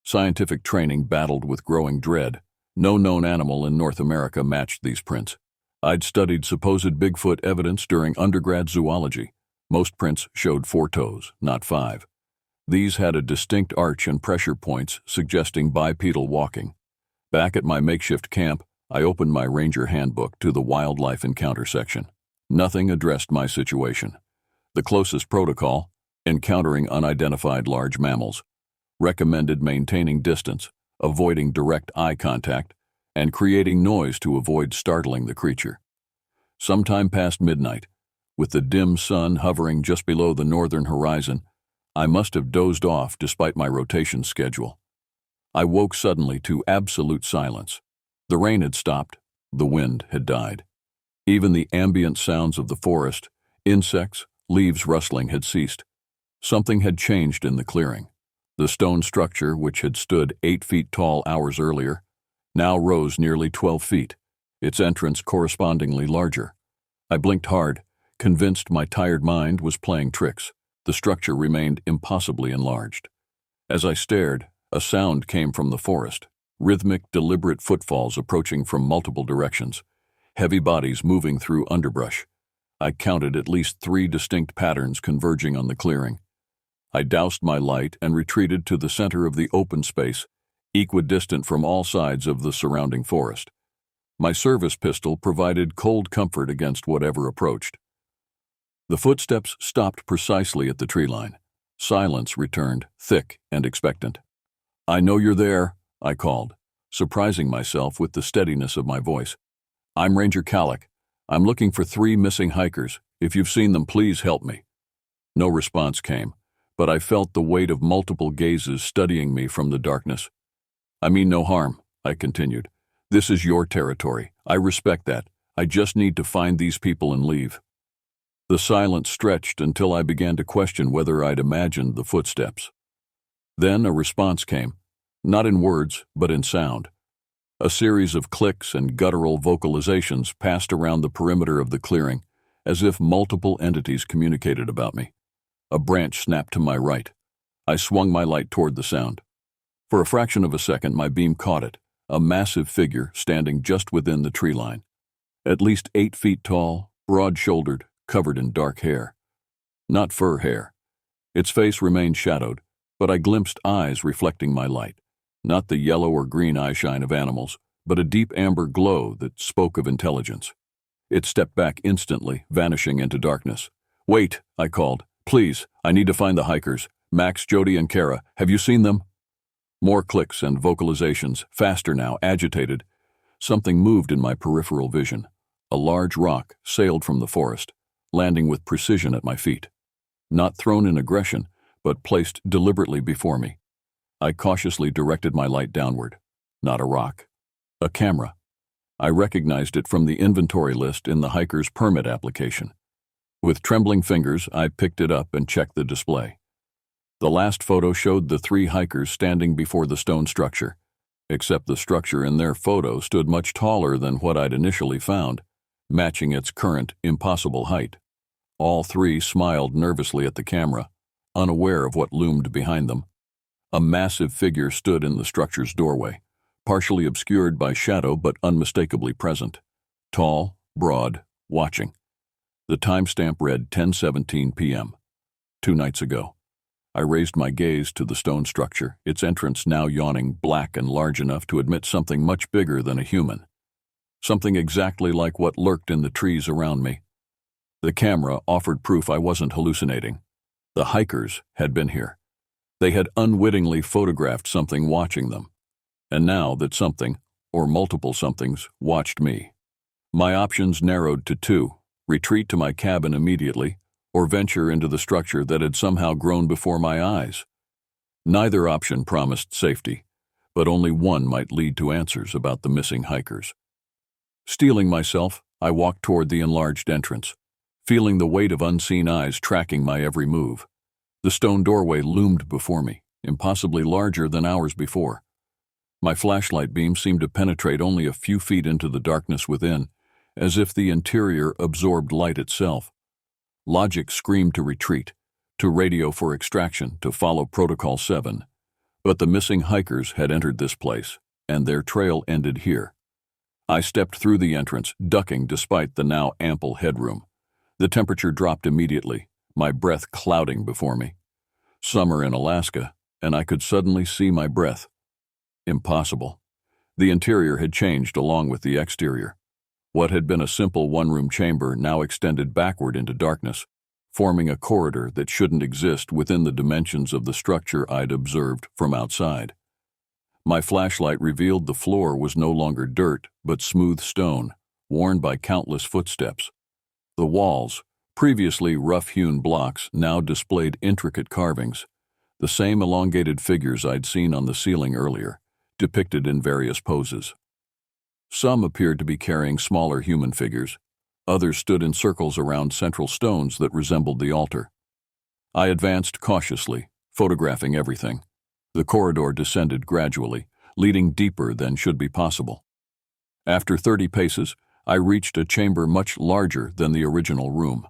Scientific training battled with growing dread. No known animal in North America matched these prints. I'd studied supposed Bigfoot evidence during undergrad zoology, Most prints showed 4 toes, not 5. These had a distinct arch and pressure points suggesting bipedal walking. Back at my makeshift camp, I opened my ranger handbook to the wildlife encounter section. Nothing addressed my situation. The closest protocol, encountering unidentified large mammals, recommended maintaining distance, avoiding direct eye contact, and creating noise to avoid startling the creature. Sometime past midnight, with the dim sun hovering just below the northern horizon, I must have dozed off despite my rotation schedule. I woke suddenly to absolute silence. The rain had stopped, the wind had died. Even the ambient sounds of the forest, insects, leaves rustling had ceased. Something had changed in the clearing. The stone structure, which had stood 8 feet tall hours earlier, now rose nearly 12 feet, its entrance correspondingly larger. I blinked hard, convinced my tired mind was playing tricks. The structure remained impossibly enlarged. As I stared, a sound came from the forest, rhythmic, deliberate footfalls approaching from multiple directions, heavy bodies moving through underbrush. I counted at least 3 distinct patterns converging on the clearing. I doused my light and retreated to the center of the open space, equidistant from all sides of the surrounding forest. My service pistol provided cold comfort against whatever approached. The footsteps stopped precisely at the tree line. Silence returned, thick and expectant. "I know you're there," I called, surprising myself with the steadiness of my voice. "I'm Ranger Calic. I'm looking for 3 missing hikers. If you've seen them, please help me." No response came, but I felt the weight of multiple gazes studying me from the darkness. "I mean no harm," I continued. "This is your territory. I respect that. I just need to find these people and leave." The silence stretched until I began to question whether I'd imagined the footsteps. Then a response came, not in words, but in sound. A series of clicks and guttural vocalizations passed around the perimeter of the clearing, as if multiple entities communicated about me. A branch snapped to my right. I swung my light toward the sound. For a fraction of a second, my beam caught it, a massive figure standing just within the tree line. At least 8 feet tall, broad-shouldered, covered in dark hair. Not fur hair. Its face remained shadowed, but I glimpsed eyes reflecting my light. Not the yellow or green eyeshine of animals, but a deep amber glow that spoke of intelligence. It stepped back instantly, vanishing into darkness. "Wait," I called. "Please, I need to find the hikers. Max, Jody, and Kara. Have you seen them?" More clicks and vocalizations, faster now, agitated. Something moved in my peripheral vision. A large rock sailed from the forest, landing with precision at my feet. Not thrown in aggression, but placed deliberately before me. I cautiously directed my light downward. Not a rock. A camera. I recognized it from the inventory list in the hiker's permit application. With trembling fingers, I picked it up and checked the display. The last photo showed the 3 hikers standing before the stone structure, except the structure in their photo stood much taller than what I'd initially found, matching its current impossible height. All 3 smiled nervously at the camera, unaware of what loomed behind them. A massive figure stood in the structure's doorway, partially obscured by shadow but unmistakably present. Tall, broad, watching. The timestamp read 10:17 p.m. 2 nights ago. I raised my gaze to the stone structure, its entrance now yawning black and large enough to admit something much bigger than a human. Something exactly like what lurked in the trees around me. The camera offered proof I wasn't hallucinating. The hikers had been here. They had unwittingly photographed something watching them. And now that something, or multiple somethings, watched me. My options narrowed to 2, retreat to my cabin immediately, or venture into the structure that had somehow grown before my eyes. Neither option promised safety, but only one might lead to answers about the missing hikers. Steeling myself, I walked toward the enlarged entrance, feeling the weight of unseen eyes tracking my every move. The stone doorway loomed before me, impossibly larger than hours before. My flashlight beam seemed to penetrate only a few feet into the darkness within, as if the interior absorbed light itself. Logic screamed to retreat, to radio for extraction, to follow Protocol 7. But the missing hikers had entered this place, and their trail ended here. I stepped through the entrance, ducking despite the now ample headroom. The temperature dropped immediately, my breath clouding before me. Summer in Alaska, and I could suddenly see my breath. Impossible. The interior had changed along with the exterior. What had been a simple one-room chamber now extended backward into darkness, forming a corridor that shouldn't exist within the dimensions of the structure I'd observed from outside. My flashlight revealed the floor was no longer dirt, but smooth stone, worn by countless footsteps. The walls, previously rough-hewn blocks, now displayed intricate carvings, the same elongated figures I'd seen on the ceiling earlier, depicted in various poses. Some appeared to be carrying smaller human figures. Others stood in circles around central stones that resembled the altar. I advanced cautiously, photographing everything. The corridor descended gradually, leading deeper than should be possible. After 30 paces, I reached a chamber much larger than the original room.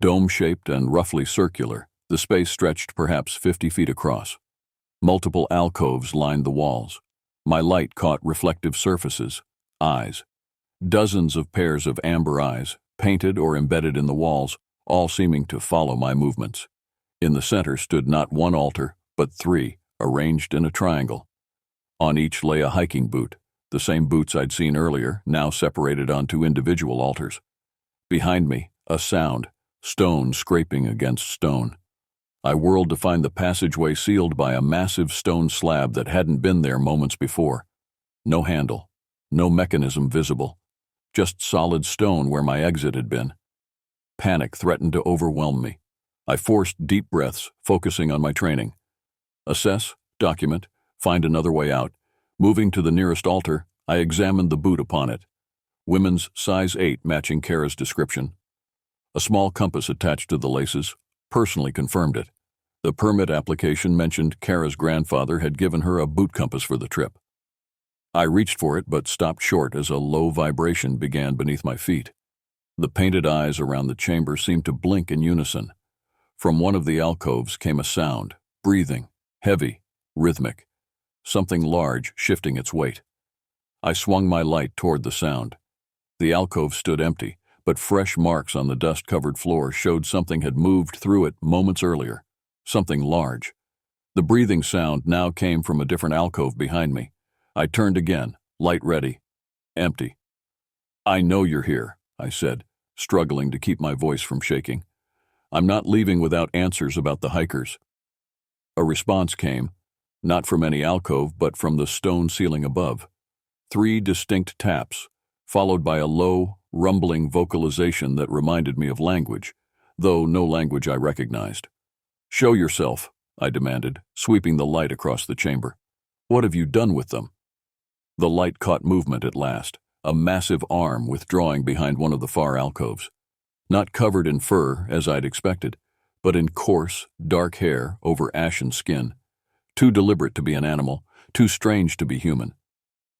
Dome-shaped and roughly circular, the space stretched perhaps 50 feet across. Multiple alcoves lined the walls. My light caught reflective surfaces, eyes. Dozens of pairs of amber eyes, painted or embedded in the walls, all seeming to follow my movements. In the center stood not one altar, but 3, arranged in a triangle. On each lay a hiking boot, the same boots I'd seen earlier, now separated onto individual altars. Behind me, a sound, stone scraping against stone. I whirled to find the passageway sealed by a massive stone slab that hadn't been there moments before. No handle, no mechanism visible, just solid stone where my exit had been. Panic threatened to overwhelm me. I forced deep breaths, focusing on my training. Assess, document, find another way out. Moving to the nearest altar, I examined the boot upon it. Women's size 8 matching Kara's description. A small compass attached to the laces personally confirmed it. The permit application mentioned Kara's grandfather had given her a boot compass for the trip. I reached for it but stopped short as a low vibration began beneath my feet. The painted eyes around the chamber seemed to blink in unison. From one of the alcoves came a sound, breathing, heavy, rhythmic, something large shifting its weight. I swung my light toward the sound. The alcove stood empty, but fresh marks on the dust-covered floor showed something had moved through it moments earlier, something large. The breathing sound now came from a different alcove behind me. I turned again, light ready. Empty. "I know you're here," I said, struggling to keep my voice from shaking. "I'm not leaving without answers about the hikers." A response came, not from any alcove but from the stone ceiling above. 3 distinct taps, followed by a low, rumbling vocalization that reminded me of language, though no language I recognized. "Show yourself," I demanded, sweeping the light across the chamber. "What have you done with them?" The light caught movement at last, a massive arm withdrawing behind one of the far alcoves. Not covered in fur, as I'd expected, but in coarse, dark hair over ashen skin. Too deliberate to be an animal, too strange to be human.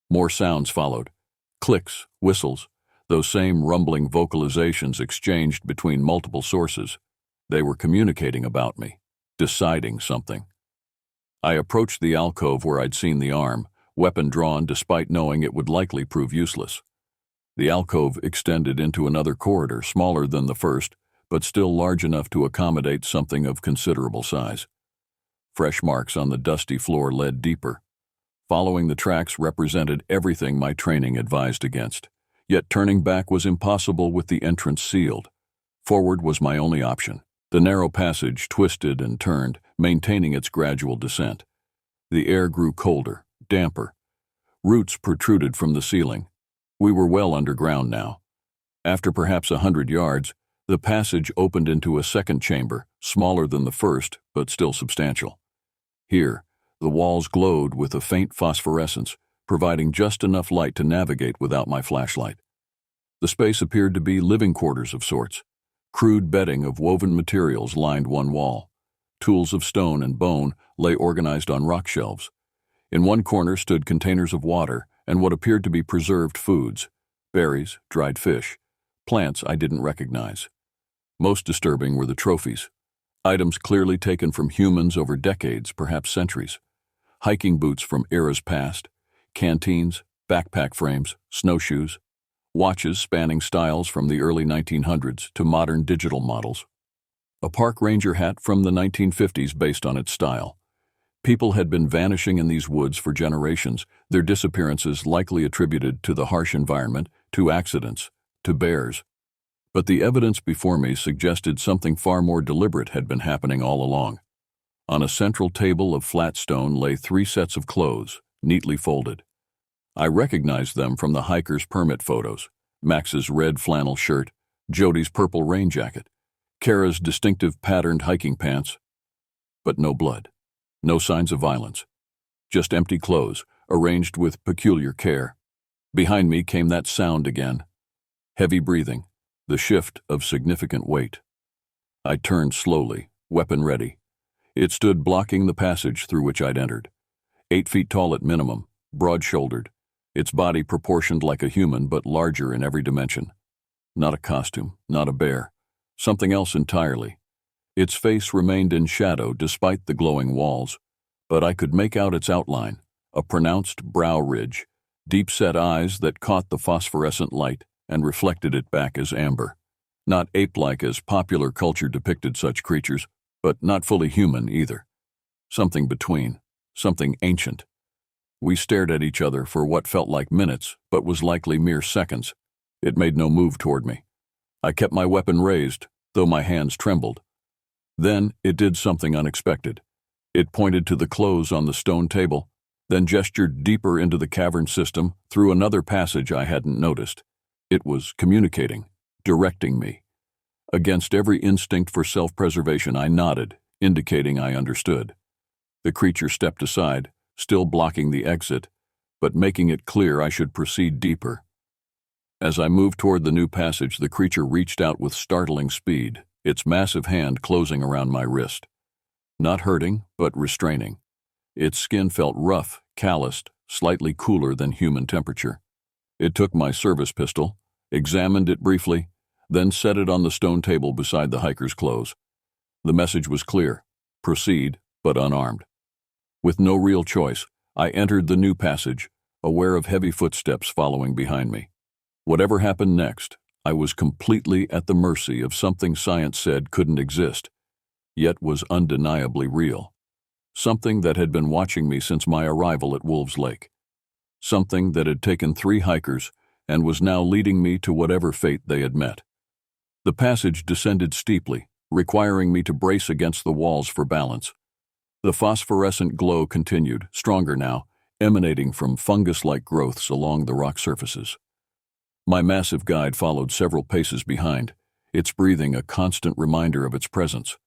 More sounds followed. Clicks, whistles, those same rumbling vocalizations exchanged between multiple sources. They were communicating about me, deciding something. I approached the alcove where I'd seen the arm, weapon drawn despite knowing it would likely prove useless. The alcove extended into another corridor smaller than the first, but still large enough to accommodate something of considerable size. Fresh marks on the dusty floor led deeper. Following the tracks represented everything my training advised against, yet turning back was impossible with the entrance sealed. Forward was my only option. The narrow passage twisted and turned, maintaining its gradual descent. The air grew colder, damper. Roots protruded from the ceiling. We were well underground now. After perhaps 100 yards, the passage opened into a second chamber, smaller than the first, but still substantial. Here, the walls glowed with a faint phosphorescence, providing just enough light to navigate without my flashlight. The space appeared to be living quarters of sorts. Crude bedding of woven materials lined one wall. Tools of stone and bone lay organized on rock shelves. In one corner stood containers of water and what appeared to be preserved foods, berries, dried fish, plants I didn't recognize. Most disturbing were the trophies, items clearly taken from humans over decades, perhaps centuries. Hiking boots from eras past, canteens, backpack frames, snowshoes, watches spanning styles from the early 1900s to modern digital models. a park ranger hat from the 1950s based on its style. People had been vanishing in these woods for generations, their disappearances likely attributed to the harsh environment, to accidents, to bears. But the evidence before me suggested something far more deliberate had been happening all along. On a central table of flat stone lay 3 sets of clothes, neatly folded. I recognized them from the hiker's permit photos: Max's red flannel shirt, Jody's purple rain jacket, Kara's distinctive patterned hiking pants. But no blood, no signs of violence, just empty clothes, arranged with peculiar care. Behind me came that sound again. Heavy breathing, the shift of significant weight. I turned slowly, weapon ready. It stood blocking the passage through which I'd entered. 8 feet tall at minimum, broad-shouldered, its body proportioned like a human but larger in every dimension. Not a costume, not a bear, something else entirely. Its face remained in shadow despite the glowing walls, but I could make out its outline, a pronounced brow ridge, deep-set eyes that caught the phosphorescent light and reflected it back as amber. Not ape-like as popular culture depicted such creatures, but not fully human either. Something between, something ancient. We stared at each other for what felt like minutes, but was likely mere seconds. It made no move toward me. I kept my weapon raised, though my hands trembled. Then it did something unexpected. It pointed to the clothes on the stone table, then gestured deeper into the cavern system through another passage I hadn't noticed. It was communicating, directing me. Against every instinct for self-preservation, I nodded, indicating I understood. The creature stepped aside, still blocking the exit, but making it clear I should proceed deeper. As I moved toward the new passage, the creature reached out with startling speed, its massive hand closing around my wrist. Not hurting, but restraining. Its skin felt rough, calloused, slightly cooler than human temperature. It took my service pistol, examined it briefly, then set it on the stone table beside the hiker's clothes. The message was clear: proceed, but unarmed. With no real choice, I entered the new passage, aware of heavy footsteps following behind me. Whatever happened next, I was completely at the mercy of something science said couldn't exist, yet was undeniably real. Something that had been watching me since my arrival at Wolves Lake. Something that had taken 3 hikers and was now leading me to whatever fate they had met. The passage descended steeply, requiring me to brace against the walls for balance. The phosphorescent glow continued, stronger now, emanating from fungus-like growths along the rock surfaces. My massive guide followed several paces behind, its breathing a constant reminder of its presence.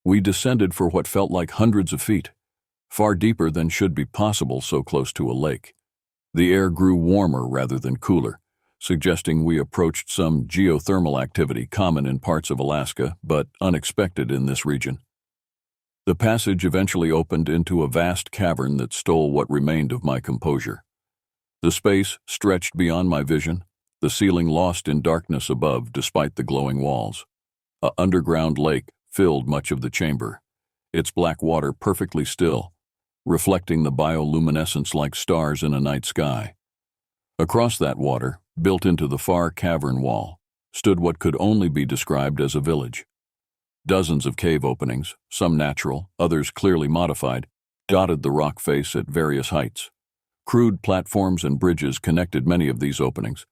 We descended for what felt like hundreds of feet, far deeper than should be possible so close to a lake. The air grew warmer rather than cooler, suggesting we approached some geothermal activity common in parts of Alaska, but unexpected in this region. The passage eventually opened into a vast cavern that stole what remained of my composure. The space stretched beyond my vision, the ceiling lost in darkness above despite the glowing walls. An underground lake filled much of the chamber, its black water perfectly still, reflecting the bioluminescence like stars in a night sky. Across that water, built into the far cavern wall, stood what could only be described as a village. Dozens of cave openings, some natural, others clearly modified, dotted the rock face at various heights. Crude platforms and bridges connected many of these openings.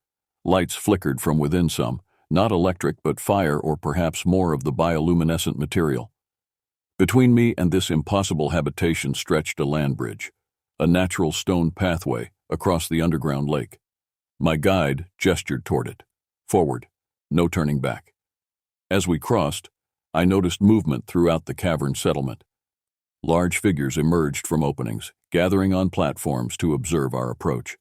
Lights flickered from within some, not electric but fire or perhaps more of the bioluminescent material. Between me and this impossible habitation stretched a land bridge, a natural stone pathway across the underground lake. My guide gestured toward it. Forward, no turning back. As we crossed, I noticed movement throughout the cavern settlement. Large figures emerged from openings, gathering on platforms to observe our approach.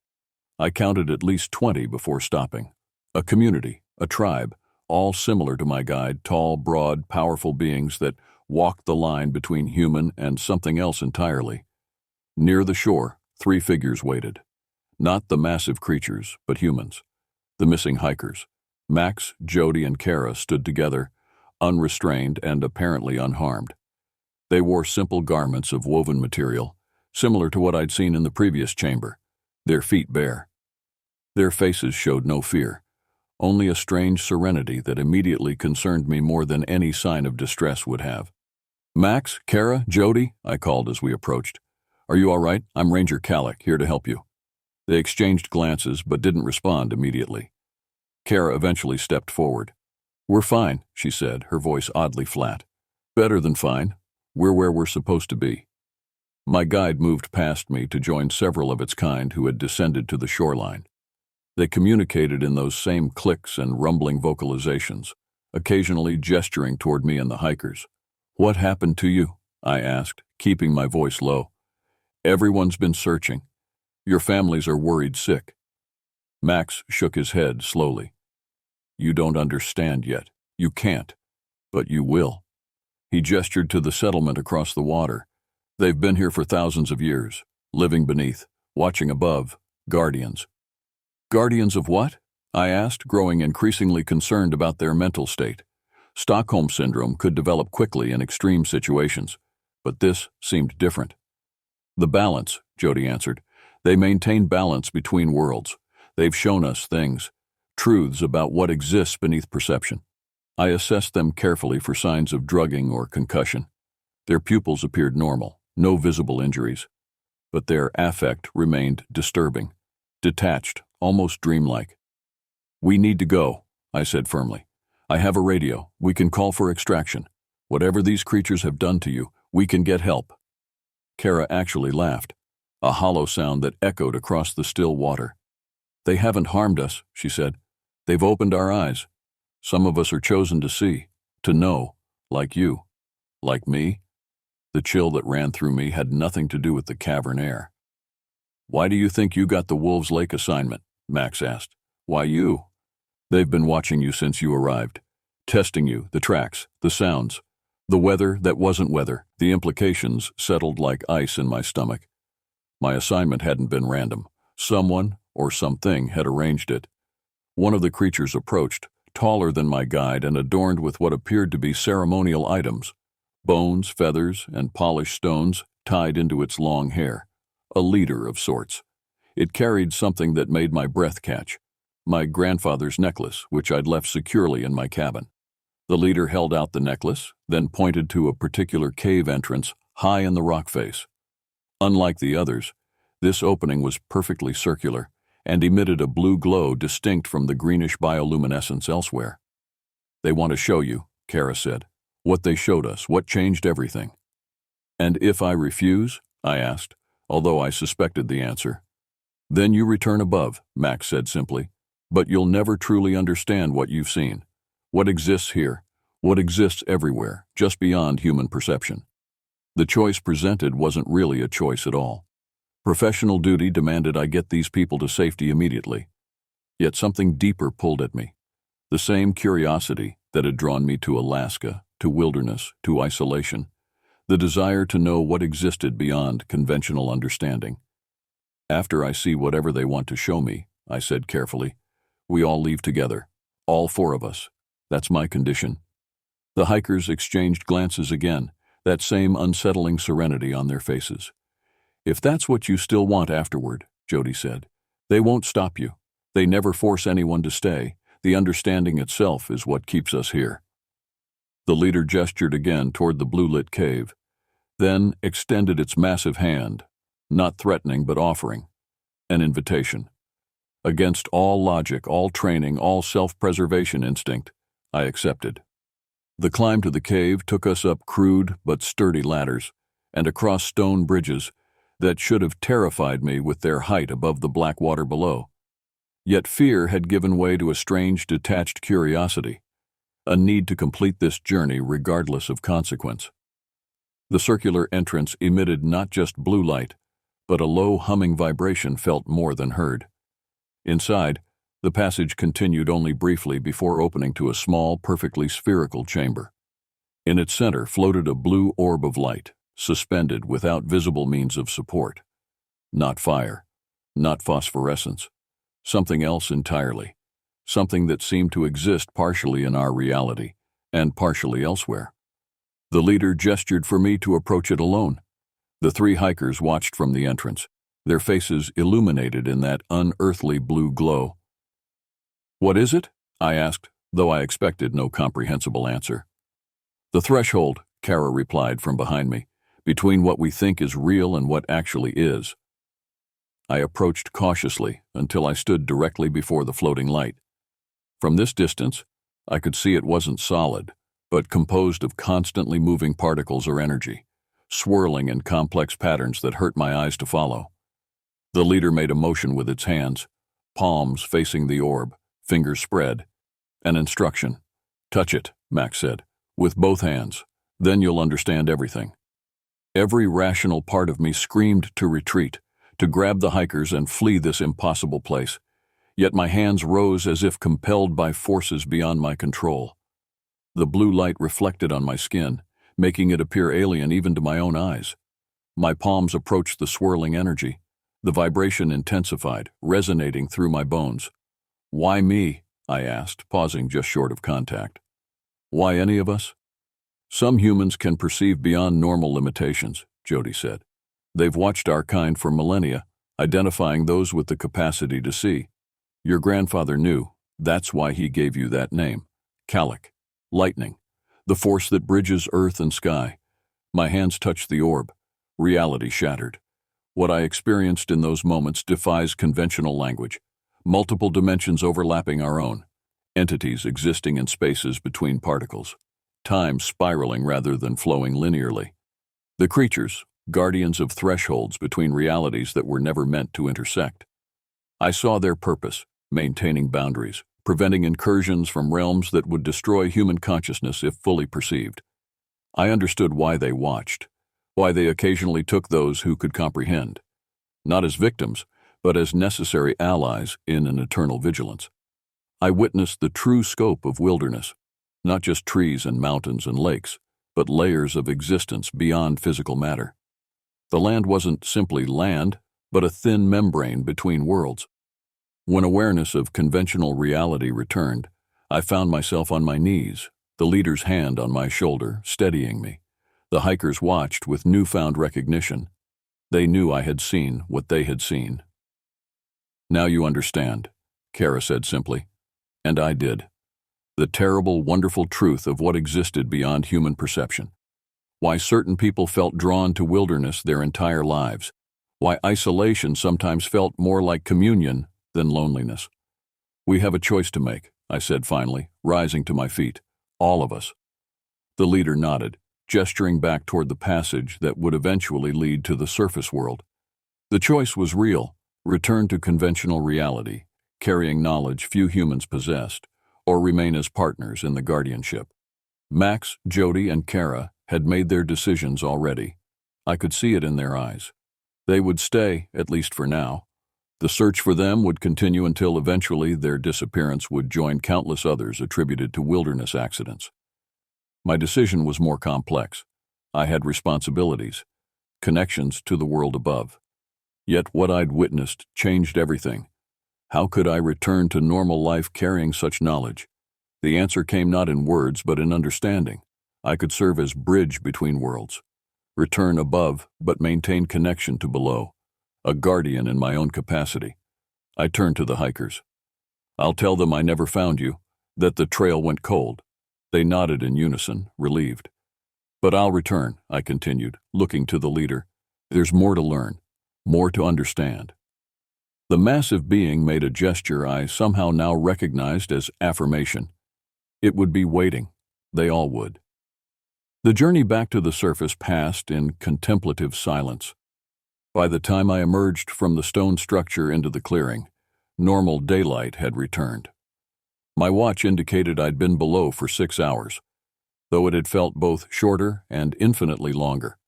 I counted at least 20 before stopping. A community, a tribe, all similar to my guide, tall, broad, powerful beings that walked the line between human and something else entirely. Near the shore, 3 figures waited. Not the massive creatures, but humans. The missing hikers. Max, Jody, and Kara stood together, unrestrained and apparently unharmed. They wore simple garments of woven material, similar to what I'd seen in the previous chamber, their feet bare. Their faces showed no fear, only a strange serenity that immediately concerned me more than any sign of distress would have. "Max, Kara, Jody," I called as we approached. "Are you all right? I'm Ranger Calic, here to help you." They exchanged glances but didn't respond immediately. Kara eventually stepped forward. "We're fine," she said, her voice oddly flat. "Better than fine. We're where we're supposed to be." My guide moved past me to join several of its kind who had descended to the shoreline. They communicated in those same clicks and rumbling vocalizations, occasionally gesturing toward me and the hikers. "What happened to you?" I asked, keeping my voice low. "Everyone's been searching. Your families are worried sick." Max shook his head slowly. "You don't understand yet. You can't. But you will." He gestured to the settlement across the water. "They've been here for thousands of years, living beneath, watching above, guardians." "Guardians of what?" I asked, growing increasingly concerned about their mental state. Stockholm Syndrome could develop quickly in extreme situations, but this seemed different. "The balance," Jody answered. "They maintain balance between worlds. They've shown us things, truths about what exists beneath perception." I assessed them carefully for signs of drugging or concussion. Their pupils appeared normal, no visible injuries. But their affect remained disturbing, detached, almost dreamlike. "We need to go," I said firmly. "I have a radio. We can call for extraction. Whatever these creatures have done to you, we can get help." Kara actually laughed, a hollow sound that echoed across the still water. "They haven't harmed us," she said. "They've opened our eyes. Some of us are chosen to see, to know, like you, like me." The chill that ran through me had nothing to do with the cavern air. "Why do you think you got the Wolves Lake assignment?" Max asked. "Why you?" "They've been watching you since you arrived, testing you, the tracks, the sounds, the weather that wasn't weather." The implications settled like ice in my stomach. My assignment hadn't been random. Someone, or something, had arranged it. One of the creatures approached, taller than my guide and adorned with what appeared to be ceremonial items, bones, feathers, and polished stones tied into its long hair. A leader of sorts. It carried something that made my breath catch. My grandfather's necklace, which I'd left securely in my cabin. The leader held out the necklace, then pointed to a particular cave entrance high in the rock face. Unlike the others, this opening was perfectly circular and emitted a blue glow distinct from the greenish bioluminescence elsewhere. "They want to show you," Kara said. "What they showed us, what changed everything." "And if I refuse?" I asked, although I suspected the answer. "Then you return above," Max said simply. "But you'll never truly understand what you've seen. What exists here, what exists everywhere, just beyond human perception." The choice presented wasn't really a choice at all. Professional duty demanded I get these people to safety immediately. Yet something deeper pulled at me. The same curiosity that had drawn me to Alaska, to wilderness, to isolation. The desire to know what existed beyond conventional understanding. "After I see whatever they want to show me," I said carefully, "we all leave together. All four of us. That's my condition." The hikers exchanged glances again, that same unsettling serenity on their faces. "If that's what you still want afterward," Jody said, "they won't stop you. They never force anyone to stay. The understanding itself is what keeps us here." The leader gestured again toward the blue-lit cave, then extended its massive hand, not threatening but offering, an invitation. Against all logic, all training, all self-preservation instinct, I accepted. The climb to the cave took us up crude but sturdy ladders and across stone bridges that should have terrified me with their height above the black water below. Yet fear had given way to a strange, detached curiosity, a need to complete this journey regardless of consequence. The circular entrance emitted not just blue light, but a low humming vibration felt more than heard. Inside, the passage continued only briefly before opening to a small, perfectly spherical chamber. In its center floated a blue orb of light, suspended without visible means of support. Not fire, not phosphorescence, something else entirely, something that seemed to exist partially in our reality and partially elsewhere. The leader gestured for me to approach it alone. The three hikers watched from the entrance, their faces illuminated in that unearthly blue glow. "What is it?" I asked, though I expected no comprehensible answer. The threshold, Kara replied from behind me, between what we think is real and what actually is. I approached cautiously until I stood directly before the floating light. From this distance, I could see it wasn't solid, but composed of constantly moving particles or energy, swirling in complex patterns that hurt my eyes to follow. The leader made a motion with its hands, palms facing the orb, fingers spread. An instruction. "Touch it," Max said, "with both hands. Then you'll understand everything." Every rational part of me screamed to retreat, to grab the hikers and flee this impossible place. Yet my hands rose as if compelled by forces beyond my control. The blue light reflected on my skin, making it appear alien even to my own eyes. My palms approached the swirling energy. The vibration intensified, resonating through my bones. "Why me?" I asked, pausing just short of contact. "Why any of us?" "Some humans can perceive beyond normal limitations," Jody said. "They've watched our kind for millennia, identifying those with the capacity to see. Your grandfather knew. That's why he gave you that name. Kalak. Lightning. The force that bridges earth and sky." My hands touched the orb. Reality shattered. What I experienced in those moments defies conventional language. Multiple dimensions overlapping our own. Entities existing in spaces between particles. Time spiraling rather than flowing linearly. The creatures, guardians of thresholds between realities that were never meant to intersect. I saw their purpose, maintaining boundaries, preventing incursions from realms that would destroy human consciousness if fully perceived. I understood why they watched, why they occasionally took those who could comprehend. Not as victims, but as necessary allies in an eternal vigilance. I witnessed the true scope of wilderness, not just trees and mountains and lakes, but layers of existence beyond physical matter. The land wasn't simply land, but a thin membrane between worlds. When awareness of conventional reality returned, I found myself on my knees, the leader's hand on my shoulder, steadying me. The hikers watched with newfound recognition. They knew I had seen what they had seen. "Now you understand," Kara said simply. And I did. The terrible, wonderful truth of what existed beyond human perception. Why certain people felt drawn to wilderness their entire lives. Why isolation sometimes felt more like communion than loneliness. "We have a choice to make," I said finally, rising to my feet. "All of us." The leader nodded, gesturing back toward the passage that would eventually lead to the surface world. The choice was real: return to conventional reality, carrying knowledge few humans possessed, or remain as partners in the guardianship. Max, Jody, and Kara had made their decisions already. I could see it in their eyes. They would stay, at least for now. The search for them would continue until eventually their disappearance would join countless others attributed to wilderness accidents. My decision was more complex. I had responsibilities, connections to the world above. Yet what I'd witnessed changed everything. How could I return to normal life carrying such knowledge? The answer came not in words but in understanding. I could serve as bridge between worlds. Return above but maintain connection to below. A guardian in my own capacity. I turned to the hikers. "I'll tell them I never found you, that the trail went cold." They nodded in unison, relieved. "But I'll return," I continued, looking to the leader. "There's more to learn, more to understand." The massive being made a gesture I somehow now recognized as affirmation. It would be waiting. They all would. The journey back to the surface passed in contemplative silence. By the time I emerged from the stone structure into the clearing, normal daylight had returned. My watch indicated I'd been below for 6 hours, though it had felt both shorter and infinitely longer.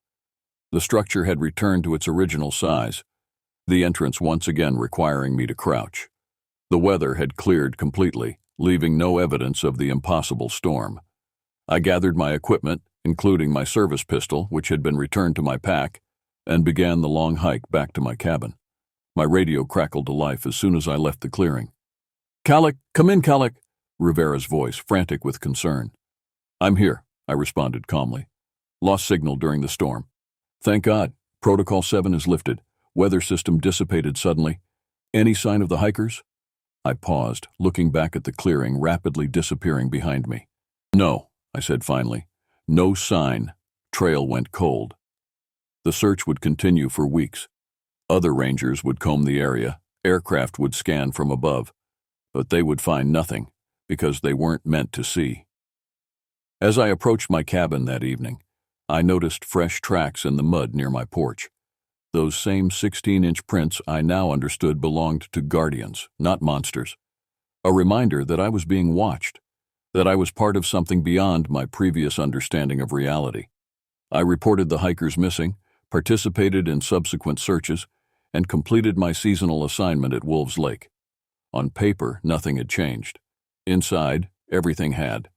The structure had returned to its original size, the entrance once again requiring me to crouch. The weather had cleared completely, leaving no evidence of the impossible storm. I gathered my equipment, including my service pistol, which had been returned to my pack, and began the long hike back to my cabin. My radio crackled to life as soon as I left the clearing. "Kalak, come in, Kalak," Rivera's voice, frantic with concern. "I'm here," I responded calmly. "Lost signal during the storm. Thank God, Protocol 7 is lifted. Weather system dissipated suddenly. Any sign of the hikers?" I paused, looking back at the clearing rapidly disappearing behind me. No, I said finally. No sign. Trail went cold. The search would continue for weeks. Other rangers would comb the area, aircraft would scan from above, but they would find nothing, because they weren't meant to see. As I approached my cabin that evening, I noticed fresh tracks in the mud near my porch. Those same 16-inch prints I now understood belonged to guardians, not monsters. A reminder that I was being watched, that I was part of something beyond my previous understanding of reality. I reported the hikers missing, participated in subsequent searches, and completed my seasonal assignment at Wolves Lake. On paper, nothing had changed. Inside, everything had.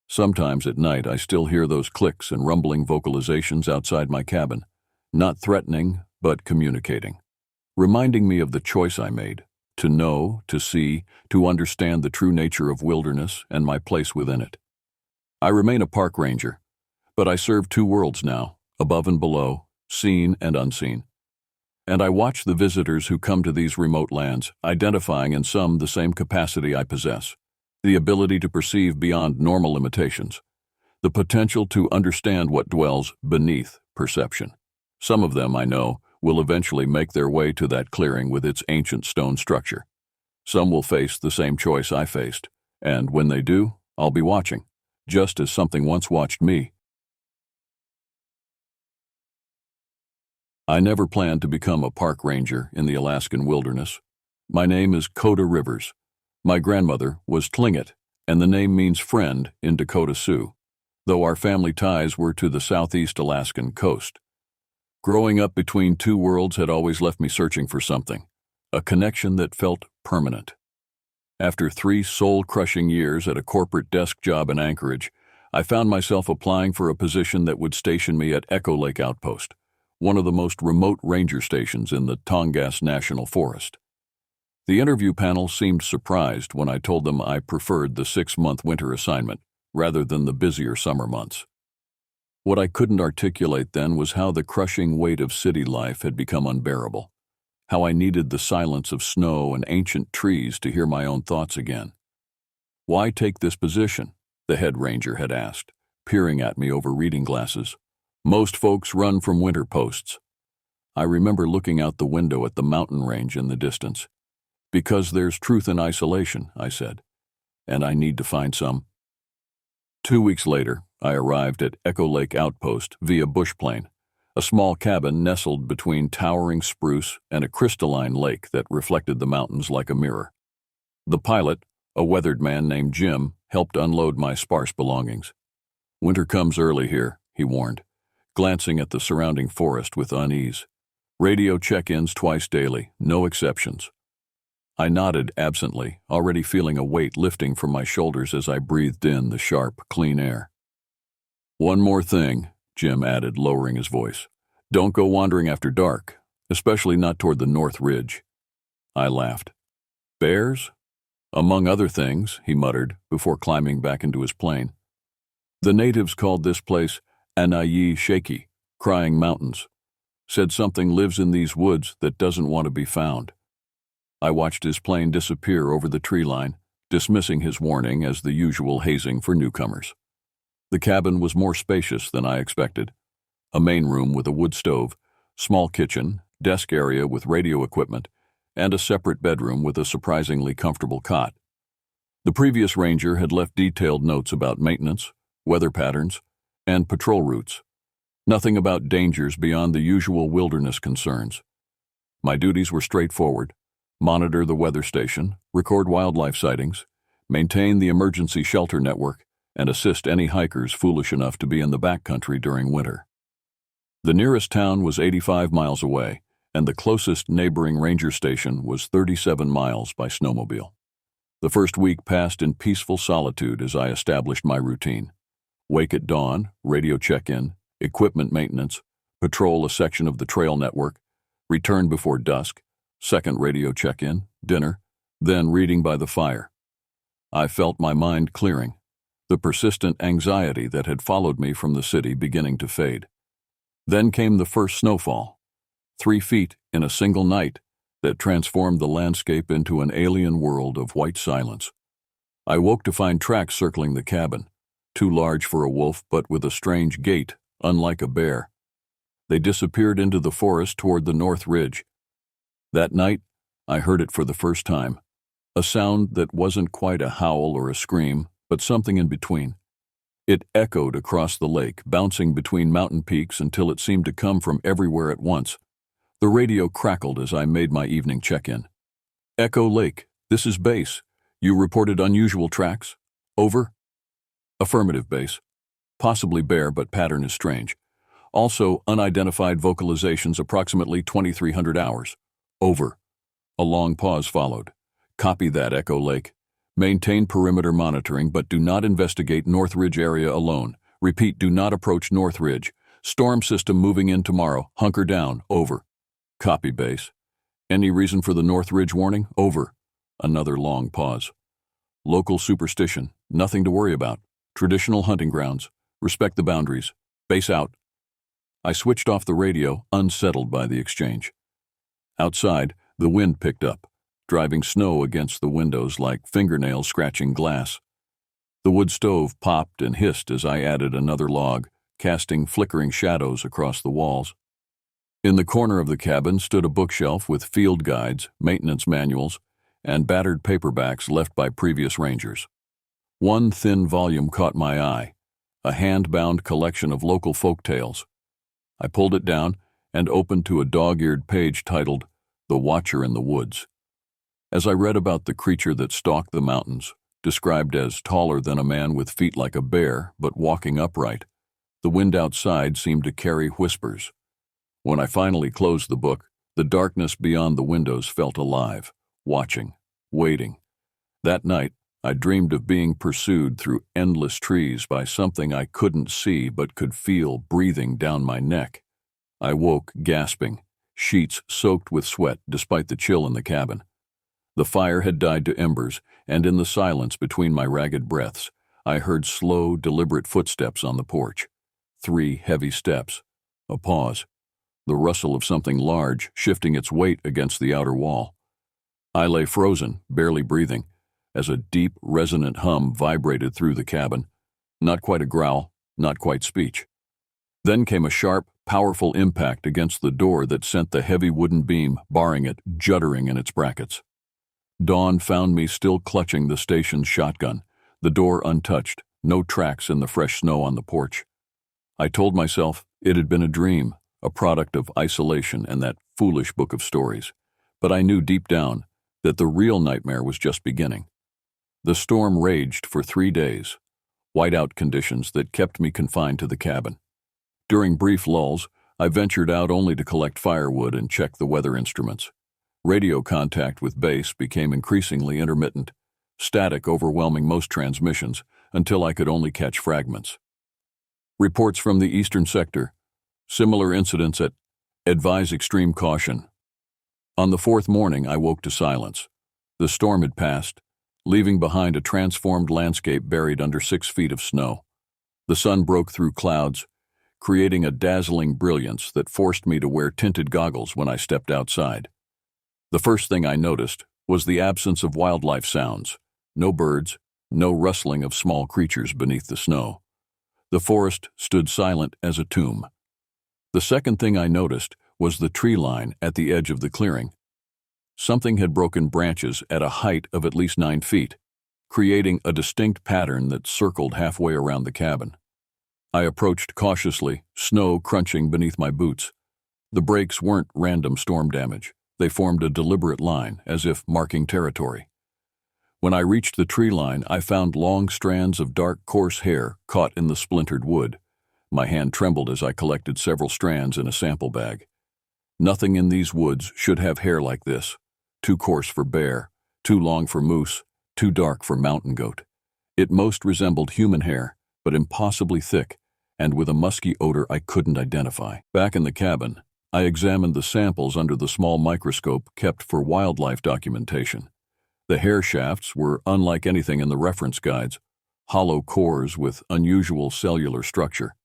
Sometimes at night, I still hear those clicks and rumbling vocalizations outside my cabin, not threatening, but communicating, reminding me of the choice I made, to know, to see, to understand the true nature of wilderness and my place within it. I remain a park ranger, but I serve two worlds now, above and below, seen and unseen. And I watch the visitors who come to these remote lands, identifying in some the same capacity I possess, the ability to perceive beyond normal limitations, the potential to understand what dwells beneath perception. Some of them, I know, will eventually make their way to that clearing with its ancient stone structure. Some will face the same choice I faced, and when they do, I'll be watching, just as something once watched me. I never planned to become a park ranger in the Alaskan wilderness. My name is Coda Rivers. My grandmother was Tlingit, and the name means friend in Dakota Sioux, though our family ties were to the southeast Alaskan coast. Growing up between two worlds had always left me searching for something, a connection that felt permanent. After 3 soul-crushing years at a corporate desk job in Anchorage, I found myself applying for a position that would station me at Echo Lake Outpost, one of the most remote ranger stations in the Tongass National Forest. The interview panel seemed surprised when I told them I preferred the 6-month winter assignment rather than the busier summer months. What I couldn't articulate then was how the crushing weight of city life had become unbearable, how I needed the silence of snow and ancient trees to hear my own thoughts again. "Why take this position?" the head ranger had asked, peering at me over reading glasses. "Most folks run from winter posts." I remember looking out the window at the mountain range in the distance. "Because there's truth in isolation," I said, "and I need to find some." 2 weeks later, I arrived at Echo Lake Outpost via bushplane, a small cabin nestled between towering spruce and a crystalline lake that reflected the mountains like a mirror. The pilot, a weathered man named Jim, helped unload my sparse belongings. "Winter comes early here," he warned, glancing at the surrounding forest with unease. "Radio check-ins twice daily, no exceptions." I nodded absently, already feeling a weight lifting from my shoulders as I breathed in the sharp, clean air. "One more thing," Jim added, lowering his voice. "Don't go wandering after dark, especially not toward the North Ridge." I laughed. "Bears?" "Among other things," he muttered, before climbing back into his plane. "The natives called this place Anayi Shaki, Crying Mountains. Said something lives in these woods that doesn't want to be found." I watched his plane disappear over the tree line, dismissing his warning as the usual hazing for newcomers. The cabin was more spacious than I expected. A main room with a wood stove, small kitchen, desk area with radio equipment, and a separate bedroom with a surprisingly comfortable cot. The previous ranger had left detailed notes about maintenance, weather patterns, and patrol routes. Nothing about dangers beyond the usual wilderness concerns. My duties were straightforward: monitor the weather station, record wildlife sightings, maintain the emergency shelter network, and assist any hikers foolish enough to be in the backcountry during winter. The nearest town was 85 miles away, and the closest neighboring ranger station was 37 miles by snowmobile. The first week passed in peaceful solitude as I established my routine. Wake at dawn, radio check-in, equipment maintenance, patrol a section of the trail network, return before dusk, second radio check-in, dinner, then reading by the fire. I felt my mind clearing, the persistent anxiety that had followed me from the city beginning to fade. Then came the first snowfall. 3 feet in a single night, that transformed the landscape into an alien world of white silence. I woke to find tracks circling the cabin, too large for a wolf but with a strange gait, unlike a bear. They disappeared into the forest toward the north ridge. That night, I heard it for the first time, a sound that wasn't quite a howl or a scream, but something in between. It echoed across the lake, bouncing between mountain peaks until it seemed to come from everywhere at once. The radio crackled as I made my evening check-in. Echo Lake, this is Base. You reported unusual tracks? Over? Affirmative, Base. Possibly bear, but pattern is strange. Also, unidentified vocalizations approximately 2,300 hours. Over. A long pause followed. Copy that, Echo Lake. Maintain perimeter monitoring, but do not investigate North Ridge area alone. Repeat, do not approach North Ridge. Storm system moving in tomorrow. Hunker down. Over. Copy, Base. Any reason for the North Ridge warning? Over. Another long pause. Local superstition. Nothing to worry about. Traditional hunting grounds. Respect the boundaries. Base out. I switched off the radio, unsettled by the exchange. Outside, the wind picked up, driving snow against the windows like fingernails scratching glass. The wood stove popped and hissed as I added another log, casting flickering shadows across the walls. In the corner of the cabin stood a bookshelf with field guides, maintenance manuals, and battered paperbacks left by previous rangers. One thin volume caught my eye, a hand-bound collection of local folk tales. I pulled it down and opened to a dog-eared page titled The Watcher in the Woods. As I read about the creature that stalked the mountains, described as taller than a man with feet like a bear but walking upright, the wind outside seemed to carry whispers. When I finally closed the book, the darkness beyond the windows felt alive, watching, waiting. That night, I dreamed of being pursued through endless trees by something I couldn't see but could feel breathing down my neck. I woke gasping, sheets soaked with sweat despite the chill in the cabin. The fire had died to embers, and in the silence between my ragged breaths, I heard slow, deliberate footsteps on the porch. 3 heavy steps. A pause. The rustle of something large shifting its weight against the outer wall. I lay frozen, barely breathing, as a deep, resonant hum vibrated through the cabin. Not quite a growl, not quite speech. Then came a sharp, powerful impact against the door that sent the heavy wooden beam, barring it, juddering in its brackets. Dawn found me still clutching the station's shotgun, the door untouched, no tracks in the fresh snow on the porch. I told myself it had been a dream, a product of isolation and that foolish book of stories, but I knew deep down that the real nightmare was just beginning. The storm raged for 3 days, whiteout conditions that kept me confined to the cabin. During brief lulls, I ventured out only to collect firewood and check the weather instruments. Radio contact with base became increasingly intermittent, static overwhelming most transmissions until I could only catch fragments. Reports from the eastern sector. Similar incidents at advise extreme caution. On the 4th morning, I woke to silence. The storm had passed, leaving behind a transformed landscape buried under 6 feet of snow. The sun broke through clouds, creating a dazzling brilliance that forced me to wear tinted goggles when I stepped outside. The first thing I noticed was the absence of wildlife sounds. No birds, no rustling of small creatures beneath the snow. The forest stood silent as a tomb. The second thing I noticed was the tree line at the edge of the clearing. Something had broken branches at a height of at least 9 feet, creating a distinct pattern that circled halfway around the cabin. I approached cautiously, snow crunching beneath my boots. The breaks weren't random storm damage. They formed a deliberate line, as if marking territory. When I reached the tree line, I found long strands of dark, coarse hair caught in the splintered wood. My hand trembled as I collected several strands in a sample bag. Nothing in these woods should have hair like this. Too coarse for bear, too long for moose, too dark for mountain goat. It most resembled human hair, but impossibly thick, and with a musky odor I couldn't identify. Back in the cabin, I examined the samples under the small microscope kept for wildlife documentation. The hair shafts were unlike anything in the reference guides, hollow cores with unusual cellular structure.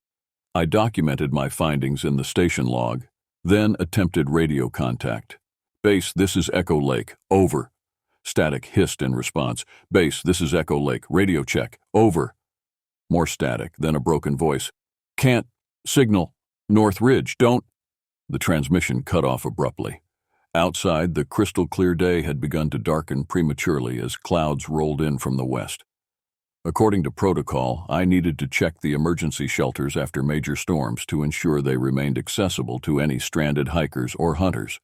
I documented my findings in the station log, then attempted radio contact, Base, this is Echo Lake. Over. Static hissed in response. Base, this is Echo Lake. Radio check. Over. More static, then a broken voice. Can't. Signal. North Ridge, don't. The transmission cut off abruptly. Outside, the crystal-clear day had begun to darken prematurely as clouds rolled in from the west. According to protocol, I needed to check the emergency shelters after major storms to ensure they remained accessible to any stranded hikers or hunters.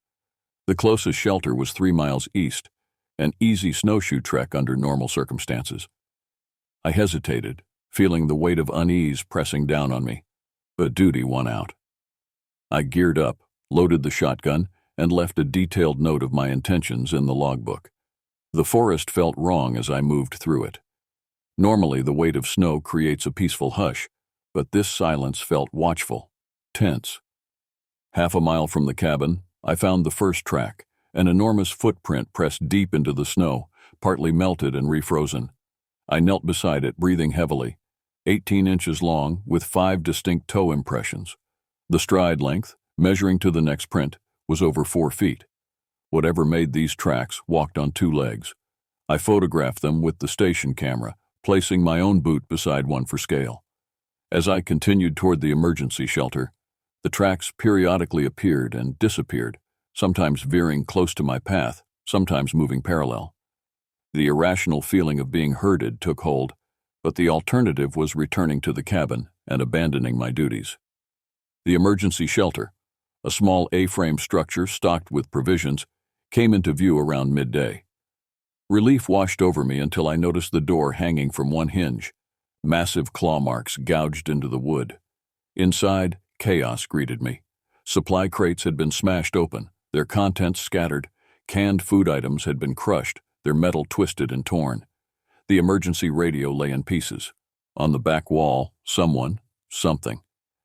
The closest shelter was 3 miles east, an easy snowshoe trek under normal circumstances. I hesitated, feeling the weight of unease pressing down on me, but duty won out. I geared up, loaded the shotgun, and left a detailed note of my intentions in the logbook. The forest felt wrong as I moved through it. Normally, the weight of snow creates a peaceful hush, but this silence felt watchful, tense. Half a mile from the cabin, I found the first track, an enormous footprint pressed deep into the snow, partly melted and refrozen. I knelt beside it, breathing heavily, 18 inches long, with 5 distinct toe impressions. The stride length, measuring to the next print, was over 4 feet. Whatever made these tracks walked on 2 legs. I photographed them with the station camera, placing my own boot beside one for scale. As I continued toward the emergency shelter, the tracks periodically appeared and disappeared, sometimes veering close to my path, sometimes moving parallel. The irrational feeling of being herded took hold, but the alternative was returning to the cabin and abandoning my duties. The emergency shelter, a small A-frame structure stocked with provisions, came into view around midday. Relief washed over me until I noticed the door hanging from one hinge, massive claw marks gouged into the wood. Inside, chaos greeted me. Supply crates had been smashed open, their contents scattered. Canned food items had been crushed, their metal twisted and torn. The emergency radio lay in pieces. On the back wall, something,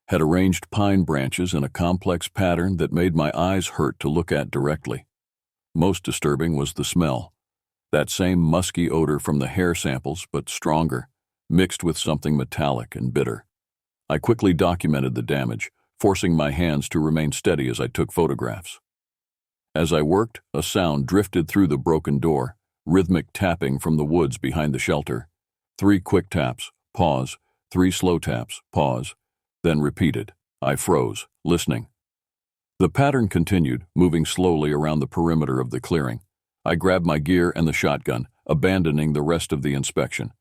had arranged pine branches in a complex pattern that made my eyes hurt to look at directly. Most disturbing was the smell. That same musky odor from the hair samples, but stronger, mixed with something metallic and bitter. I quickly documented the damage, forcing my hands to remain steady as I took photographs. As I worked, a sound drifted through the broken door, rhythmic tapping from the woods behind the shelter. 3 quick taps, pause, 3 slow taps, pause, then repeated. I froze, listening. The pattern continued, moving slowly around the perimeter of the clearing. I grabbed my gear and the shotgun, abandoning the rest of the inspection.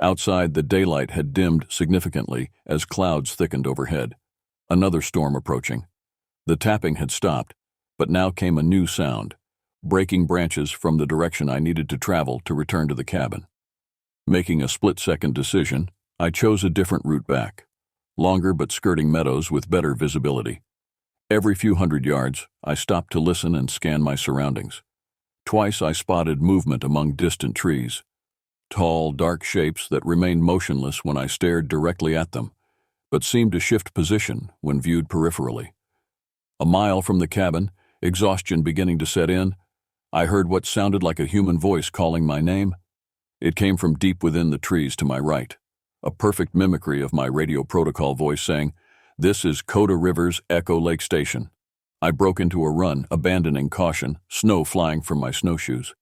Outside, the daylight had dimmed significantly as clouds thickened overhead. Another storm approaching. The tapping had stopped, but now came a new sound, breaking branches from the direction I needed to travel to return to the cabin. Making a split-second decision, I chose a different route back, longer but skirting meadows with better visibility. Every few hundred yards, I stopped to listen and scan my surroundings. Twice I spotted movement among distant trees. Tall, dark shapes that remained motionless when I stared directly at them, but seemed to shift position when viewed peripherally. A mile from the cabin, exhaustion beginning to set in, I heard what sounded like a human voice calling my name. It came from deep within the trees to my right, a perfect mimicry of my radio protocol voice saying, "This is Coda River's Echo Lake Station." I broke into a run, abandoning caution, snow flying from my snowshoes.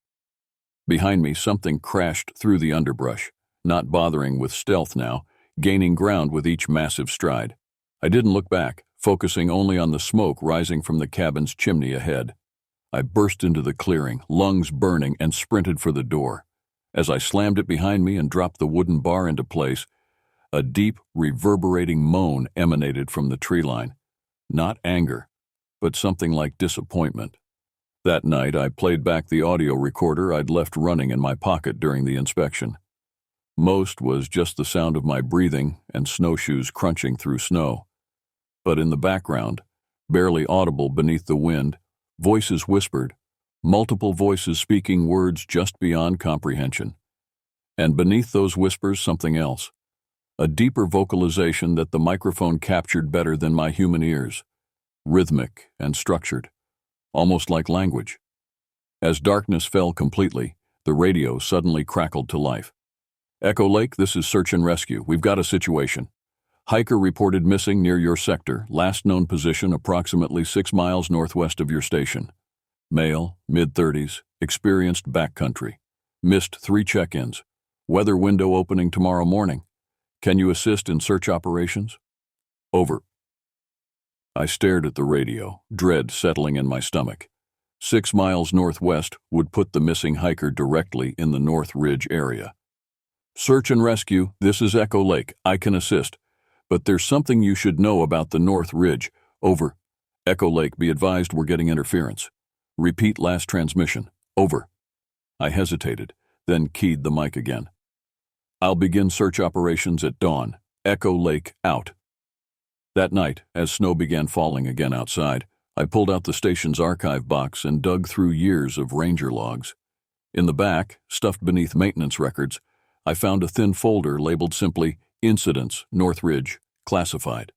Behind me, something crashed through the underbrush, not bothering with stealth now, gaining ground with each massive stride. I didn't look back, focusing only on the smoke rising from the cabin's chimney ahead. I burst into the clearing, lungs burning, and sprinted for the door. As I slammed it behind me and dropped the wooden bar into place, a deep, reverberating moan emanated from the tree line. Not anger, but something like disappointment. That night, I played back the audio recorder I'd left running in my pocket during the inspection. Most was just the sound of my breathing and snowshoes crunching through snow. But in the background, barely audible beneath the wind, voices whispered, multiple voices speaking words just beyond comprehension. And beneath those whispers, something else. A deeper vocalization that the microphone captured better than my human ears. Rhythmic and structured, almost like language. As darkness fell completely, the radio suddenly crackled to life. "Echo Lake, this is search and rescue. We've got a situation. Hiker reported missing near your sector, last known position approximately 6 miles northwest of your station. male, mid-30s, experienced backcountry. Missed 3 check-ins. Weather window opening tomorrow morning. Can you assist in search operations? Over. I stared at the radio, dread settling in my stomach. 6 miles northwest would put the missing hiker directly in the North Ridge area. Search and rescue, this is Echo Lake. I can assist. But there's something you should know about the North Ridge. Over. Echo Lake, be advised we're getting interference. Repeat last transmission. Over. I hesitated, then keyed the mic again. I'll begin search operations at dawn. Echo Lake, out. That night, as snow began falling again outside, I pulled out the station's archive box and dug through years of ranger logs. In the back, stuffed beneath maintenance records, I found a thin folder labeled simply Incidents, North Ridge, Classified.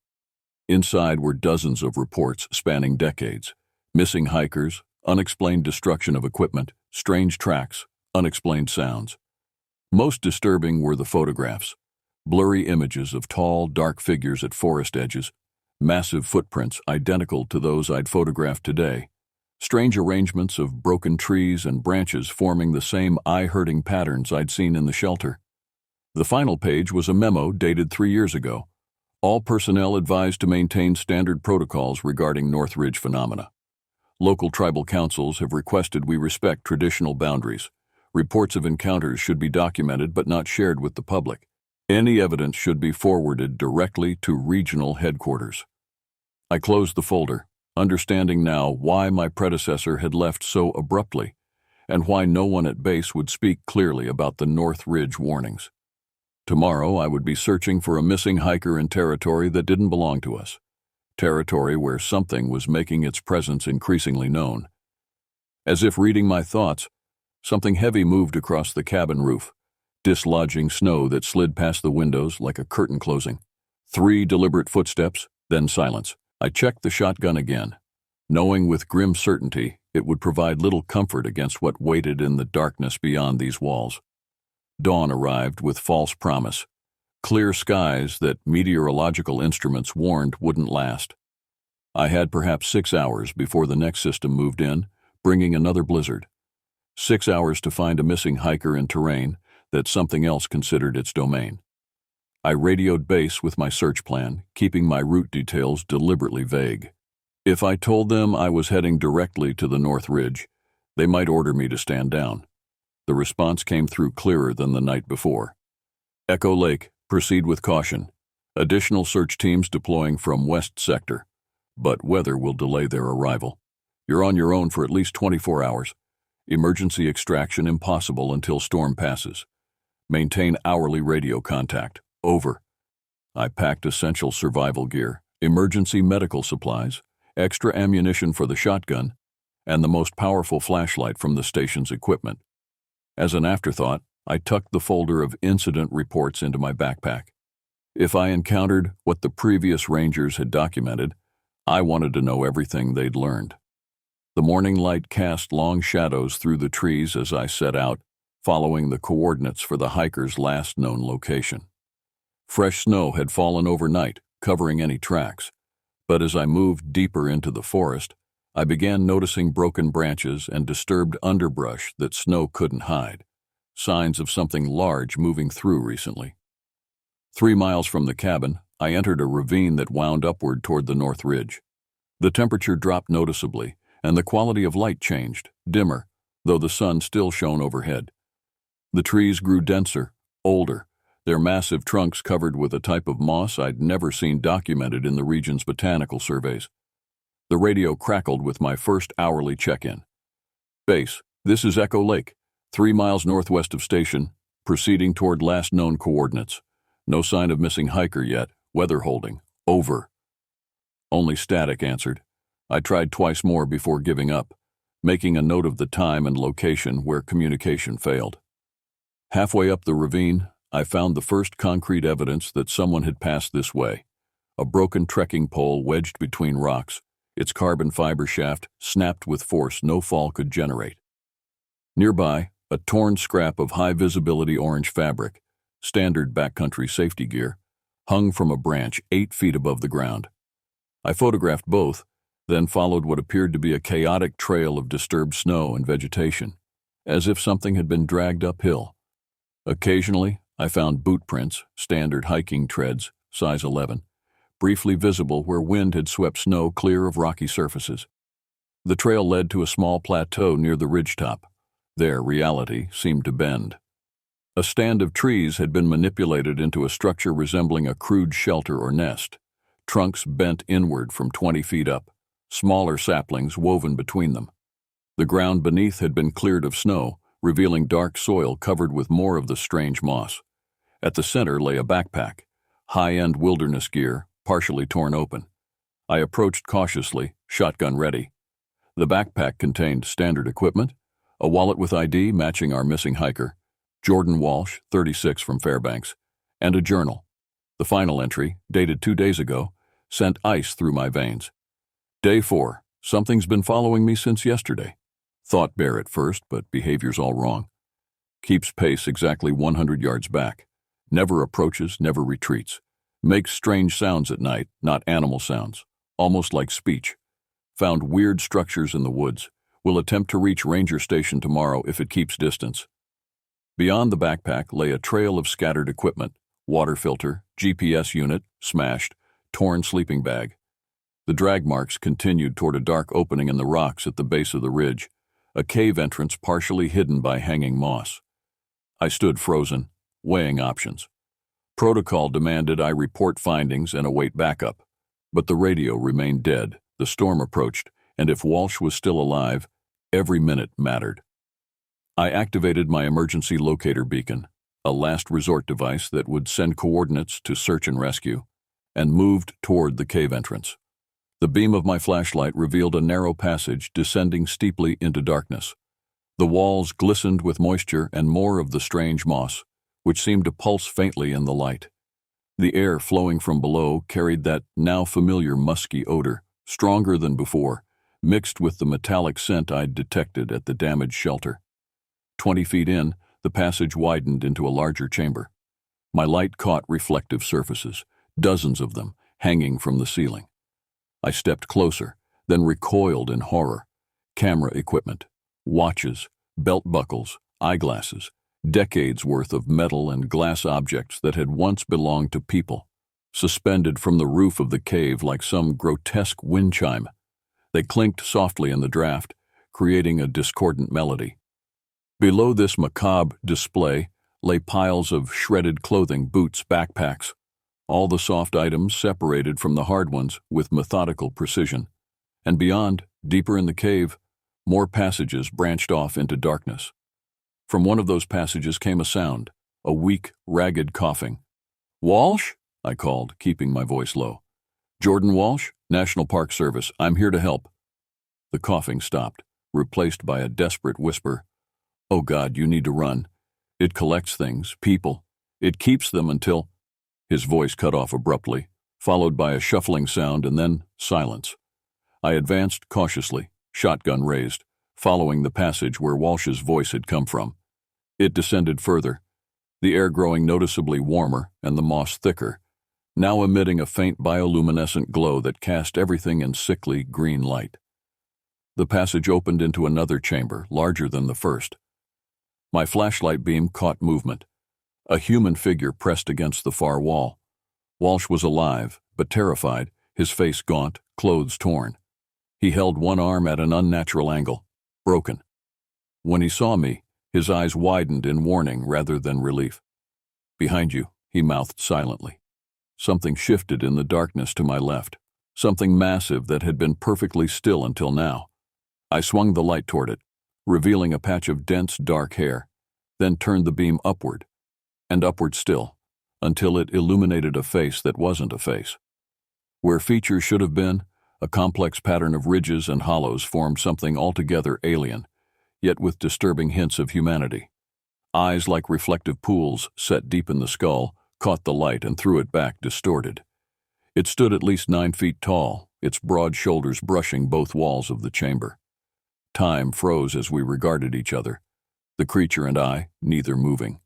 Inside were dozens of reports spanning decades. Missing hikers, unexplained destruction of equipment, strange tracks, unexplained sounds. Most disturbing were the photographs. Blurry images of tall, dark figures at forest edges, massive footprints identical to those I'd photographed today, strange arrangements of broken trees and branches forming the same eye-hurting patterns I'd seen in the shelter. The final page was a memo dated 3 years ago. All personnel advised to maintain standard protocols regarding North Ridge phenomena. Local tribal councils have requested we respect traditional boundaries. Reports of encounters should be documented but not shared with the public. Any evidence should be forwarded directly to regional headquarters. I closed the folder, understanding now why my predecessor had left so abruptly, and why no one at base would speak clearly about the North Ridge warnings. Tomorrow I would be searching for a missing hiker in territory that didn't belong to us, territory where something was making its presence increasingly known. As if reading my thoughts, something heavy moved across the cabin roof, dislodging snow that slid past the windows like a curtain closing. 3 deliberate footsteps, then silence. I checked the shotgun again, knowing with grim certainty it would provide little comfort against what waited in the darkness beyond these walls. Dawn arrived with false promise. Clear skies that meteorological instruments warned wouldn't last. I had perhaps 6 hours before the next system moved in, bringing another blizzard. 6 hours to find a missing hiker in terrain that something else considered its domain. I radioed base with my search plan, keeping my route details deliberately vague. If I told them I was heading directly to the North Ridge, they might order me to stand down. The response came through clearer than the night before. Echo Lake, proceed with caution. Additional search teams deploying from West Sector, but weather will delay their arrival. You're on your own for at least 24 hours. Emergency extraction impossible until storm passes. Maintain hourly radio contact. Over. I packed essential survival gear, emergency medical supplies, extra ammunition for the shotgun, and the most powerful flashlight from the station's equipment. As an afterthought, I tucked the folder of incident reports into my backpack. If I encountered what the previous rangers had documented, I wanted to know everything they'd learned. The morning light cast long shadows through the trees as I set out, following the coordinates for the hiker's last known location. Fresh snow had fallen overnight, covering any tracks, but as I moved deeper into the forest, I began noticing broken branches and disturbed underbrush that snow couldn't hide, signs of something large moving through recently. 3 miles from the cabin, I entered a ravine that wound upward toward the North Ridge. The temperature dropped noticeably, and the quality of light changed, dimmer, though the sun still shone overhead. The trees grew denser, older, their massive trunks covered with a type of moss I'd never seen documented in the region's botanical surveys. The radio crackled with my first hourly check-in. Base, this is Echo Lake, 3 miles northwest of station, proceeding toward last known coordinates. No sign of missing hiker yet, weather holding. Over. Only static answered. I tried twice more before giving up, making a note of the time and location where communication failed. Halfway up the ravine, I found the first concrete evidence that someone had passed this way. A broken trekking pole wedged between rocks, its carbon fiber shaft snapped with force no fall could generate. Nearby, a torn scrap of high-visibility orange fabric, standard backcountry safety gear, hung from a branch 8 feet above the ground. I photographed both, Then followed what appeared to be a chaotic trail of disturbed snow and vegetation, as if something had been dragged uphill. Occasionally, I found boot prints, standard hiking treads, size 11, briefly visible where wind had swept snow clear of rocky surfaces. The trail led to a small plateau near the ridgetop. There, reality seemed to bend. A stand of trees had been manipulated into a structure resembling a crude shelter or nest, trunks bent inward from 20 feet up, smaller saplings woven between them. The ground beneath had been cleared of snow, revealing dark soil covered with more of the strange moss. At the center lay a backpack, high-end wilderness gear, partially torn open. I approached cautiously, shotgun ready. The backpack contained standard equipment, a wallet with ID matching our missing hiker, Jordan Walsh, 36 from Fairbanks, and a journal. The final entry, dated 2 days ago, sent ice through my veins. Day 4. Something's been following me since yesterday. Thought bear at first, but behavior's all wrong. Keeps pace exactly 100 yards back. Never approaches, never retreats. Makes strange sounds at night, not animal sounds. Almost like speech. Found weird structures in the woods. Will attempt to reach ranger station tomorrow if it keeps distance. Beyond the backpack lay a trail of scattered equipment. Water filter, GPS unit, smashed, torn sleeping bag. The drag marks continued toward a dark opening in the rocks at the base of the ridge, a cave entrance partially hidden by hanging moss. I stood frozen, weighing options. Protocol demanded I report findings and await backup, but the radio remained dead. The storm approached, and if Walsh was still alive, every minute mattered. I activated my emergency locator beacon, a last resort device that would send coordinates to search and rescue, and moved toward the cave entrance. The beam of my flashlight revealed a narrow passage descending steeply into darkness. The walls glistened with moisture and more of the strange moss, which seemed to pulse faintly in the light. The air flowing from below carried that now familiar musky odor, stronger than before, mixed with the metallic scent I'd detected at the damaged shelter. 20 feet in, the passage widened into a larger chamber. My light caught reflective surfaces, dozens of them, hanging from the ceiling. I stepped closer, then recoiled in horror. Camera equipment, watches, belt buckles, eyeglasses, decades worth of metal and glass objects that had once belonged to people, suspended from the roof of the cave like some grotesque wind chime. They clinked softly in the draft, creating a discordant melody. Below this macabre display lay piles of shredded clothing, boots, backpacks, all the soft items separated from the hard ones with methodical precision. And beyond, deeper in the cave, more passages branched off into darkness. From one of those passages came a sound, a weak, ragged coughing. "Walsh?" I called, keeping my voice low. "Jordan Walsh, National Park Service. I'm here to help." The coughing stopped, replaced by a desperate whisper. "Oh God, you need to run. It collects things, people. It keeps them until—" His voice cut off abruptly, followed by a shuffling sound and then silence. I advanced cautiously, shotgun raised, following the passage where Walsh's voice had come from. It descended further, the air growing noticeably warmer and the moss thicker, now emitting a faint bioluminescent glow that cast everything in sickly green light. The passage opened into another chamber, larger than the first. My flashlight beam caught movement. A human figure pressed against the far wall. Walsh was alive, but terrified, his face gaunt, clothes torn. He held one arm at an unnatural angle, broken. When he saw me, his eyes widened in warning rather than relief. "Behind you," he mouthed silently. Something shifted in the darkness to my left, something massive that had been perfectly still until now. I swung the light toward it, revealing a patch of dense, dark hair, then turned the beam upward, and upward still, until it illuminated a face that wasn't a face. Where features should have been, a complex pattern of ridges and hollows formed something altogether alien, yet with disturbing hints of humanity. Eyes like reflective pools set deep in the skull caught the light and threw it back distorted. It stood at least 9 feet tall, its broad shoulders brushing both walls of the chamber. Time froze as we regarded each other, the creature and I, neither moving.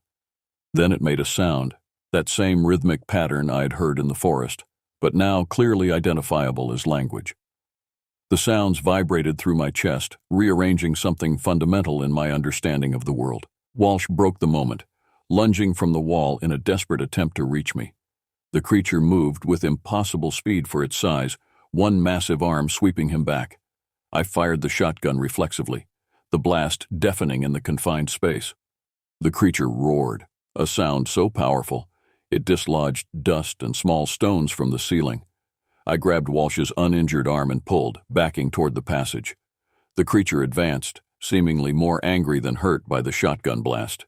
Then it made a sound, that same rhythmic pattern I'd heard in the forest, but now clearly identifiable as language. The sounds vibrated through my chest, rearranging something fundamental in my understanding of the world. Walsh broke the moment, lunging from the wall in a desperate attempt to reach me. The creature moved with impossible speed for its size, one massive arm sweeping him back. I fired the shotgun reflexively, the blast deafening in the confined space. The creature roared, a sound so powerful, it dislodged dust and small stones from the ceiling. I grabbed Walsh's uninjured arm and pulled, backing toward the passage. The creature advanced, seemingly more angry than hurt by the shotgun blast.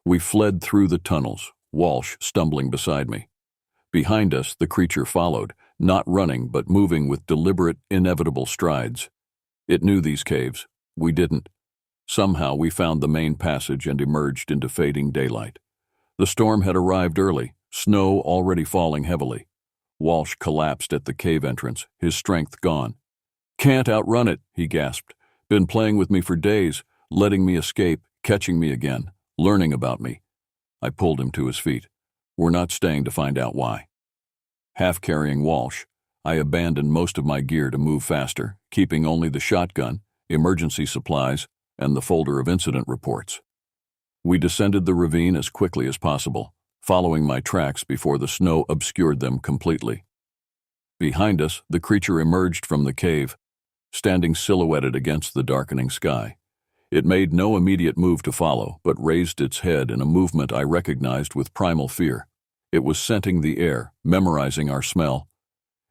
We fled through the tunnels, Walsh stumbling beside me. Behind us, the creature followed, not running but moving with deliberate, inevitable strides. It knew these caves. We didn't. Somehow we found the main passage and emerged into fading daylight. The storm had arrived early, snow already falling heavily. Walsh collapsed at the cave entrance, his strength gone. "Can't outrun it," he gasped. "Been playing with me for days, letting me escape, catching me again, learning about me." I pulled him to his feet. "We're not staying to find out why." Half carrying Walsh, I abandoned most of my gear to move faster, keeping only the shotgun, emergency supplies, and the folder of incident reports. We descended the ravine as quickly as possible, following my tracks before the snow obscured them completely. Behind us, the creature emerged from the cave, standing silhouetted against the darkening sky. It made no immediate move to follow, but raised its head in a movement I recognized with primal fear. It was scenting the air, memorizing our smell.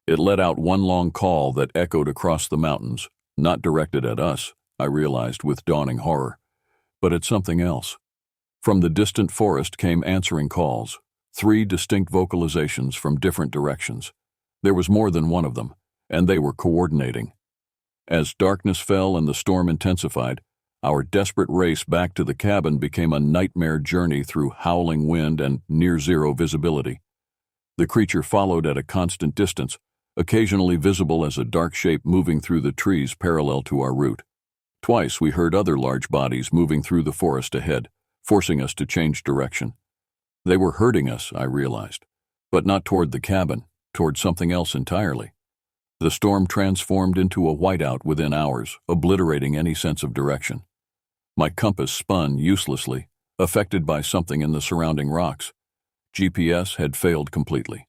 It let out one long call that echoed across the mountains, not directed at us, I realized with dawning horror, but at something else. From the distant forest came answering calls, 3 distinct vocalizations from different directions. There was more than one of them, and they were coordinating. As darkness fell and the storm intensified, our desperate race back to the cabin became a nightmare journey through howling wind and near-zero visibility. The creature followed at a constant distance, occasionally visible as a dark shape moving through the trees parallel to our route. Twice we heard other large bodies moving through the forest ahead, forcing us to change direction. They were herding us, I realized, but not toward the cabin, toward something else entirely. The storm transformed into a whiteout within hours, obliterating any sense of direction. My compass spun uselessly, affected by something in the surrounding rocks. GPS had failed completely.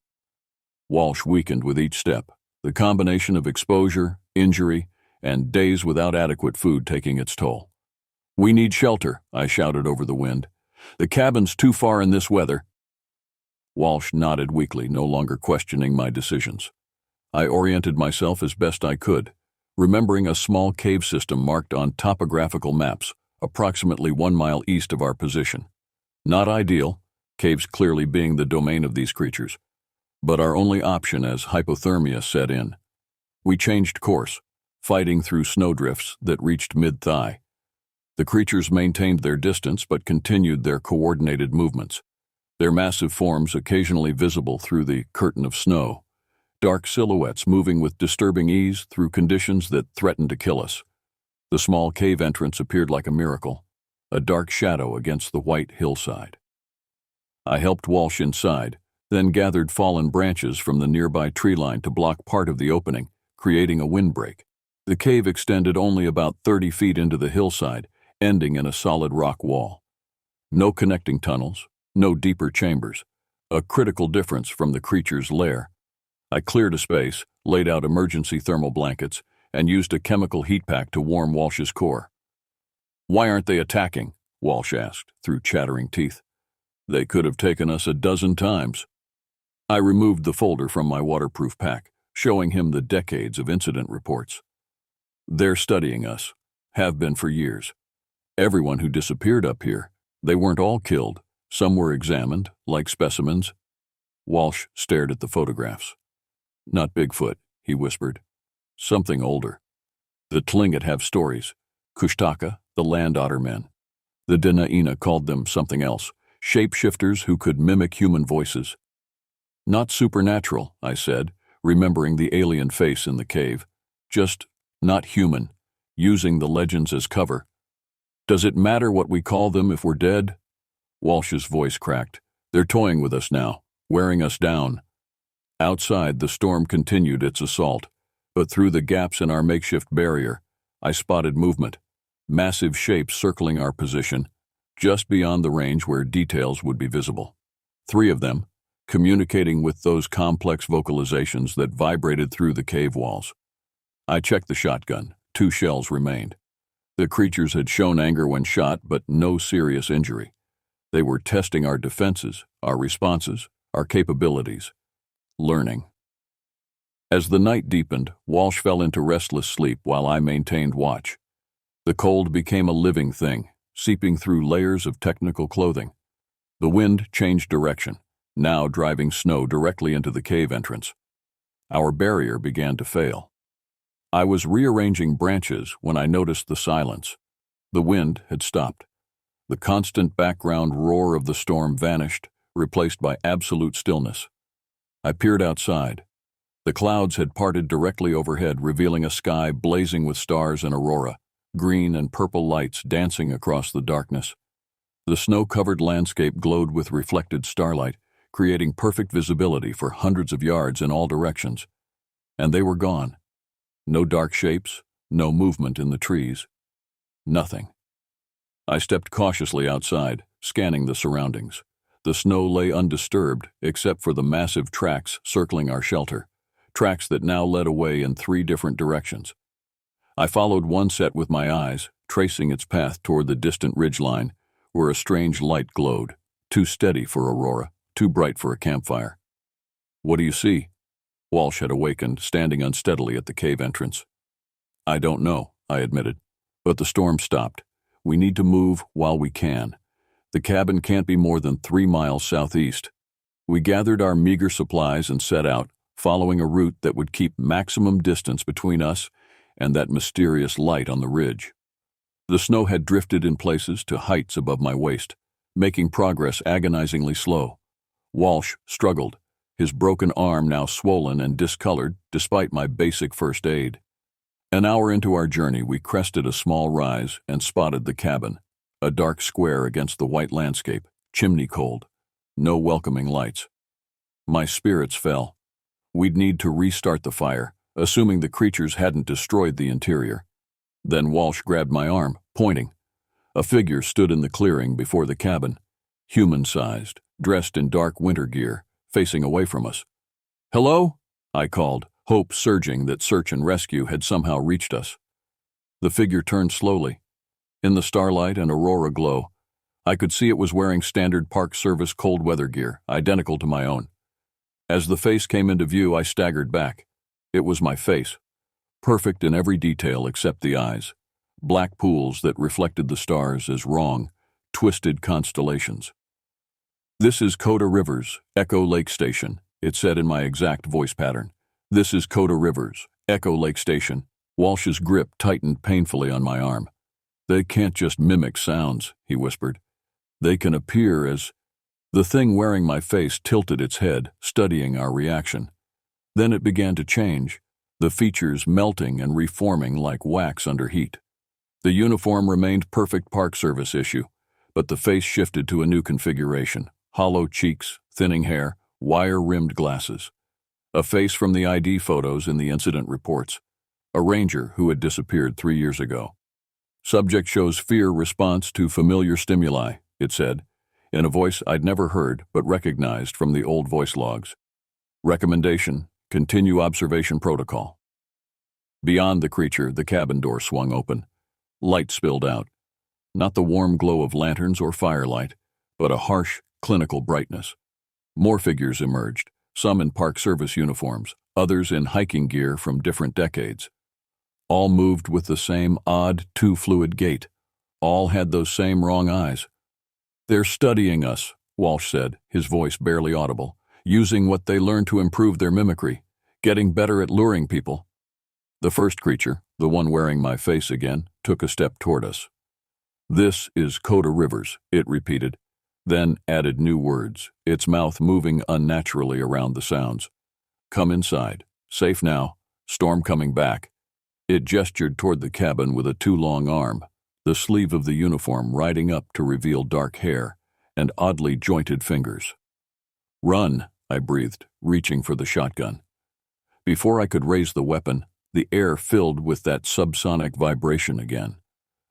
Walsh weakened with each step, the combination of exposure, injury, and days without adequate food taking its toll. "We need shelter," I shouted over the wind. "The cabin's too far in this weather." Walsh nodded weakly, no longer questioning my decisions. I oriented myself as best I could, remembering a small cave system marked on topographical maps, approximately 1 mile east of our position. Not ideal, caves clearly being the domain of these creatures, but our only option as hypothermia set in. We changed course, fighting through snowdrifts that reached mid-thigh. The creatures maintained their distance but continued their coordinated movements, their massive forms occasionally visible through the curtain of snow, dark silhouettes moving with disturbing ease through conditions that threatened to kill us. The small cave entrance appeared like a miracle, a dark shadow against the white hillside. I helped Walsh inside, then gathered fallen branches from the nearby tree line to block part of the opening, creating a windbreak. The cave extended only about 30 feet into the hillside, ending in a solid rock wall. No connecting tunnels, no deeper chambers, a critical difference from the creature's lair. I cleared a space, laid out emergency thermal blankets, and used a chemical heat pack to warm Walsh's core. "Why aren't they attacking?" Walsh asked, through chattering teeth. "They could have taken us a dozen times." I removed the folder from my waterproof pack, showing him the decades of incident reports. "They're studying us, have been for years. Everyone who disappeared up here, they weren't all killed. Some were examined, like specimens." Walsh stared at the photographs. "Not Bigfoot," he whispered. "Something older. The Tlingit have stories. Kushtaka, the land otter men. The Dena'ina called them something else, shapeshifters who could mimic human voices." "Not supernatural," I said, remembering the alien face in the cave. "Just not human, using the legends as cover. Does it matter what we call them if we're dead?" Walsh's voice cracked. "They're toying with us now, wearing us down." Outside, the storm continued its assault, but through the gaps in our makeshift barrier, I spotted movement, massive shapes circling our position, just beyond the range where details would be visible. 3 of them, communicating with those complex vocalizations that vibrated through the cave walls. I checked the shotgun. 2 shells remained. The creatures had shown anger when shot, but no serious injury. They were testing our defenses, our responses, our capabilities. Learning. As the night deepened, Walsh fell into restless sleep while I maintained watch. The cold became a living thing, seeping through layers of technical clothing. The wind changed direction, now driving snow directly into the cave entrance. Our barrier began to fail. I was rearranging branches when I noticed the silence. The wind had stopped. The constant background roar of the storm vanished, replaced by absolute stillness. I peered outside. The clouds had parted directly overhead, revealing a sky blazing with stars and aurora, green and purple lights dancing across the darkness. The snow-covered landscape glowed with reflected starlight, creating perfect visibility for hundreds of yards in all directions. And they were gone. No dark shapes, no movement in the trees. Nothing. I stepped cautiously outside, scanning the surroundings. The snow lay undisturbed, except for the massive tracks circling our shelter, tracks that now led away in 3 different directions. I followed one set with my eyes, tracing its path toward the distant ridgeline, where a strange light glowed, too steady for aurora, too bright for a campfire. "What do you see?" Walsh had awakened, standing unsteadily at the cave entrance. "I don't know," I admitted, "but the storm stopped. We need to move while we can. The cabin can't be more than 3 miles southeast." We gathered our meager supplies and set out, following a route that would keep maximum distance between us and that mysterious light on the ridge. The snow had drifted in places to heights above my waist, making progress agonizingly slow. Walsh struggled, his broken arm now swollen and discolored despite my basic first aid. An hour into our journey, we crested a small rise and spotted the cabin, a dark square against the white landscape, chimney cold, no welcoming lights. My spirits fell. We'd need to restart the fire, assuming the creatures hadn't destroyed the interior. Then Walsh grabbed my arm, pointing. A figure stood in the clearing before the cabin, human-sized, dressed in dark winter gear, facing away from us. "Hello?" I called, hope surging that search and rescue had somehow reached us. The figure turned slowly. In the starlight and aurora glow, I could see it was wearing standard Park Service cold weather gear, identical to my own. As the face came into view, I staggered back. It was my face, perfect in every detail except the eyes, black pools that reflected the stars as wrong, twisted constellations. "This is Coda Rivers, Echo Lake Station," it said in my exact voice pattern. "This is Coda Rivers, Echo Lake Station." Walsh's grip tightened painfully on my arm. "They can't just mimic sounds," he whispered. "They can appear as—" The thing wearing my face tilted its head, studying our reaction. Then it began to change, the features melting and reforming like wax under heat. The uniform remained perfect Park Service issue, but the face shifted to a new configuration: hollow cheeks, thinning hair, wire-rimmed glasses. A face from the ID photos in the incident reports. A ranger who had disappeared 3 years ago. "Subject shows fear response to familiar stimuli," it said, in a voice I'd never heard but recognized from the old voice logs. "Recommendation: continue observation protocol." Beyond the creature, the cabin door swung open. Light spilled out. Not the warm glow of lanterns or firelight, but a harsh, clinical brightness. More figures emerged, some in Park Service uniforms, others in hiking gear from different decades. All moved with the same odd, too-fluid gait. All had those same wrong eyes. "They're studying us," Walsh said, his voice barely audible, "using what they learned to improve their mimicry, getting better at luring people." The first creature, the one wearing my face again, took a step toward us. "This is Coda Rivers," it repeated, then added new words, its mouth moving unnaturally around the sounds. "Come inside. Safe now. Storm coming back." It gestured toward the cabin with a too long arm, the sleeve of the uniform riding up to reveal dark hair and oddly jointed fingers. "Run," I breathed, reaching for the shotgun. Before I could raise the weapon, the air filled with that subsonic vibration again.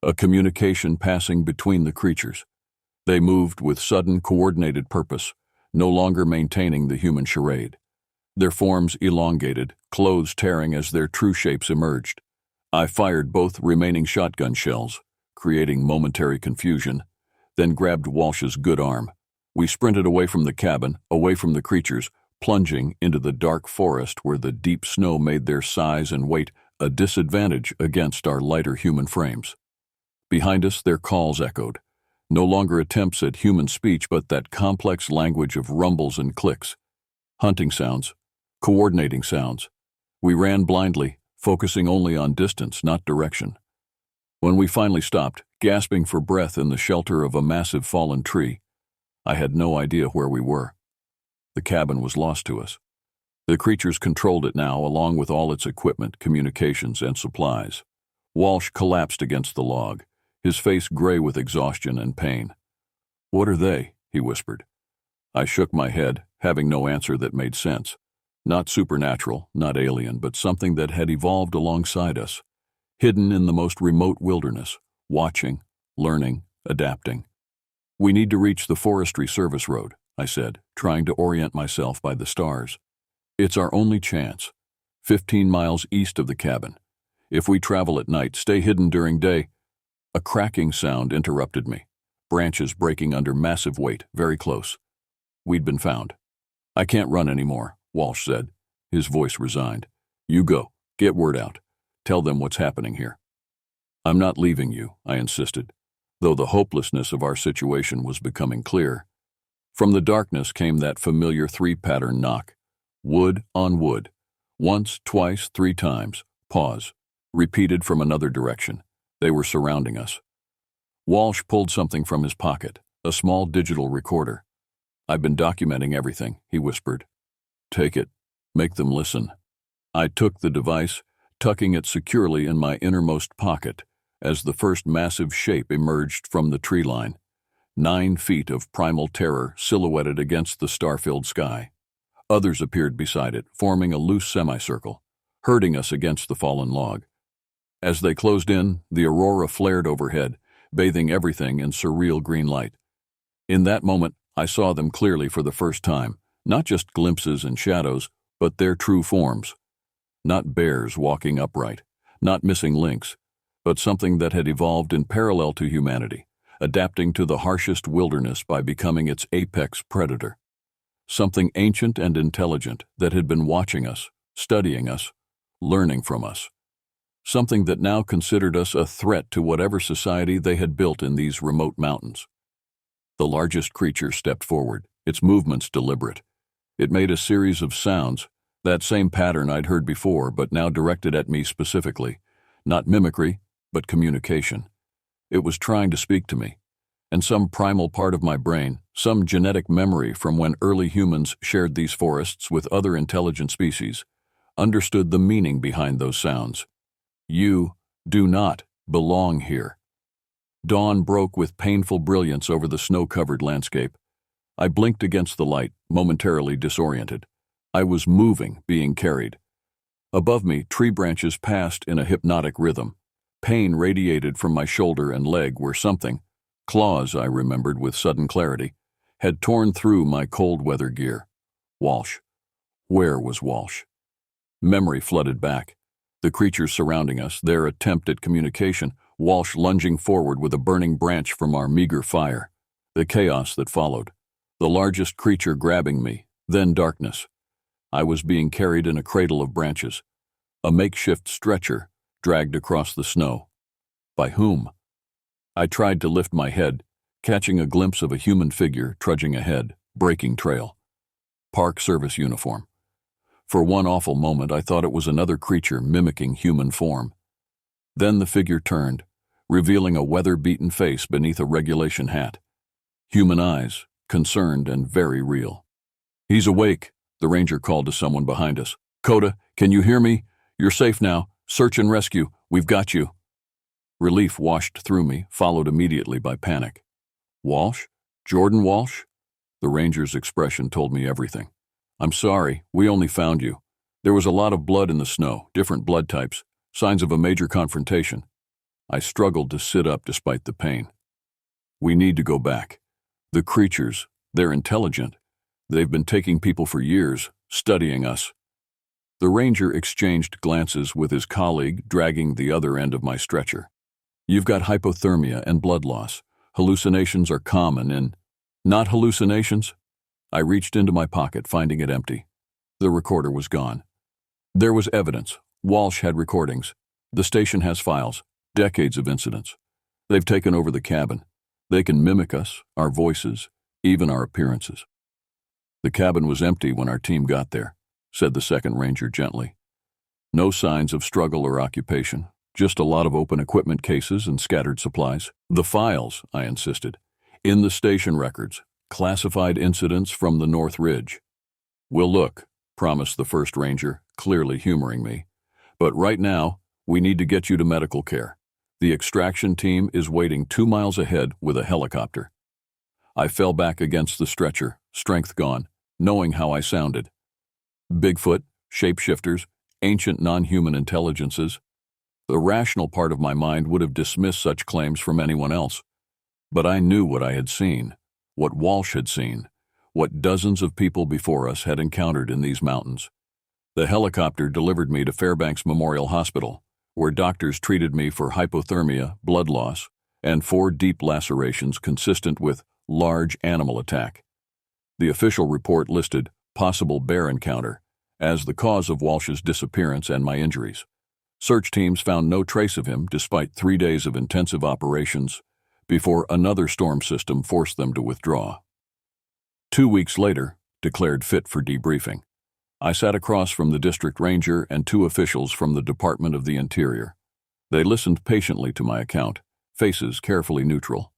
A communication passing between the creatures. They moved with sudden, coordinated purpose, no longer maintaining the human charade. Their forms elongated, clothes tearing as their true shapes emerged. I fired both remaining shotgun shells, creating momentary confusion, then grabbed Walsh's good arm. We sprinted away from the cabin, away from the creatures, plunging into the dark forest where the deep snow made their size and weight a disadvantage against our lighter human frames. Behind us, their calls echoed. No longer attempts at human speech, but that complex language of rumbles and clicks. Hunting sounds, coordinating sounds. We ran blindly, focusing only on distance, not direction. When we finally stopped, gasping for breath in the shelter of a massive fallen tree, I had no idea where we were. The cabin was lost to us. The creatures controlled it now, along with all its equipment, communications, and supplies. Walsh collapsed against the log, his face gray with exhaustion and pain. "What are they?" he whispered. I shook my head, having no answer that made sense. Not supernatural, not alien, but something that had evolved alongside us, hidden in the most remote wilderness, watching, learning, adapting. "We need to reach the Forestry Service Road," I said, trying to orient myself by the stars. "It's our only chance. 15 miles east of the cabin. If we travel at night, stay hidden during day." A cracking sound interrupted me, branches breaking under massive weight, very close. We'd been found. "I can't run anymore," Walsh said, his voice resigned. "You go. Get word out. Tell them what's happening here." "I'm not leaving you," I insisted, though the hopelessness of our situation was becoming clear. From the darkness came that familiar three-pattern knock. Wood on wood. Once, twice, 3 times. Pause. Repeated from another direction. They were surrounding us. Walsh pulled something from his pocket, a small digital recorder. "I've been documenting everything," he whispered. "Take it. Make them listen." I took the device, tucking it securely in my innermost pocket, as the first massive shape emerged from the tree line. 9 feet of primal terror silhouetted against the star-filled sky. Others appeared beside it, forming a loose semicircle, herding us against the fallen log. As they closed in, the aurora flared overhead, bathing everything in surreal green light. In that moment, I saw them clearly for the first time, not just glimpses and shadows, but their true forms. Not bears walking upright, not missing links, but something that had evolved in parallel to humanity, adapting to the harshest wilderness by becoming its apex predator. Something ancient and intelligent that had been watching us, studying us, learning from us. Something that now considered us a threat to whatever society they had built in these remote mountains. The largest creature stepped forward, its movements deliberate. It made a series of sounds, that same pattern I'd heard before, but now directed at me specifically. Not mimicry, but communication. It was trying to speak to me, and some primal part of my brain, some genetic memory from when early humans shared these forests with other intelligent species, understood the meaning behind those sounds. "You do not belong here." Dawn broke with painful brilliance over the snow-covered landscape. I blinked against the light, momentarily disoriented. I was moving, being carried. Above me, tree branches passed in a hypnotic rhythm. Pain radiated from my shoulder and leg where something, claws I remembered with sudden clarity, had torn through my cold weather gear. Walsh. Where was Walsh? Memory flooded back. The creatures surrounding us, their attempt at communication, Walsh lunging forward with a burning branch from our meager fire. The chaos that followed. The largest creature grabbing me, then darkness. I was being carried in a cradle of branches. A makeshift stretcher, dragged across the snow. By whom? I tried to lift my head, catching a glimpse of a human figure trudging ahead, breaking trail. Park Service uniform. For one awful moment, I thought it was another creature mimicking human form. Then the figure turned, revealing a weather-beaten face beneath a regulation hat. Human eyes, concerned and very real. "He's awake," the ranger called to someone behind us. "Coda, can you hear me? You're safe now. Search and rescue. We've got you." Relief washed through me, followed immediately by panic. "Walsh? Jordan Walsh?" The ranger's expression told me everything. "I'm sorry, we only found you. There was a lot of blood in the snow, different blood types, signs of a major confrontation. I struggled to sit up despite the pain. We need to go back. The creatures, they're intelligent. They've been taking people for years, studying us. The ranger exchanged glances with his colleague, dragging the other end of my stretcher. You've got hypothermia and blood loss. Hallucinations are common in... Not hallucinations? I reached into my pocket, finding it empty. The recorder was gone. There was evidence. Walsh had recordings. The station has files, decades of incidents. They've taken over the cabin. They can mimic us, our voices, even our appearances. The cabin was empty when our team got there, said the second ranger gently. No signs of struggle or occupation, just a lot of open equipment cases and scattered supplies. The files, I insisted. In the station records, classified incidents from the North Ridge. We'll look, promised the first ranger, clearly humoring me. But right now, we need to get you to medical care. The extraction team is waiting 2 miles ahead with a helicopter. I fell back against the stretcher, strength gone, knowing how I sounded. Bigfoot, shapeshifters, ancient non-human intelligences. The rational part of my mind would have dismissed such claims from anyone else. But I knew what I had seen, what Walsh had seen, what dozens of people before us had encountered in these mountains. The helicopter delivered me to Fairbanks Memorial Hospital, where doctors treated me for hypothermia, blood loss, and 4 deep lacerations consistent with large animal attack. The official report listed possible bear encounter as the cause of Walsh's disappearance and my injuries. Search teams found no trace of him despite 3 days of intensive operations before another storm system forced them to withdraw. 2 weeks later, declared fit for debriefing, I sat across from the district ranger and 2 officials from the Department of the Interior. They listened patiently to my account, faces carefully neutral.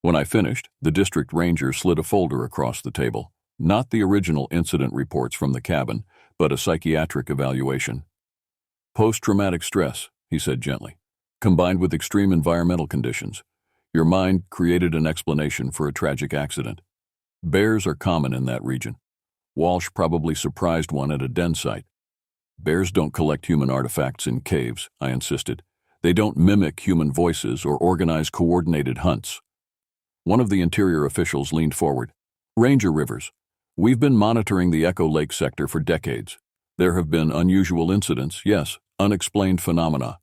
When I finished, the district ranger slid a folder across the table, not the original incident reports from the cabin, but a psychiatric evaluation. Post-traumatic stress, he said gently, combined with extreme environmental conditions. Your mind created an explanation for a tragic accident. Bears are common in that region. Walsh probably surprised one at a den site. Bears don't collect human artifacts in caves, I insisted. They don't mimic human voices or organize coordinated hunts. One of the Interior officials leaned forward. Ranger Rivers, we've been monitoring the Echo Lake sector for decades. There have been unusual incidents, yes, unexplained phenomena,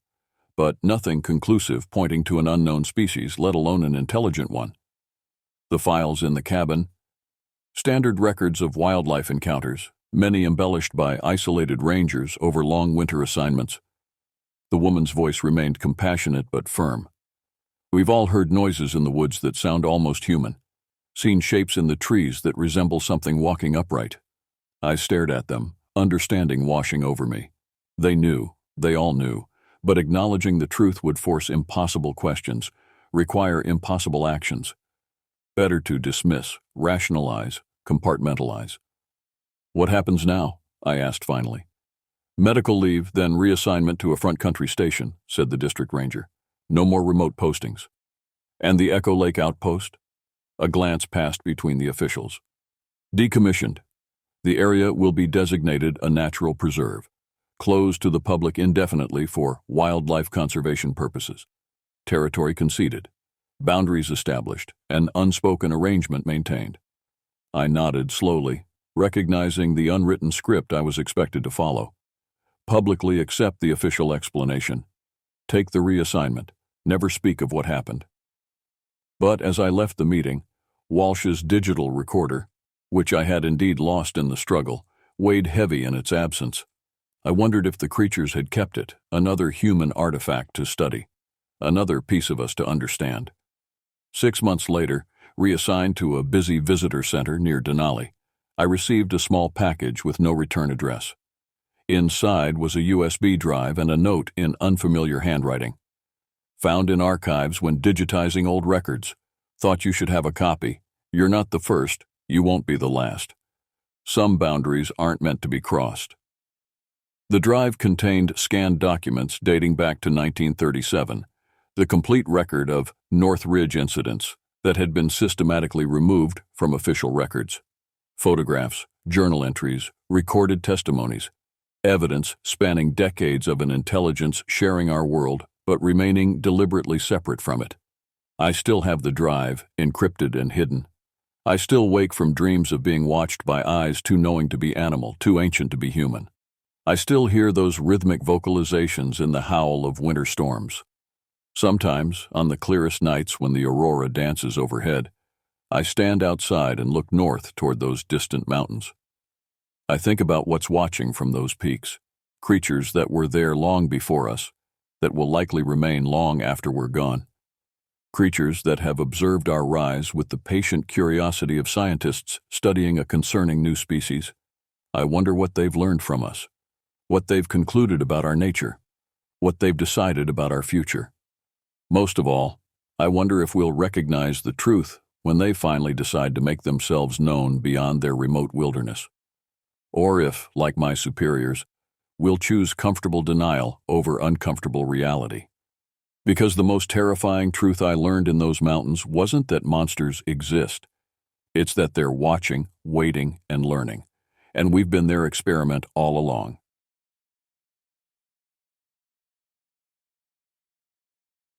but nothing conclusive pointing to an unknown species, let alone an intelligent one. The files in the cabin, standard records of wildlife encounters, many embellished by isolated rangers over long winter assignments. The woman's voice remained compassionate but firm. We've all heard noises in the woods that sound almost human, seen shapes in the trees that resemble something walking upright. I stared at them, understanding washing over me. They knew, they all knew, but acknowledging the truth would force impossible questions, require impossible actions. Better to dismiss, rationalize, compartmentalize. What happens now? I asked finally. Medical leave, then reassignment to a front country station, said the district ranger. No more remote postings. And the Echo Lake outpost? A glance passed between the officials. Decommissioned. The area will be designated a natural preserve, closed to the public indefinitely for wildlife conservation purposes. Territory conceded. Boundaries established, an unspoken arrangement maintained. I nodded slowly, recognizing the unwritten script I was expected to follow. Publicly accept the official explanation. Take the reassignment. Never speak of what happened. But as I left the meeting, Walsh's digital recorder, which I had indeed lost in the struggle, weighed heavy in its absence. I wondered if the creatures had kept it, another human artifact to study, another piece of us to understand. 6 months later, reassigned to a busy visitor center near Denali, I received a small package with no return address. Inside was a USB drive and a note in unfamiliar handwriting. Found in archives when digitizing old records. Thought you should have a copy. You're not the first, you won't be the last. Some boundaries aren't meant to be crossed. The drive contained scanned documents dating back to 1937, the complete record of North Ridge incidents that had been systematically removed from official records. Photographs, journal entries, recorded testimonies. Evidence spanning decades of an intelligence sharing our world but remaining deliberately separate from it. I still have the drive, encrypted and hidden. I still wake from dreams of being watched by eyes too knowing to be animal, too ancient to be human. I still hear those rhythmic vocalizations in the howl of winter storms. Sometimes, on the clearest nights when the aurora dances overhead, I stand outside and look north toward those distant mountains. I think about what's watching from those peaks, creatures that were there long before us, that will likely remain long after we're gone. Creatures that have observed our rise with the patient curiosity of scientists studying a concerning new species. I wonder what they've learned from us, what they've concluded about our nature, what they've decided about our future. Most of all, I wonder if we'll recognize the truth when they finally decide to make themselves known beyond their remote wilderness. Or if, like my superiors, we'll choose comfortable denial over uncomfortable reality. Because the most terrifying truth I learned in those mountains wasn't that monsters exist. It's that they're watching, waiting, and learning. And we've been their experiment all along.